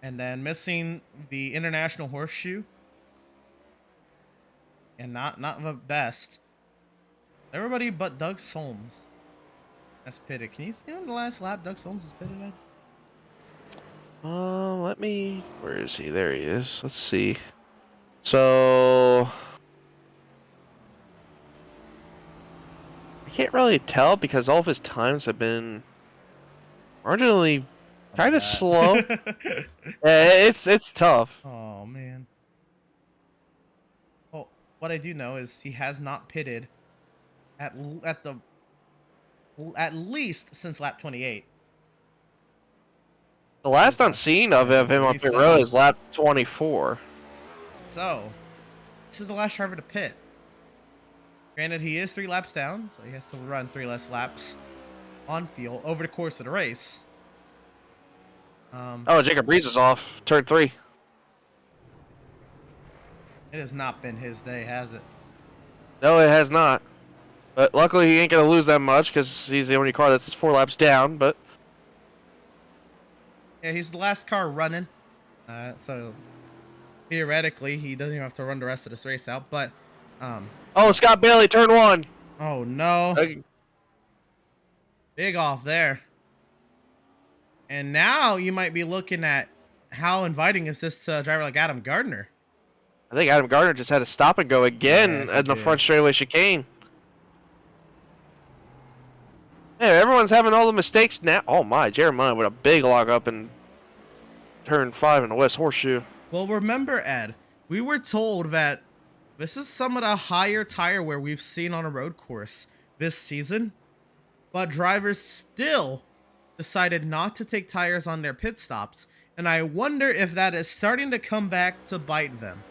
and then missing the international horseshoe. And not the best. Everybody but Doug Solms has pitted. Can you see on the last lap Doug Solms is pitted at? Let me... Where is he? There he is. Let's see. So... I can't really tell because all of his times have been marginally kind of slow. Yeah, it's tough. Oh, man. Well, what I do know is he has not pitted at least since lap 28. The last I'm seeing of him on pit road is lap 24. So, this is the last driver to pit. Granted, he is 3 laps down, so he has to run 3 less laps on field over the course of the race. Oh, Jacob Breeze is off. Turn 3. It has not been his day, has it? No, it has not. But luckily, he ain't going to lose that much because he's the only car that's 4 laps down. But yeah, he's the last car running. So theoretically, he doesn't even have to run the rest of this race out. But oh, Scott Bailey, turn 1. oh no, big off there. And now you might be looking at how inviting is this to a driver like Adam Gardner. I think Adam Gardner just had to stop and go again at the front straightaway chicane. Yeah, everyone's having all the mistakes now. Oh my, Jeremiah with a big log up in turn 5 in the West Horseshoe. Well, remember, Ed, we were told that this is some of the higher tire wear we've seen on a road course this season, but drivers still decided not to take tires on their pit stops, and I wonder if that is starting to come back to bite them.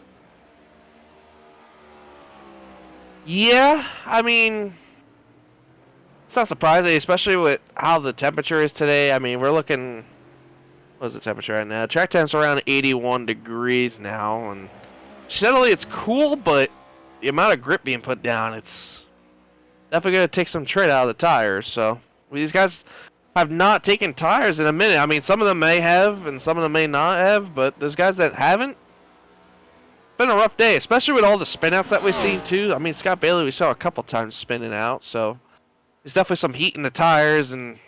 Yeah, I mean, it's not surprising, especially with how the temperature is today. I mean, we're looking, what's the temperature right now? Track time's around 81 degrees now, and generally it's cool, but the amount of grip being put down, it's definitely going to take some tread out of the tires. So these guys have not taken tires in a minute. I mean, some of them may have, and some of them may not have, but those guys that haven't, it's been a rough day, especially with all the spin-outs that we've seen, too. I mean, Scott Bailey, we saw a couple times spinning out, so there's definitely some heat in the tires, and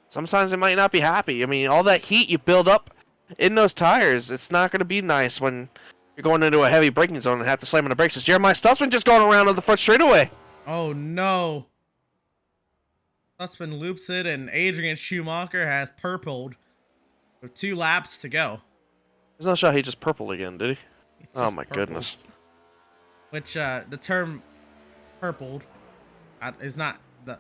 sometimes it might not be happy. I mean, all that heat you build up in those tires, it's not going to be nice when you're going into a heavy braking zone and have to slam on the brakes. It's Jeremiah Stutzman just going around on the front straightaway. Oh no. Stutzman loops it, and Adrian Schumacher has purpled with 2 laps to go. There's no shot he just purpled again, did he? He Oh just my purpled. goodness. Which, the term purpled is not the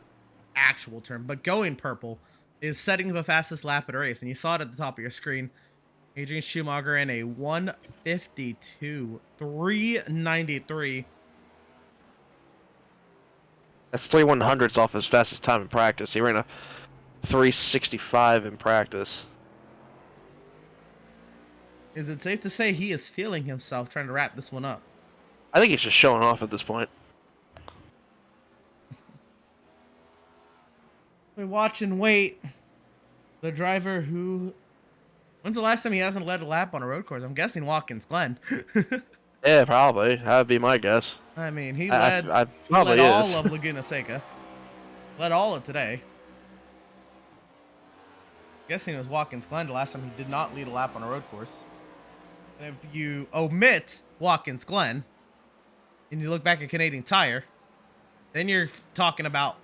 actual term, but going purple is setting the fastest lap at a race. And you saw it at the top of your screen. Adrian Schumacher in a 152, 393. That's 3/100ths off his fastest time in practice. He ran a 365 in practice. Is it safe to say he is feeling himself trying to wrap this one up? I think he's just showing off at this point. We watch and wait. The driver who... When's the last time he hasn't led a lap on a road course? I'm guessing Watkins Glen. Yeah, probably. That would be my guess. I mean, he I led probably all is. of Laguna Seca. Led all of today. Guessing it was Watkins Glen the last time he did not lead a lap on a road course. And if you omit Watkins Glen and you look back at Canadian Tire, then you're talking about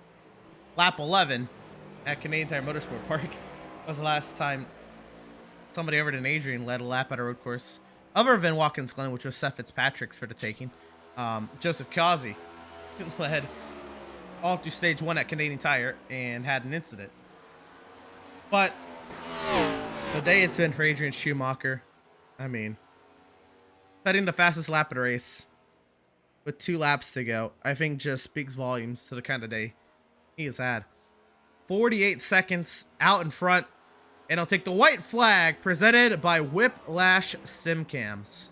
lap 11 at Canadian Tire Motorsport Park. That was the last time somebody over than Adrian led a lap at a road course other than Watkins Glen, which was Seth Fitzpatrick's for the taking. Joseph Causey led all through stage 1 at Canadian Tire and had an incident. But the day it's been for Adrian Schumacher, I mean, setting the fastest lap of the race with 2 laps to go, I think just speaks volumes to the kind of day he has had. 48 seconds out in front, and he'll take the white flag presented by Whiplash Sim Cams.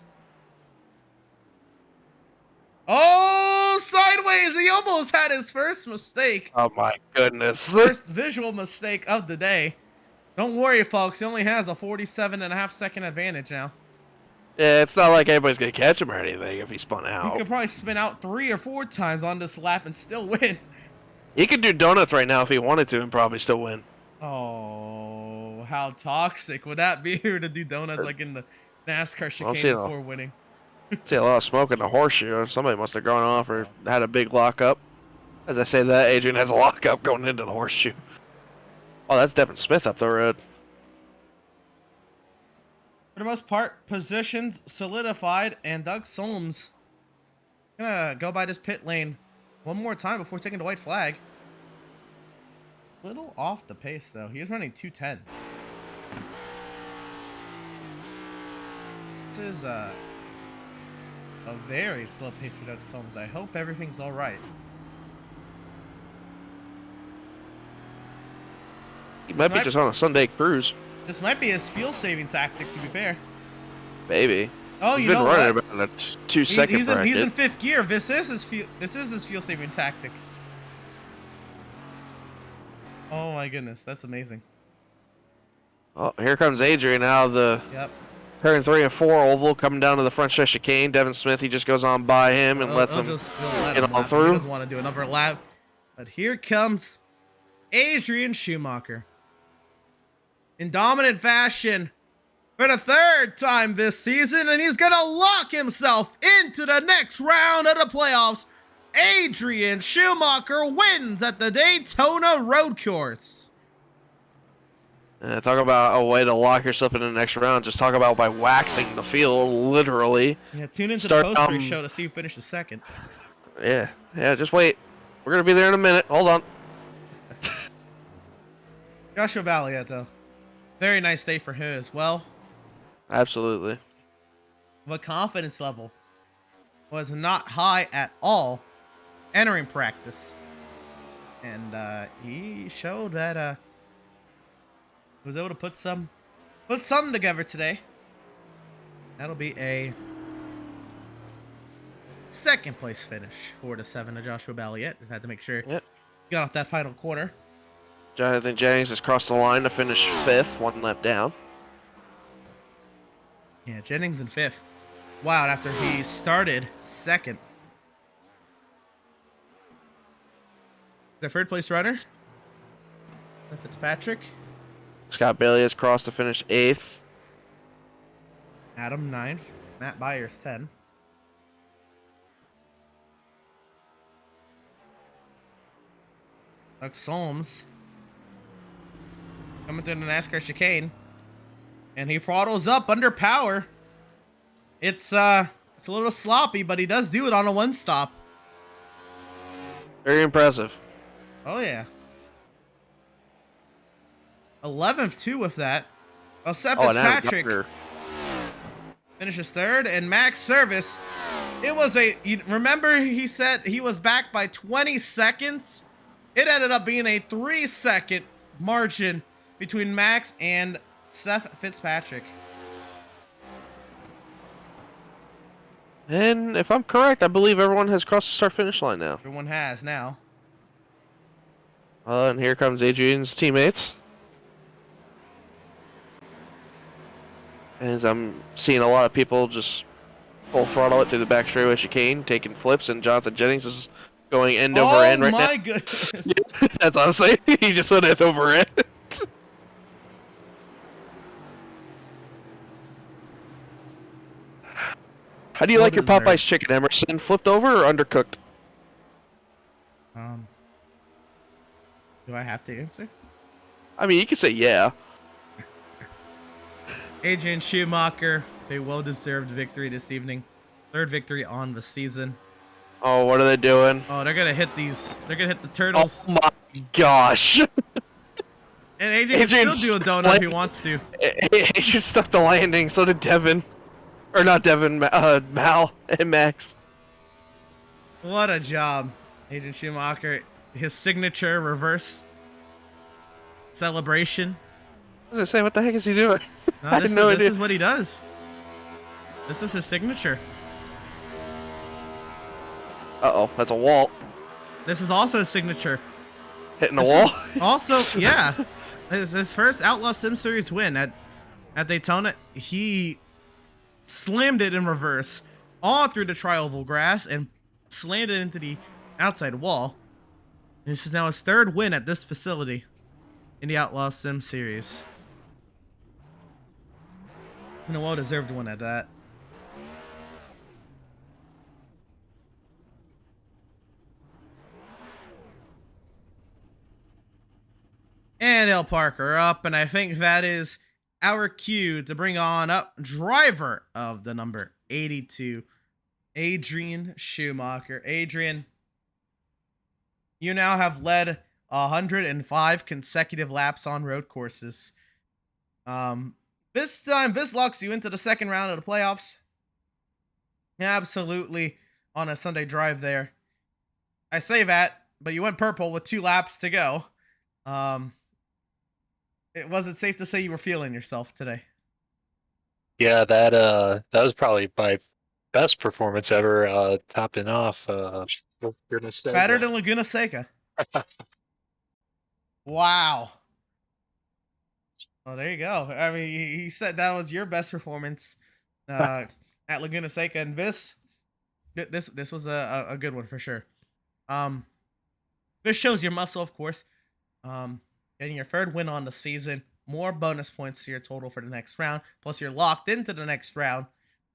Oh, sideways! He almost had his first mistake. Oh my goodness. First visual mistake of the day. Don't worry, folks. He only has a 47.5-second advantage now. Yeah, it's not like anybody's going to catch him or anything if he spun out. He could probably spin out 3 or 4 times on this lap and still win. He could do donuts right now if he wanted to and probably still win. Oh, how toxic would that be to do donuts like in the NASCAR chicane before winning? See a lot of smoke in the horseshoe. Somebody must have gone off or had a big lockup. As I say that, Adrian has a lockup going into the horseshoe. Oh, that's Devin Smith up the road. For the most part, positions solidified, and Doug Solms gonna go by this pit lane one more time before taking the white flag. Little off the pace though. He is running 2:10. This is a very slow pace for Doug Solms. I hope everything's all right. He might be just on a Sunday cruise. This might be his fuel-saving tactic, to be fair. Maybe. Oh, He's you know been running what? about a 2-second bracket. He's in 5th gear. This is his fuel-saving tactic. Oh my goodness, that's amazing. Oh, here comes Adrian out of the Yep. turn 3 and 4 oval, coming down to the front stretch chicane. Devin Smith, he just goes on by him and lets him get on He through. doesn't want to do another lap. But here comes Adrian Schumacher. In dominant fashion for the 3rd time this season, and he's going to lock himself into the next round of the playoffs. Adrian Schumacher wins at the Daytona Road Course. Talk about a way to lock yourself in the next round. Just talk about by waxing the field, literally. Yeah, tune into the post-race show to see who finishes 2nd. Yeah, just wait. We're going to be there in a minute. Hold on. Joshua Valietto. Very nice day for him as well. Absolutely. The confidence level was not high at all entering practice. And he showed that he was able to put something together today. That'll be a 2nd place finish for the 7 of Joshua Balliet. Just had to make sure he got off that final corner. Jonathan Jennings has crossed the line to finish 5th, 1 lap down. Yeah, Jennings in 5th. Wow, after he started 2nd. The 3rd place runner, Fitzpatrick. Scott Bailey has crossed to finish 8th. Adam 9th. Matt Byers 10th. Doug Solms coming through the NASCAR chicane, and he throttles up under power. It's a little sloppy, but he does do it on a 1-stop. Very impressive. Oh yeah. 11th too with that. Well, Seth Fitzpatrick finishes 3rd, and Max Service. It was remember he said he was back by 20 seconds. It ended up being a 3-second margin between Max and Seth Fitzpatrick. And if I'm correct, I believe everyone has crossed the start-finish line now. Everyone has now. And here comes Adrian's teammates. As I'm seeing a lot of people just full throttle it through the back straightaway chicane, taking flips, and Jonathan Jennings is going end over end right now. Oh my goodness! That's what I'm saying. He just went end over end. How do you like your Popeye's chicken, Emerson? Flipped over or undercooked? Do I have to answer? I mean, you could say yeah. Adrian Schumacher, a well-deserved victory this evening. 3rd victory on the season. Oh, what are they doing? Oh, they're gonna hit these. They're gonna hit the turtles. Oh my gosh! And Adrian can still do a donut if he wants to. Adrian stuck the landing. So did Devin, or not Devin. Mal and Max. What a job, Adrian Schumacher. His signature reverse celebration. I was gonna say, what the heck is he doing? No, this is what he does. This is his signature. Uh-oh, that's a wall. This is also his signature. Hitting the wall? Also, yeah. His first Outlaws Sim Series win at Daytona. He slammed it in reverse all through the tri-oval grass and slammed it into the outside wall. This is now his 3rd win at this facility in the Outlaws Sim Series. And a well-deserved one at that. And El Parker up, and I think that is our cue to bring on up driver of the number 82, Adrian Schumacher. Adrian, you now have led 105 consecutive laps on road courses. This time, this locks you into the 2nd round of the playoffs. Absolutely on a Sunday drive there. I say that, but you went purple with 2 laps to go. Was it safe to say you were feeling yourself today? Yeah, that was probably my best performance ever, topping off Laguna Seca. Better than Laguna Seca. Wow. Well, there you go. I mean, he said that was your best performance at Laguna Seca, and this was a good one for sure. This shows your muscle, of course. Getting your 3rd win on the season, more bonus points to your total for the next round. Plus, you're locked into the next round,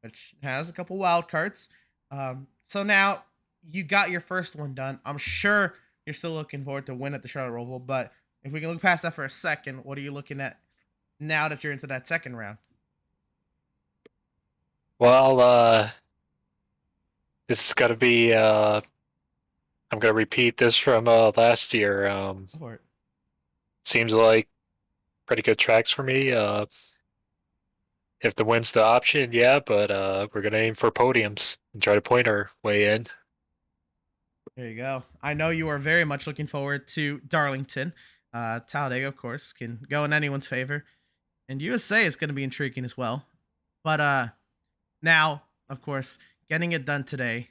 which has a couple wild cards. So now you got your 1st one done. I'm sure you're still looking forward to win at the Charlotte Roval, but if we can look past that for a second, what are you looking at now that you're into that 2nd round? Well, this is gonna be I'm gonna repeat this from last year. Seems like pretty good tracks for me. If the win's the option, yeah, but we're gonna aim for podiums and try to point our way in. There you go. I know you are very much looking forward to Darlington. Talladega, of course, can go in anyone's favor. And USA is going to be intriguing as well. But now, of course, getting it done today.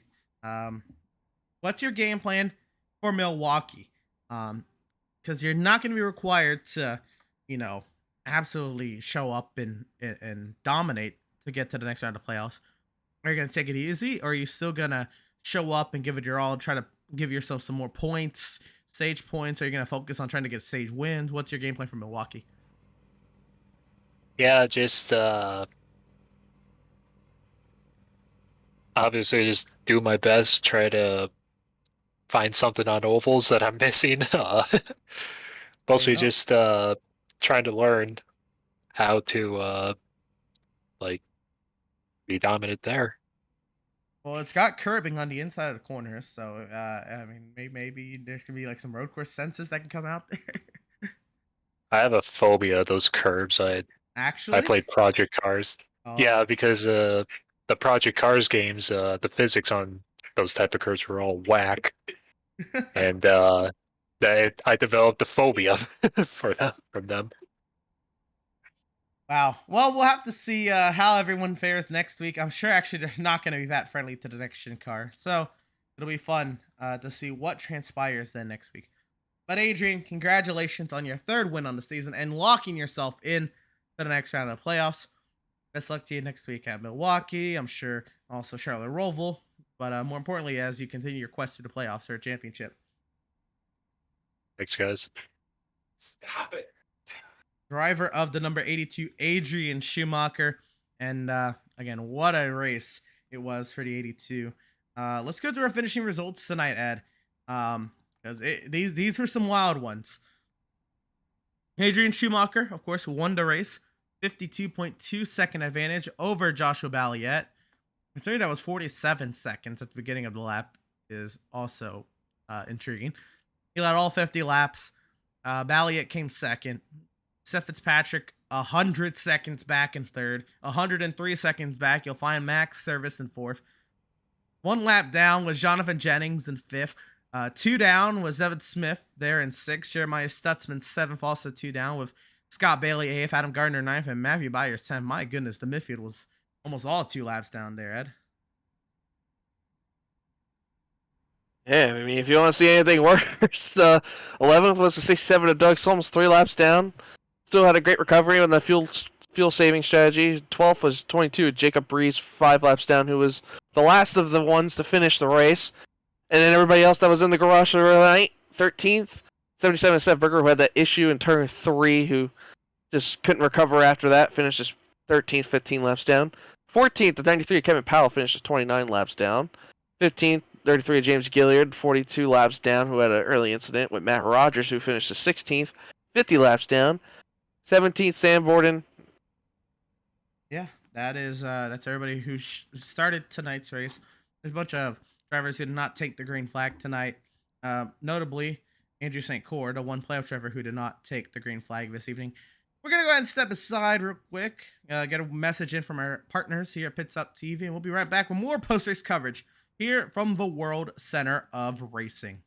What's your game plan for Milwaukee? Because you're not going to be required to, absolutely show up and dominate to get to the next round of playoffs. Are you going to take it easy, or are you still going to show up and give it your all, try to give yourself some more points, stage points? Are you going to focus on trying to get stage wins? What's your game plan for Milwaukee? Yeah, just obviously just do my best, try to find something on ovals that I'm missing. Mostly just trying to learn how to be dominant there. Well, it's got curbing on the inside of the corners, so I mean, maybe there could be like some road course senses that can come out there. I have a phobia of those curbs. I played Project Cars. Oh. Yeah, because the Project Cars games, the physics on those type of curves were all whack, and I developed a phobia from them. Wow. Well, we'll have to see how everyone fares next week. I'm sure actually they're not going to be that friendly to the NextGen car. So it'll be fun to see what transpires then next week. But Adrian, congratulations on your 3rd win on the season and locking yourself in to the next round of the playoffs. Best luck to you next week at Milwaukee. I'm sure also Charlotte Roval. But more importantly, as you continue your quest to the playoffs or a championship. Thanks, guys. Stop it. Driver of the number 82, Adrian Schumacher. And again, what a race it was for the 82. Let's go through our finishing results tonight, Ed. Because these were some wild ones. Adrian Schumacher, of course, won the race. 52.2 second advantage over Joshua Balliet. Considering that was 47 seconds at the beginning of the lap is also intriguing. He led all 50 laps. Balliet came second. Seth Fitzpatrick 100 seconds back in third. 103 seconds back. You'll find Max Service in fourth. 1 lap down was Jonathan Jennings in fifth. 2 down was Evan Smith there in sixth. Jeremiah Stutzman 7th, also 2 down, with Scott Bailey 8th, Adam Gardner 9th, and Matthew Byers 10th. My goodness, the midfield was almost all 2 laps down there, Ed. Yeah, I mean, if you want to see anything worse, 11th was the 67 of Doug Solms, 3 laps down. Still had a great recovery on the fuel saving strategy. 12th was 22 of Jacob Breeze, 5 laps down, who was the last of the ones to finish the race. And then everybody else that was in the garage for the night, 13th, 77 of Seth Berger, who had that issue in turn 3, who just couldn't recover after that, finished just 13th, 15 laps down. 14th, the 93 of Kevin Powell, finished just 29 laps down. 15th, 33 of James Gilliard, 42 laps down, who had an early incident with Matt Rogers, who finished the 16th, 50 laps down. 17th, Sam Borden. Yeah, that's everybody who started tonight's race. There's a bunch of drivers who did not take the green flag tonight. Notably, Andrew St. Cord, a 1 playoff driver who did not take the green flag this evening. We're going to go ahead and step aside real quick, get a message in from our partners here at Pits Up TV, and we'll be right back with more post-race coverage here from the World Center of Racing.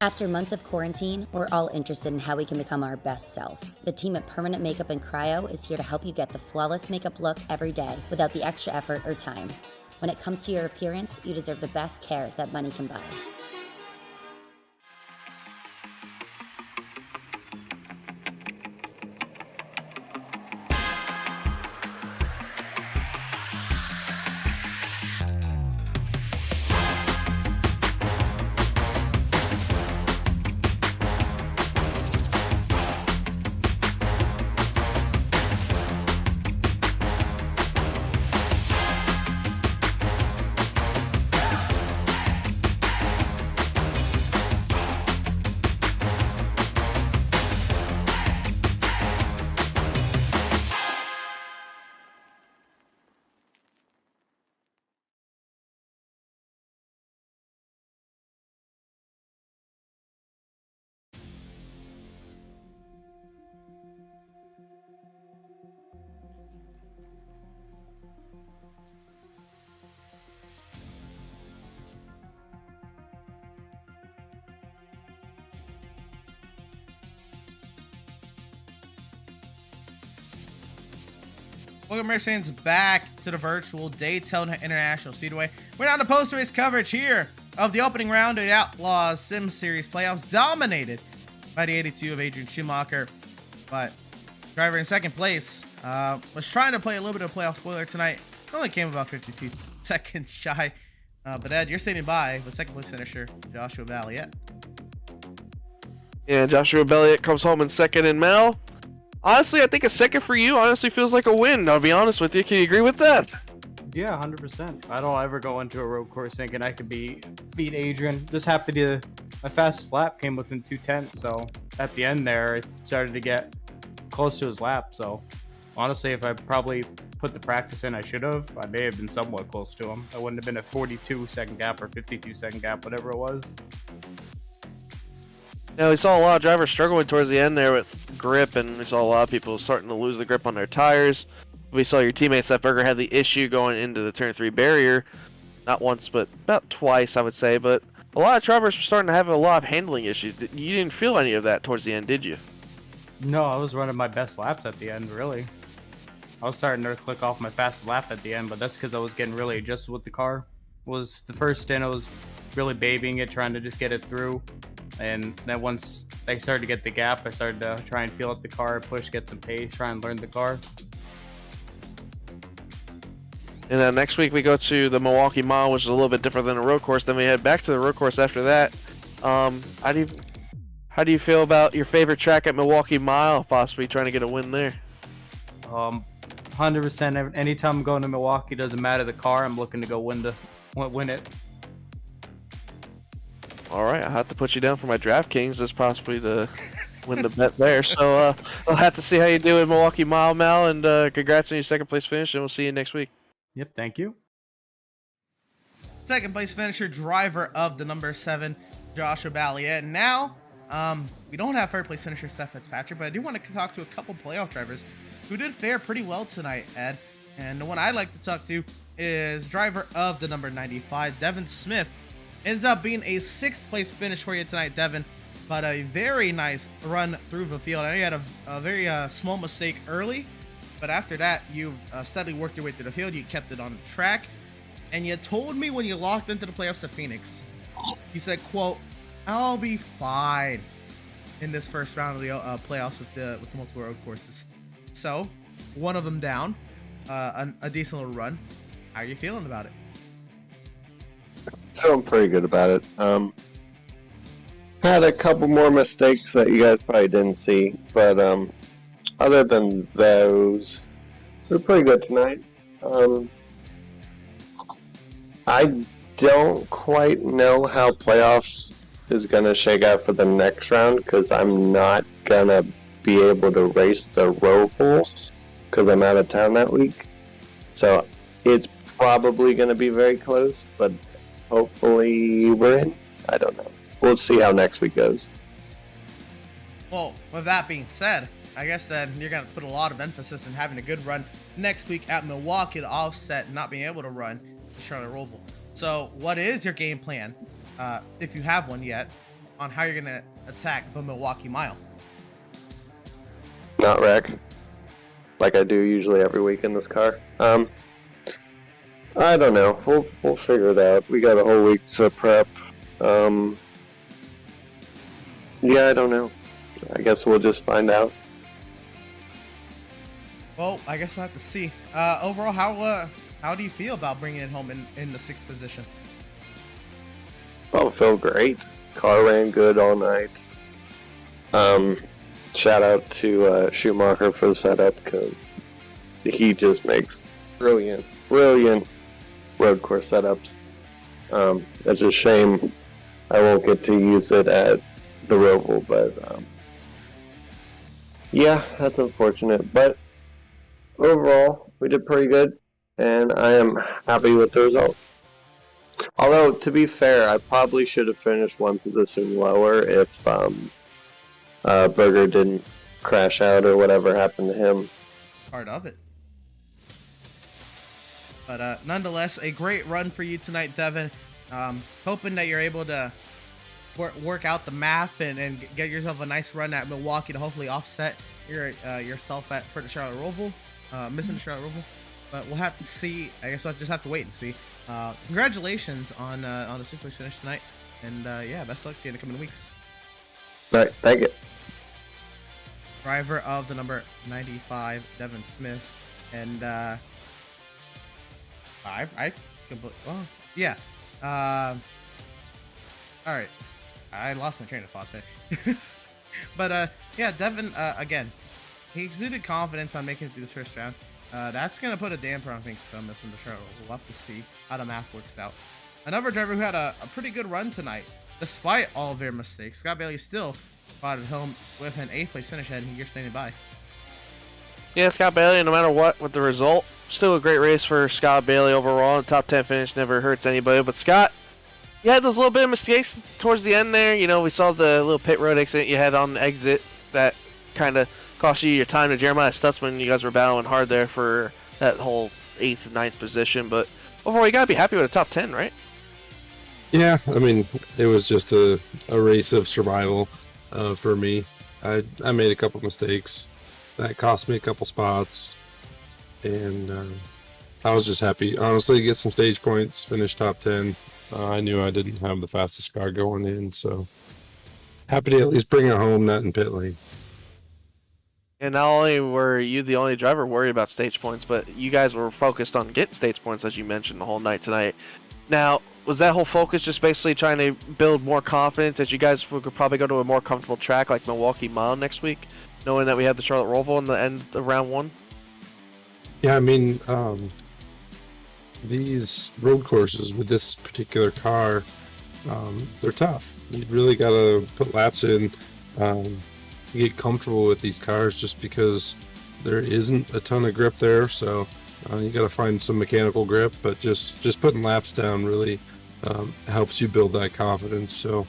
After months of quarantine, we're all interested in how we can become our best self. The team at Permanent Makeup and Cryo is here to help you get the flawless makeup look every day without the extra effort or time. When it comes to your appearance, you deserve the best care that money can buy. Welcome, race fans, back to the virtual Daytona International Speedway. We're on the post-race coverage here of the opening round of the Outlaws Sim Series playoffs, dominated by the 82 of Adrian Schumacher. But driver in second place, was trying to play a little bit of playoff spoiler tonight. Only came about 52 seconds shy. But Ed, you're standing by with second place finisher Joshua Valiant. Yeah, Joshua Belliot comes home in second, and Mel, honestly, I think a second for you honestly feels like a win. I'll be honest with you. Can you agree with that? Yeah, 100%. I don't ever go into a road course thinking I could beat Adrian. Just happy to my fastest lap came within 2/10, so at the end there, it started to get close to his lap. So honestly, if I probably put the practice in I should have, I may have been somewhat close to him. I wouldn't have been a 42-second gap or 52-second gap, whatever it was. Yeah, we saw a lot of drivers struggling towards the end there with grip, and we saw a lot of people starting to lose the grip on their tires. We saw your teammate Seth Berger had the issue going into the turn 3 barrier, not once but about twice, I would say. But a lot of drivers were starting to have a lot of handling issues. You didn't feel any of that towards the end, did you? No, I was running my best laps at the end, really. I was starting to click off my fast lap at the end, but that's because I was getting really adjusted with the car. Was the first stint I was really babying it, trying to just get it through. And then once I started to get the gap, I started to try and feel out the car, push, get some pace, try and learn the car. And then next week we go to the Milwaukee Mile, which is a little bit different than a road course. Then we head back to the road course after that. How do you feel about your favorite track at Milwaukee Mile, possibly trying to get a win there? 100%. Anytime I'm going to Milwaukee, doesn't matter the car. I'm looking to go win it. All right, I'll have to put you down for my DraftKings as possibly to win the bet there. So I'll have to see how you do in Milwaukee Mile, Mal, and congrats on your second place finish, and we'll see you next week. Yep, thank you. Second place finisher, driver of the number 7, Joshua Balliet. Now, we don't have third place finisher Seth Fitzpatrick, but I do want to talk to a couple playoff drivers who did fare pretty well tonight, Ed. And the one I'd like to talk to is driver of the number 95, Devin Smith. Ends up being a 6th place finish for you tonight, Devin, but a very nice run through the field. I know you had a very small mistake early, but after that, you steadily worked your way through the field. You kept it on the track, and you told me when you locked into the playoffs at Phoenix, you said, quote, "I'll be fine in this first round of the playoffs with the multiple road courses." So, one of them down, a decent little run. How are you feeling about it? Feeling pretty good about it. Had a couple more mistakes that you guys probably didn't see, but other than those, we're pretty good tonight. I don't quite know how playoffs is going to shake out for the next round because I'm not going to be able to race the Roval because I'm out of town that week. So it's probably going to be very close, but hopefully we're in. I don't know. We'll see how next week goes. Well, with that being said, I guess then you're going to put a lot of emphasis in having a good run next week at Milwaukee to offset not being able to run the Charlotte Roval. So what is your game plan, if you have one yet, on how you're going to attack the Milwaukee Mile? Not wreck, like I do usually every week in this car. I don't know. We'll figure it out. We got a whole week to prep. Yeah, I don't know. I guess we'll just find out. Well, I guess we'll have to see. Overall, how do you feel about bringing it home in the 6th position? Oh, feel great. Car ran good all night. Shout out to Schumacher for the setup because he just makes brilliant road course setups. It's a shame I won't get to use it at the Roval, but yeah, that's unfortunate. But overall, we did pretty good, and I am happy with the result. Although, to be fair, I probably should have finished one position lower if Berger didn't crash out or whatever happened to him. Part of it. But nonetheless, a great run for you tonight, Devin. Hoping that you're able to work out the math and get yourself a nice run at Milwaukee to hopefully offset yourself for the Charlotte Roval, missing the Charlotte Roval. But we'll have to see. I guess we'll just have to wait and see. Congratulations on the 6th place finish tonight, and yeah, best luck to you in the coming weeks. All right, thank you. driver of the number 95, Devin Smith. And I well, yeah. All right. I lost my train of thought there. But yeah, Devin, again, he exuded confidence on making it through this first round. That's going to put a damper on things to miss in the show. We'll have to see how the math works out. Another driver who had a pretty good run tonight, despite all of their mistakes. Scott Bailey still brought it home with an 8th place finish, and you're standing by. Yeah, Scott Bailey, no matter what with the result, still a great race for Scott Bailey overall. The top 10 finish never hurts anybody. But Scott, you had those little bit of mistakes towards the end there. You know, we saw the little pit road accident you had on the exit that kind of cost you your time to Jeremiah Stutzman. You guys were battling hard there for that whole 8th and 9th position. But overall, you got to be happy with a top 10, right? Yeah, I mean, it was just a race of survival for me. I made a couple mistakes. That cost me a couple spots. And I was just happy, honestly, to get some stage points, finish top 10. I knew I didn't have the fastest car going in, so happy to at least bring it home, not in pit lane. And not only were you the only driver worried about stage points, but you guys were focused on getting stage points, as you mentioned, the whole night tonight. Now, was that whole focus just basically trying to build more confidence as you guys could probably go to a more comfortable track like Milwaukee Mile next week, knowing that we had the Charlotte Roval in the end of round 1? Yeah, I mean, these road courses with this particular car, they're tough. You really got to put laps in, get comfortable with these cars just because there isn't a ton of grip there. So you got to find some mechanical grip, but just putting laps down really helps you build that confidence. So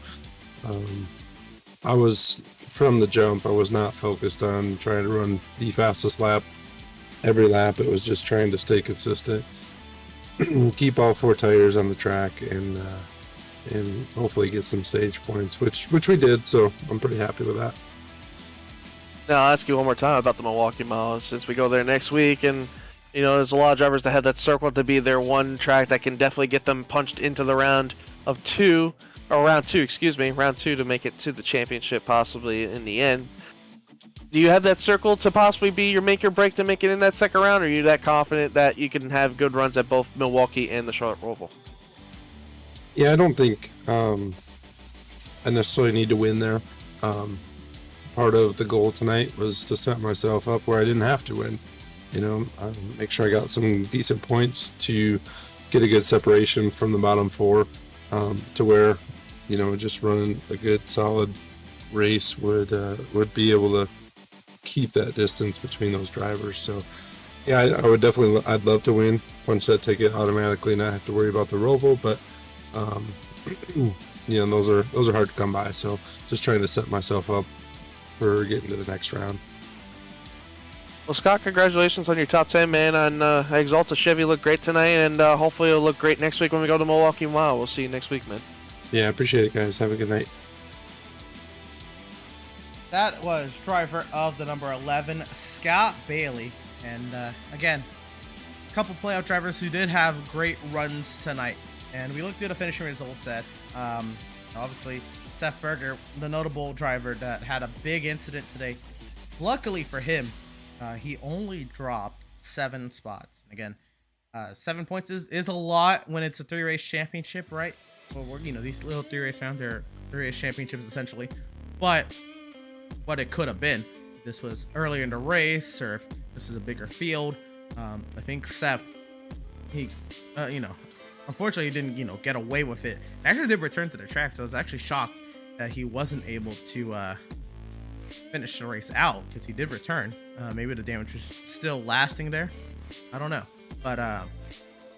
I was, from the jump, I was not focused on trying to run the fastest lap every lap. It was just trying to stay consistent, keep all 4 tires on the track, and hopefully get some stage points, which we did. So I'm pretty happy with that. Now I'll ask you one more time about the Milwaukee Mile, since we go there next week, and you know there's a lot of drivers that have that circle to be their one track that can definitely get them punched into the round 2 to make it to the championship possibly in the end. Do you have that circle to possibly be your make or break to make it in that second round, or are you that confident that you can have good runs at both Milwaukee and the Charlotte Roval? Yeah, I don't think I necessarily need to win there. Part of the goal tonight was to set myself up where I didn't have to win. You know, make sure I got some decent points to get a good separation from the bottom 4, to where, you know, just running a good solid race would be able to keep that distance between those drivers. So yeah, I would definitely, I'd love to win, punch that ticket automatically, not have to worry about the Roval, but you know, those are hard to come by. So just trying to set myself up for getting to the next round. Well, Scott, congratulations on your top 10, man. On Exalta Chevy looked great tonight, and hopefully it'll look great next week when we go to Milwaukee Mile. We'll see you next week, man. Yeah, I appreciate it, guys. Have a good night. That was driver of the number 11, Scott Bailey. And again, a couple playoff drivers who did have great runs tonight. And we looked at the finishing results at, obviously, Seth Berger, the notable driver that had a big incident today. Luckily for him, he only dropped 7 spots. Again, 7 points is a lot when it's a 3-race championship, right? Well, you know, these little 3-race rounds are 3-race championships essentially. But what it could have been, this was earlier in the race, or if this was a bigger field. I think Seth, he, you know, unfortunately he didn't, you know, get away with it. He actually did return to the track, so I was actually shocked that he wasn't able to finish the race out, because he did return. Maybe the damage was still lasting there. I don't know. But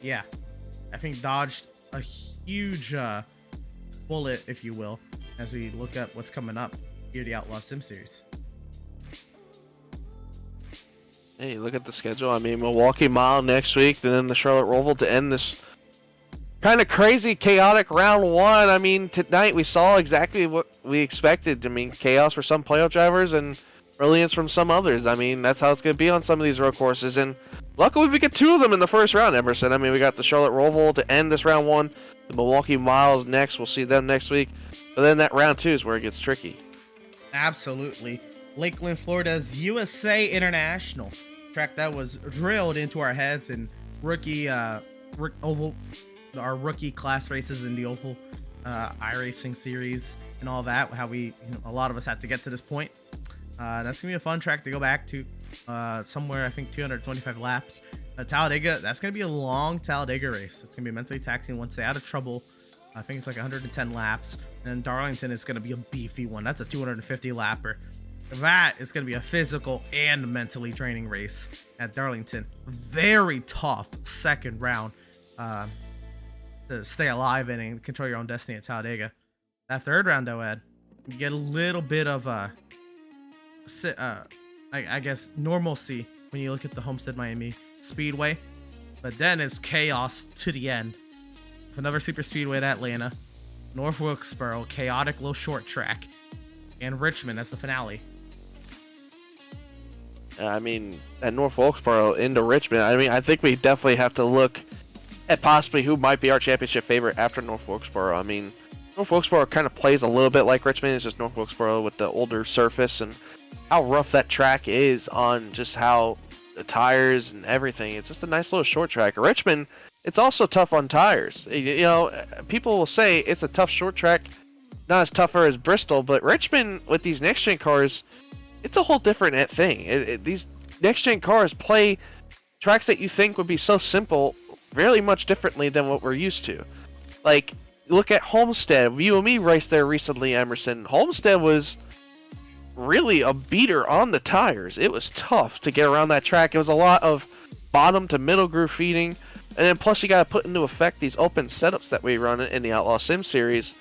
yeah, I think dodged a huge bullet, if you will, as we look at what's coming up here, the Outlaws Sim Series. Hey, look at the schedule. I mean, Milwaukee Mile next week, and then the Charlotte Roval to end this kind of crazy, chaotic round 1. I mean, tonight we saw exactly what we expected. I mean, chaos for some playoff drivers and brilliance from some others. I mean, that's how it's going to be on some of these road courses. And luckily, we get 2 of them in the first round, Emerson. I mean, we got the Charlotte Roval to end this round 1. The Milwaukee Miles next. We'll see them next week. But then that round 2 is where it gets tricky. Absolutely. Lakeland, Florida's USA International. Track that was drilled into our heads in rookie oval, our rookie class races in the oval iRacing series and all that. How we, a lot of us had to get to this point. That's gonna be a fun track to go back to. Somewhere I think 225 laps. Talladega, that's gonna be a long Talladega race. It's gonna be mentally taxing once they out of trouble. I think it's like 110 laps. And Darlington is gonna be a beefy one. That's a 250 lapper. That is going to be a physical and mentally draining race at Darlington. Very tough second round to stay alive in and control your own destiny at Talladega. That third round, though, Ed, you get a little bit of I guess normalcy when you look at the Homestead Miami Speedway, but then it's chaos to the end. With another super speedway at Atlanta, North Wilkesboro, chaotic little short track, and Richmond as the finale. I mean, at North Wilkesboro into Richmond, I mean, I think we definitely have to look at possibly who might be our championship favorite after North Wilkesboro. I mean, North Wilkesboro kind of plays a little bit like Richmond. It's just North Wilkesboro with the older surface and how rough that track is on just how the tires and everything. It's just a nice little short track. Richmond, it's also tough on tires. You know, people will say it's a tough short track, not as tougher as Bristol, but Richmond with these next-gen cars, it's a whole different thing. These next-gen cars play tracks that you think would be so simple really much differently than what we're used to. Like, look at Homestead. You and me raced there recently, Emerson. Homestead was really a beater on the tires. It was tough to get around that track. It was a lot of bottom to middle groove feeding. And then plus you got to put into effect these open setups that we run in the Outlaws Sim Series.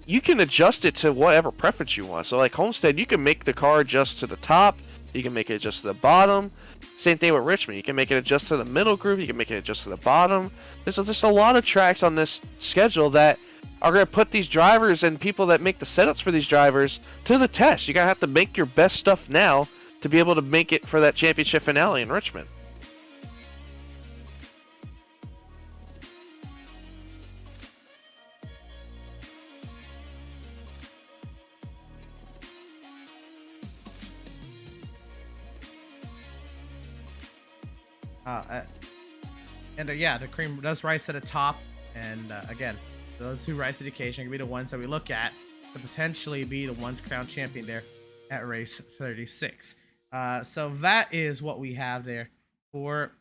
You can adjust it to whatever preference you want. So like Homestead, you can make the car adjust to the top. You can make it adjust to the bottom. Same thing with Richmond. You can make it adjust to the middle groove. You can make it adjust to the bottom. There's just a lot of tracks on this schedule that are going to put these drivers and people that make the setups for these drivers to the test. You're going to have to make your best stuff now to be able to make it for that championship finale in Richmond. Yeah, the cream does rise to the top, and again, those who rise to the occasion can be the ones that we look at to potentially be the ones crowned champion there at race 36. So that is what we have there for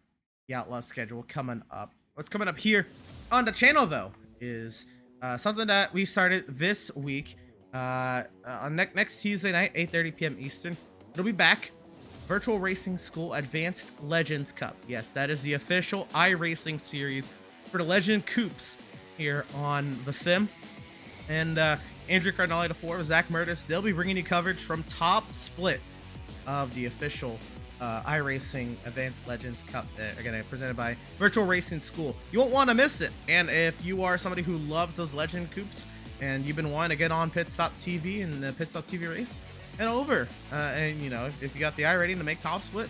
the Outlaw schedule coming up. What's coming up here on the channel, though, is something that we started this week on next Tuesday night, 8:30 p.m. Eastern. It'll be back. Virtual Racing School Advanced Legends Cup. Yes, that is the official iRacing series for the Legend Coupes here on the Sim. And Andrew Cardinale IV, Zach Murtis, they'll be bringing you coverage from top split of the official iRacing Advanced Legends Cup. Again, presented by Virtual Racing School. You won't want to miss it. And if you are somebody who loves those Legend Coupes and you've been wanting to get on Pit Stop TV and the Pit Stop TV race, head over and if you got the iRating to make top split,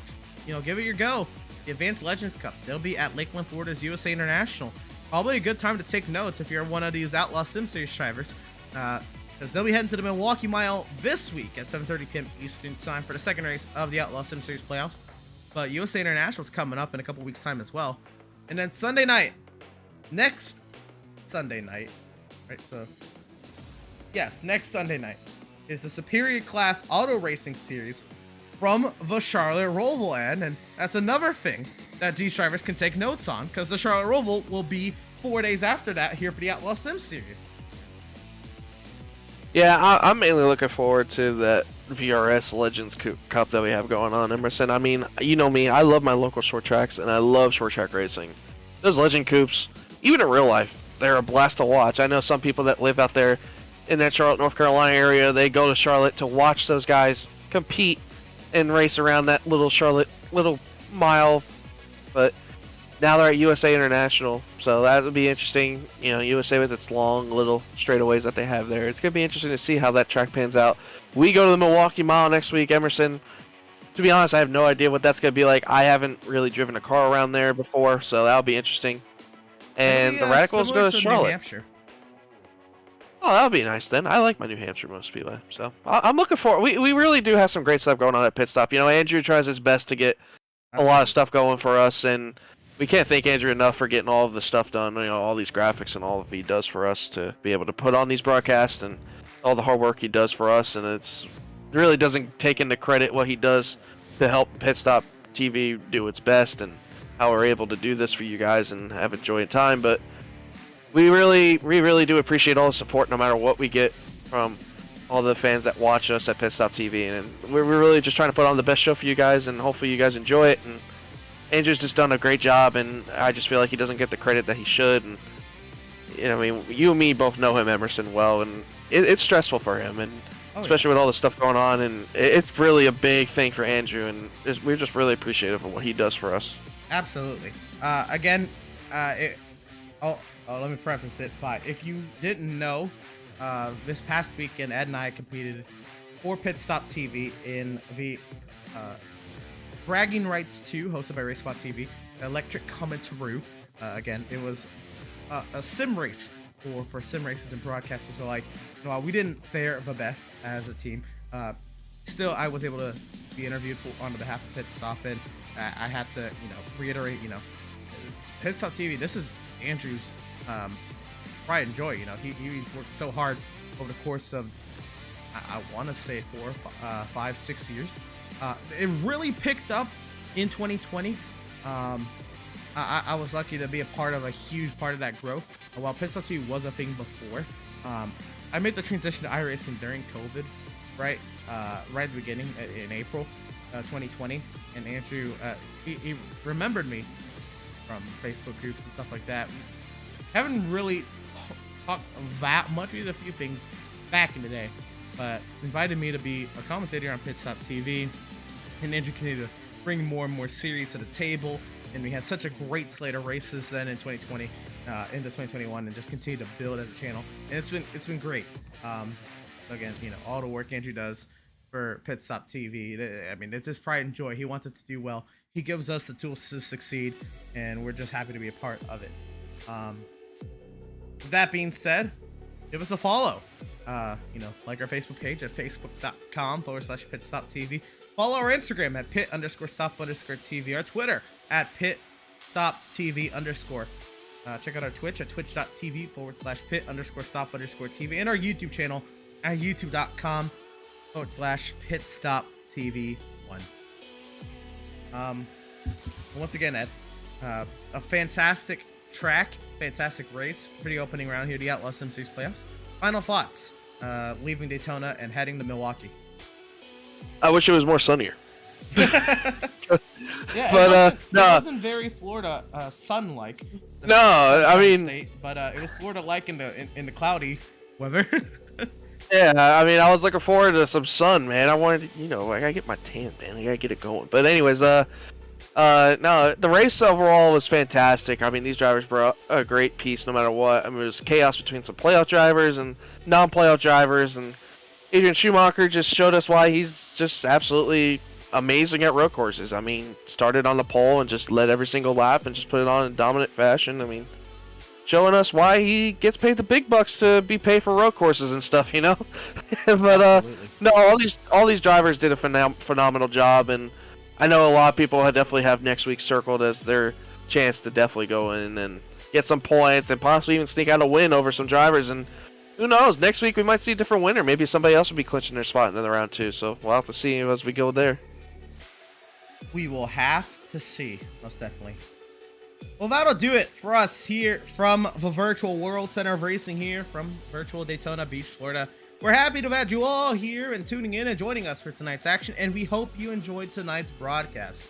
give it your go. The Advanced Legends Cup, they'll be at Lakeland, Florida's USA International. Probably a good time to take notes if you're one of these Outlaw Sim Series drivers, because they'll be heading to the Milwaukee Mile this week at 7:30 p.m. Eastern time for the second race of the Outlaw Sim Series playoffs. But USA International is coming up in a couple weeks time as well. And then Sunday night, next Sunday night, right? So yes, next Sunday night is the Superior Class Auto Racing Series from the Charlotte Roval end, and that's another thing that these drivers can take notes on, because the Charlotte Roval will be 4 days after that here for the Outlaw Sim Series. Yeah, I'm mainly looking forward to that VRS Legends Cup that we have going on, Emerson. I mean, you know me, I love my local short tracks, and I love short track racing. Those Legend Coupes, even in real life, they're a blast to watch. I know some people that live out there in that Charlotte, North Carolina area, they go to Charlotte to watch those guys compete and race around that little Charlotte little mile. But now they're at USA International, so that would be interesting. USA with its long little straightaways that they have there. It's going to be interesting to see how that track pans out. We go to the Milwaukee Mile next week, Emerson. To be honest, I have no idea what that's going to be like. I haven't really driven a car around there before, so that'll be interesting. And the Radicals go to Charlotte. Oh, that'll be nice then. I like my New Hampshire Motor Speedway, so I'm looking forward. We really do have some great stuff going on at Pit Stop. You know, Andrew tries his best to get a lot of stuff going for us, and we can't thank Andrew enough for getting all of the stuff done. You know, all these graphics and all that he does for us to be able to put on these broadcasts, and all the hard work he does for us. And it really doesn't take into credit what he does to help Pit Stop TV do its best, and how we're able to do this for you guys and have a joy and time. But we really do appreciate all the support, no matter what we get from all the fans that watch us at Pit Stop TV, and we're really just trying to put on the best show for you guys, and hopefully you guys enjoy it. And Andrew's just done a great job, and I just feel like he doesn't get the credit that he should. And you know, I mean, you and me both know him, Emerson, well, and it's stressful for him, and especially with all the stuff going on, and it's really a big thing for Andrew, and we're just really appreciative of what he does for us. Absolutely. Again, let me preface it by, if you didn't know, this past weekend, Ed and I competed for Pit Stop TV in the Bragging Rights 2, hosted by Race Spot TV, Electric Commentary. Again, it was a sim race for sim races and broadcasters. So, like, you know, we didn't fare the best as a team. Still, I was able to be interviewed on behalf of Pit Stop, and I had to, you know, reiterate, you know, Pit Stop TV, this is Andrew's pride and joy. You know, he's worked so hard over the course of, I want to say 4, 5, 6 years. It really picked up in 2020. I was lucky to be a part of a huge part of that growth. While Pit Stop TV was a thing before, I made the transition to iRacing during COVID, right at the beginning in April 2020, and Andrew he remembered me from Facebook groups and stuff like that. Haven't really talked that much. We did a few things back in the day, but invited me to be a commentator on Pit Stop TV, and Andrew continued to bring more and more series to the table, and we had such a great slate of races then in 2020 into 2021, and just continued to build as a channel, and it's been great. Again, you know, all the work Andrew does for Pit Stop TV, I mean, it's his pride and joy. He wants it to do well. He gives us the tools to succeed, and we're just happy to be a part of it. With that being said, give us a follow. You know, like our Facebook page at facebook.com/PitStopTV. Follow our Instagram at pit_stop_TV. Our Twitter at pitstoptv_. Check out our Twitch at twitch.tv/pit_stop_TV. And our YouTube channel at youtube.com/pitstoptv1. Once again, Ed, a fantastic track, fantastic race for the opening round here, the Outlaws Sim Series playoffs. Final thoughts, leaving Daytona and heading to Milwaukee. I wish it was more sunnier. Yeah, but it no, wasn't very Florida sun-like. No, I mean, state, but it was Florida-like in the cloudy weather. Yeah, I mean, I was looking forward to some sun, man. I wanted, you know, I gotta get my tan, man. I gotta get it going. But anyways, no, the race overall was fantastic. I mean, these drivers brought a great piece no matter what. I mean, it was chaos between some playoff drivers and non-playoff drivers, and Adrian Schumacher just showed us why he's just absolutely amazing at road courses. I mean, started on the pole and just led every single lap and just put it on in dominant fashion. I mean, showing us why he gets paid the big bucks to be paid for road courses and stuff, you know. But no, all these drivers did a phenomenal job, and I know a lot of people definitely have next week circled as their chance to definitely go in and get some points and possibly even sneak out a win over some drivers. And who knows, next week we might see a different winner. Maybe somebody else will be clinching their spot in the round too. So we'll have to see as we go there. We will have to see, most definitely. Well, that'll do it for us here from the Virtual World Center of Racing here from virtual Daytona Beach, Florida. We're happy to have had you all here and tuning in and joining us for tonight's action, and we hope you enjoyed tonight's broadcast.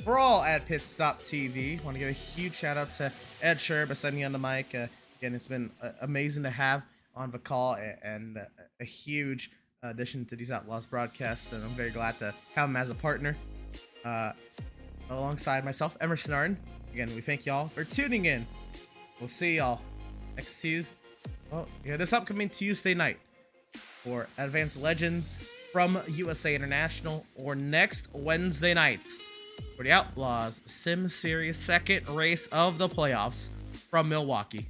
For all at Pit Stop TV, I want to give a huge shout out to Ed Sherb ascending on the mic. Again, it's been amazing to have on the call, and a huge addition to these Outlaws broadcasts, and I'm very glad to have him as a partner alongside myself, Emerson Arden. Again, we thank y'all for tuning in. We'll see y'all next Tuesday. Oh, yeah, this upcoming Tuesday night for Advanced Legends from USA International, or next Wednesday night for the Outlaws Sim Series second race of the playoffs from Milwaukee.